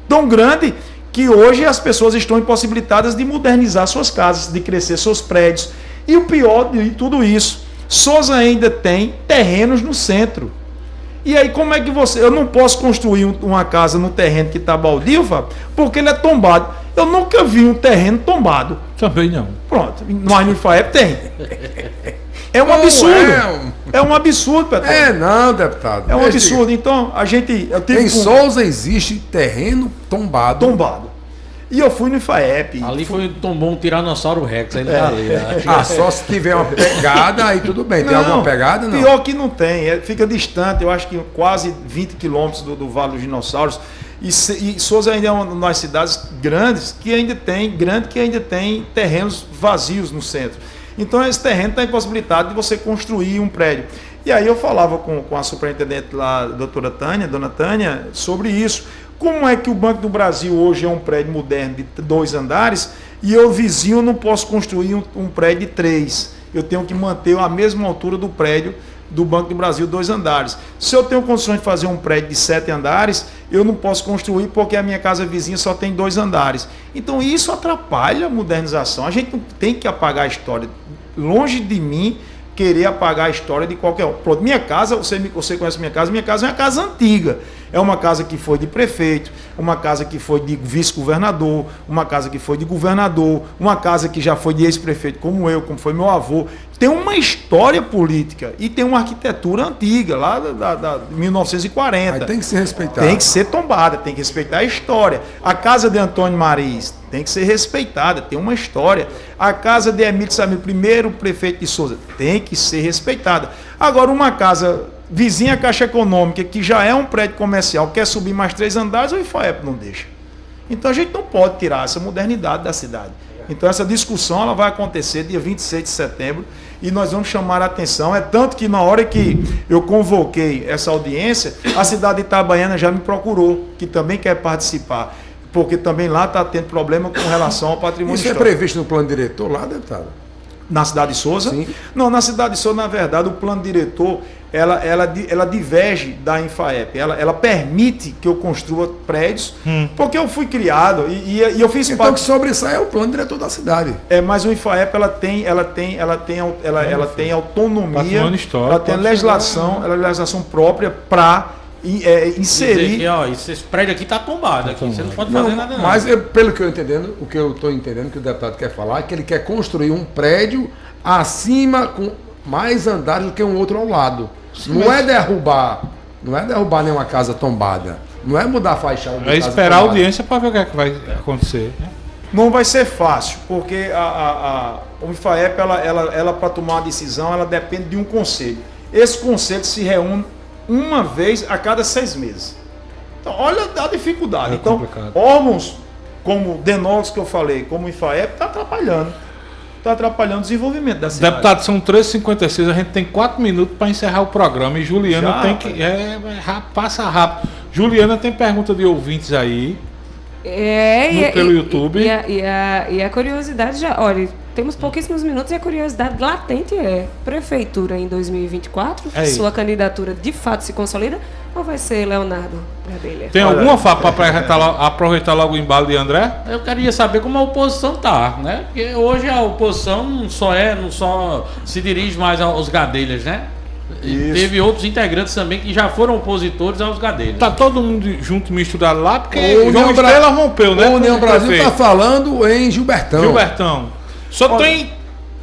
Speaker 20: tão grande que hoje as pessoas estão impossibilitadas de modernizar suas casas, de crescer seus prédios. E o pior de tudo isso, Souza ainda tem terrenos no centro. E aí como é que eu não posso construir uma casa no terreno que está baldio, Fábio, porque ele é tombado. Eu nunca vi um terreno tombado.
Speaker 6: Também não.
Speaker 20: Pronto, mas no IFAEP tem. É um absurdo. É um absurdo, Petrônio.
Speaker 4: Não, deputado.
Speaker 20: É um absurdo. Então, a gente...
Speaker 4: Em Souza existe terreno tombado.
Speaker 20: Tombado. E eu fui no IFAEP.
Speaker 7: Ali tombou um Tiranossauro Rex, ainda tá ali. Né?
Speaker 4: Só se tiver uma pegada, aí tudo bem. Tem alguma pegada? Não.
Speaker 20: Pior que não tem. Fica distante, eu acho que quase 20 quilômetros do Vale dos Dinossauros. E Souza ainda é uma das cidades grandes que ainda tem terrenos vazios no centro. Então esse terreno está impossibilitado de você construir um prédio. E aí eu falava com a superintendente lá, a dona Tânia, sobre isso. Como é que o Banco do Brasil hoje é um prédio moderno de 2 andares e eu, vizinho, não posso construir um prédio de 3? Eu tenho que manter a mesma altura do prédio do Banco do Brasil, 2 andares. Se eu tenho condições de fazer um prédio de 7 andares, eu não posso construir porque a minha casa vizinha só tem 2 andares. Então isso atrapalha a modernização. A gente não tem que apagar a história. Longe de mim querer apagar a história de qualquer um. Pronto, minha casa, você conhece minha casa é uma casa antiga. É uma casa que foi de prefeito, uma casa que foi de vice-governador, uma casa que foi de governador, uma casa que já foi de ex-prefeito como eu, como foi meu avô. tem uma história política e tem uma arquitetura antiga, lá da 1940.
Speaker 4: Aí tem que ser respeitada.
Speaker 20: Tem que ser tombada, tem que respeitar a história. A casa de Antônio Mariz tem que ser respeitada, tem uma história. A casa de Emílio Samir, primeiro prefeito de Souza, tem que ser respeitada. Agora, uma casa vizinha à Caixa Econômica, que já é um prédio comercial, quer subir mais 3 andares, o IFAEP não deixa. Então a gente não pode tirar essa modernidade da cidade. Então essa discussão ela vai acontecer dia 26 de setembro e nós vamos chamar a atenção. É tanto que na hora que eu convoquei essa audiência, a cidade de Itabaiana já me procurou, que também quer participar, porque também lá está tendo problema com relação ao patrimônio
Speaker 4: histórico. Isso é previsto no plano diretor lá, deputado?
Speaker 20: Na cidade de Souza?
Speaker 4: Sim.
Speaker 20: Não, na cidade de Souza, na verdade, o plano diretor, ela diverge da INFAEP. Ela permite que eu construa prédios, porque eu fui criado e eu fiz
Speaker 4: então, parte... que sobressai é o plano diretor da cidade.
Speaker 20: Mas o INFAEP, ela tem autonomia, ela tem legislação própria para inserir...
Speaker 7: Dizer que, ó, esse prédio aqui está tombado, aqui, você não pode fazer nada.
Speaker 4: Mas pelo que eu entendendo, o que eu estou entendendo que o deputado quer falar é que ele quer construir um prédio acima com mais andares do que um outro ao lado. Sim, não é derrubar nenhuma casa tombada. Não é mudar a fachada.
Speaker 6: É esperar a audiência para ver o que é que vai acontecer.
Speaker 20: Não vai ser fácil, porque o IFAEP, ela para tomar uma decisão, ela depende de um conselho. Esse conselho se reúne uma vez a cada 6 meses. Então, olha a dificuldade. Então, órgãos como o DENOX que eu falei, como o IFAEP, está atrapalhando o desenvolvimento da cidade.
Speaker 6: Deputado, são 3h56, a gente tem 4 minutos para encerrar o programa e Juliana já, tem que... passa rápido. Juliana tem pergunta de ouvintes aí. Pelo YouTube.
Speaker 16: E a curiosidade já... Olha, temos pouquíssimos minutos e a curiosidade latente é: Prefeitura em 2024, sua candidatura de fato se consolida ou vai ser Leonardo Gadelha?
Speaker 6: Tem alguma fala para aproveitar logo o embalo de André?
Speaker 7: Eu queria saber como a oposição tá, né? Porque hoje a oposição não só se dirige mais aos Gadelhas, né? E teve outros integrantes também que já foram opositores aos Gadelhas.
Speaker 6: Tá todo mundo junto misturado lá, porque o João Estrela rompeu, né?
Speaker 4: O União Brasil está falando em Gilbertão.
Speaker 6: Só tem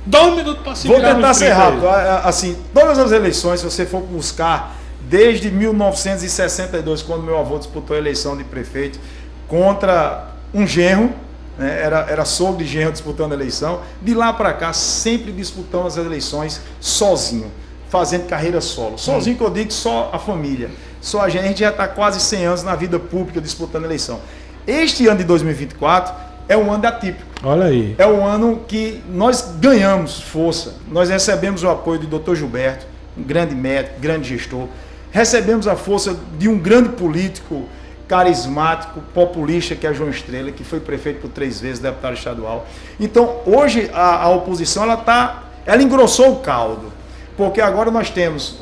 Speaker 6: 2 minutos para se
Speaker 20: virar. Vou tentar ser rápido. Assim, todas as eleições, se você for buscar, desde 1962, quando meu avô disputou a eleição de prefeito contra um genro, né, era sogro de genro disputando a eleição, de lá para cá sempre disputando as eleições sozinho, fazendo carreira solo. Sozinho que eu digo, só a família. Só a gente já está quase 100 anos na vida pública disputando a eleição. Este ano de 2024 é um ano atípico.
Speaker 6: Olha aí.
Speaker 20: É um ano que nós ganhamos força. Nós recebemos o apoio do Dr. Gilberto, um grande médico, grande gestor. Recebemos a força de um grande político carismático, populista, que é João Estrela, que foi prefeito por 3 vezes, deputado estadual. Então, hoje a oposição ela engrossou o caldo. Porque agora nós temos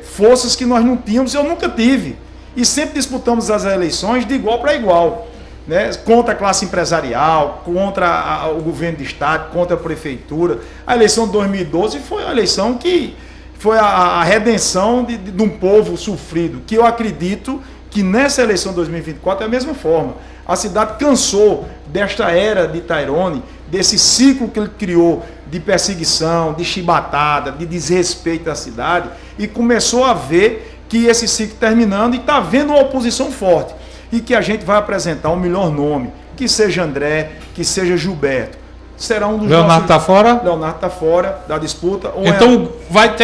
Speaker 20: forças que nós não tínhamos, eu nunca tive. E sempre disputamos as eleições de igual para igual. Né? Contra a classe empresarial, contra o governo de estado, contra a prefeitura. A eleição de 2012 foi uma eleição que foi a redenção de um povo sofrido, que eu acredito que nessa eleição de 2024 é a mesma forma. A cidade cansou desta era de Tairone, desse ciclo que ele criou de perseguição, de chibatada, de desrespeito à cidade, e começou a ver que esse ciclo terminando e está vendo uma oposição forte. E que a gente vai apresentar o melhor nome, que seja André, que seja Gilberto. Será um dos
Speaker 6: Leonardo está fora?
Speaker 20: Leonardo está fora da disputa.
Speaker 6: Então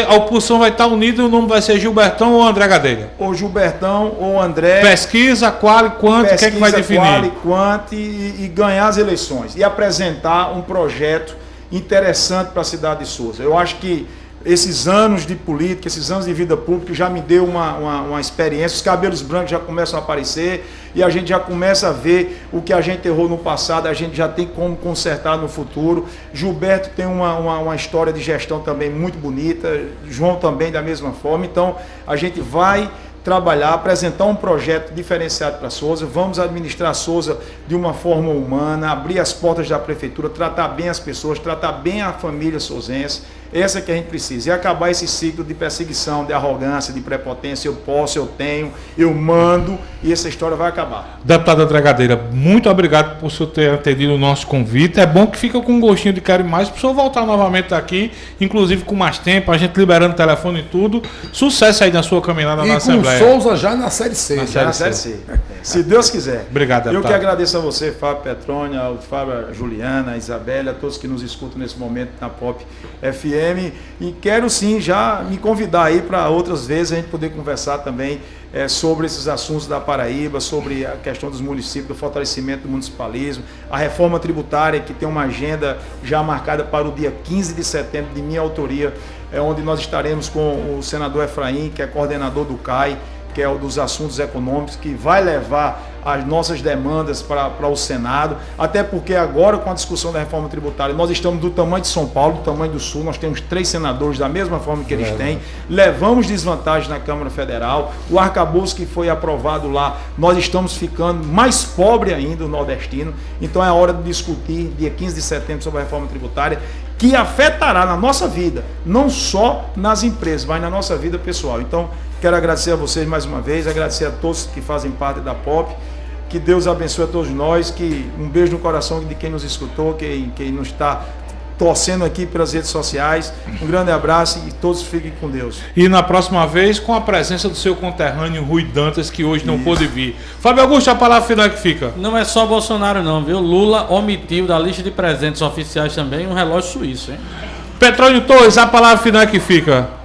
Speaker 6: a oposição vai estar unida e o nome vai ser Gilbertão ou André Gadelha?
Speaker 20: Ou Gilbertão ou André.
Speaker 6: Pesquisa, qual e quanto, o que é que vai definir?
Speaker 20: Qual e quanto e ganhar as eleições. E apresentar um projeto interessante para a cidade de Souza. Eu acho que esses anos de política, esses anos de vida pública já me deu uma experiência, os cabelos brancos já começam a aparecer e a gente já começa a ver o que a gente errou no passado, a gente já tem como consertar no futuro. Gilberto tem uma história de gestão também muito bonita, João também da mesma forma, então a gente vai trabalhar, apresentar um projeto diferenciado para Souza, vamos administrar Souza de uma forma humana, abrir as portas da prefeitura, tratar bem as pessoas, tratar bem a família souzense. Essa que a gente precisa. E acabar esse ciclo de perseguição, de arrogância, de prepotência. Eu posso, eu tenho, eu mando, e essa história vai acabar.
Speaker 6: Deputada Dragadeira, muito obrigado por o senhor ter atendido o nosso convite. É bom que fica com um gostinho de quero mais para o senhor voltar novamente aqui, inclusive com mais tempo, a gente liberando o telefone e tudo. Sucesso aí na sua caminhada na Assembleia.
Speaker 4: E com Souza já na Série C.
Speaker 20: Na Série C. Se Deus quiser.
Speaker 6: Obrigado, deputado.
Speaker 20: Eu que agradeço a você, Fábio Petrônio, ao Fábio, a Juliana, a Isabela, a todos que nos escutam nesse momento na Pop FM. E quero sim já me convidar aí para outras vezes a gente poder conversar também sobre esses assuntos da Paraíba, sobre a questão dos municípios, do fortalecimento do municipalismo, a reforma tributária, que tem uma agenda já marcada para o dia 15 de setembro, de minha autoria, onde nós estaremos com o senador Efraim, que é coordenador do CAI, que é o dos assuntos econômicos, que vai levar as nossas demandas para o Senado, até porque agora com a discussão da reforma tributária, nós estamos do tamanho de São Paulo, do tamanho do Sul, nós temos 3 senadores da mesma forma que eles têm, levamos desvantagem na Câmara Federal, o arcabouço que foi aprovado lá, nós estamos ficando mais pobre ainda, o nordestino, então é hora de discutir dia 15 de setembro sobre a reforma tributária, que afetará na nossa vida, não só nas empresas, mas na nossa vida pessoal. Então, quero agradecer a vocês mais uma vez, agradecer a todos que fazem parte da Pop, que Deus abençoe a todos nós, que um beijo no coração de quem nos escutou, quem nos está torcendo aqui pelas redes sociais. Um grande abraço e todos fiquem com Deus.
Speaker 6: E na próxima vez, com a presença do seu conterrâneo Rui Dantas, que hoje não pôde vir. Fábio Augusto, a palavra final que fica.
Speaker 7: Não é só Bolsonaro não, viu? Lula omitiu da lista de presentes oficiais também um relógio suíço, hein?
Speaker 6: Petrônio Torres, a palavra final que fica.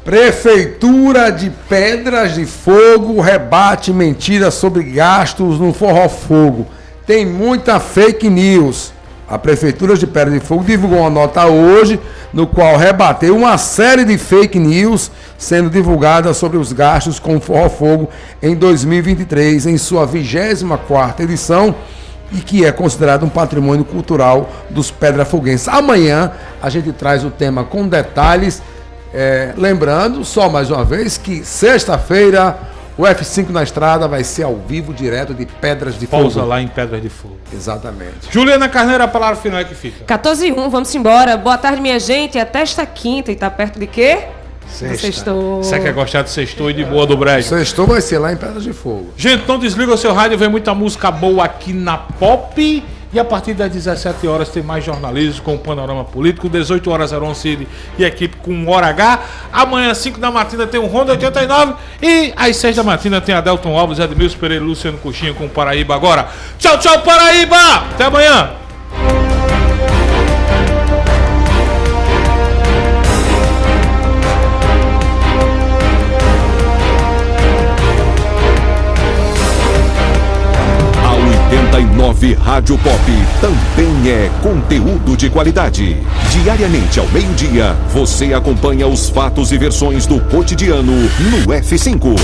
Speaker 4: Prefeitura de Pedras de Fogo rebate mentiras sobre gastos no Forró Fogo. Tem muita fake news. A Prefeitura de Pedras de Fogo divulgou uma nota hoje, no qual rebateu uma série de fake news sendo divulgadas sobre os gastos com o Forró Fogo em 2023, em sua 24ª edição, e que é considerado um patrimônio cultural dos pedrafoguenses. Amanhã a gente traz o tema com detalhes. Lembrando, só mais uma vez, que sexta-feira o F5 na estrada vai ser ao vivo, direto de Pedras de Fogo.
Speaker 6: Pousa lá em Pedras de Fogo.
Speaker 4: Exatamente.
Speaker 6: Juliana Carneiro, a palavra final é que fica.
Speaker 16: 14h01, vamos embora. Boa tarde, minha gente. Até esta quinta. E tá perto de quê? Sextou.
Speaker 6: Você quer gostar de sextou e de boa do Brejo?
Speaker 4: Sextou vai ser lá em Pedras de Fogo.
Speaker 6: Gente, não desliga o seu rádio, vem muita música boa aqui na Pop. E a partir das 17 horas tem mais jornalismo com o Panorama Político. 18 horas Aron Cid e equipe com Hora H. Amanhã, 5 da matina, tem um Ronda 89. E às 6 da matina tem Adelton Alves, Edmilson Pereira e Luciano Coxinha com o Paraíba agora. Tchau, tchau, Paraíba! Até amanhã!
Speaker 12: Rádio Pop também é conteúdo de qualidade. Diariamente ao meio-dia, você acompanha os fatos e versões do cotidiano no F5.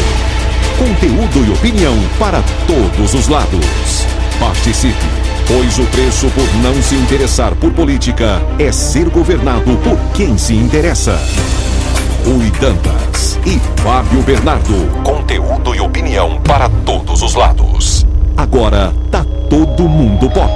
Speaker 12: Conteúdo e opinião para todos os lados. Participe, pois o preço por não se interessar por política é ser governado por quem se interessa. Rui Dantas e Fábio Bernardo. Conteúdo e opinião para todos os lados. Agora tá todo mundo pop.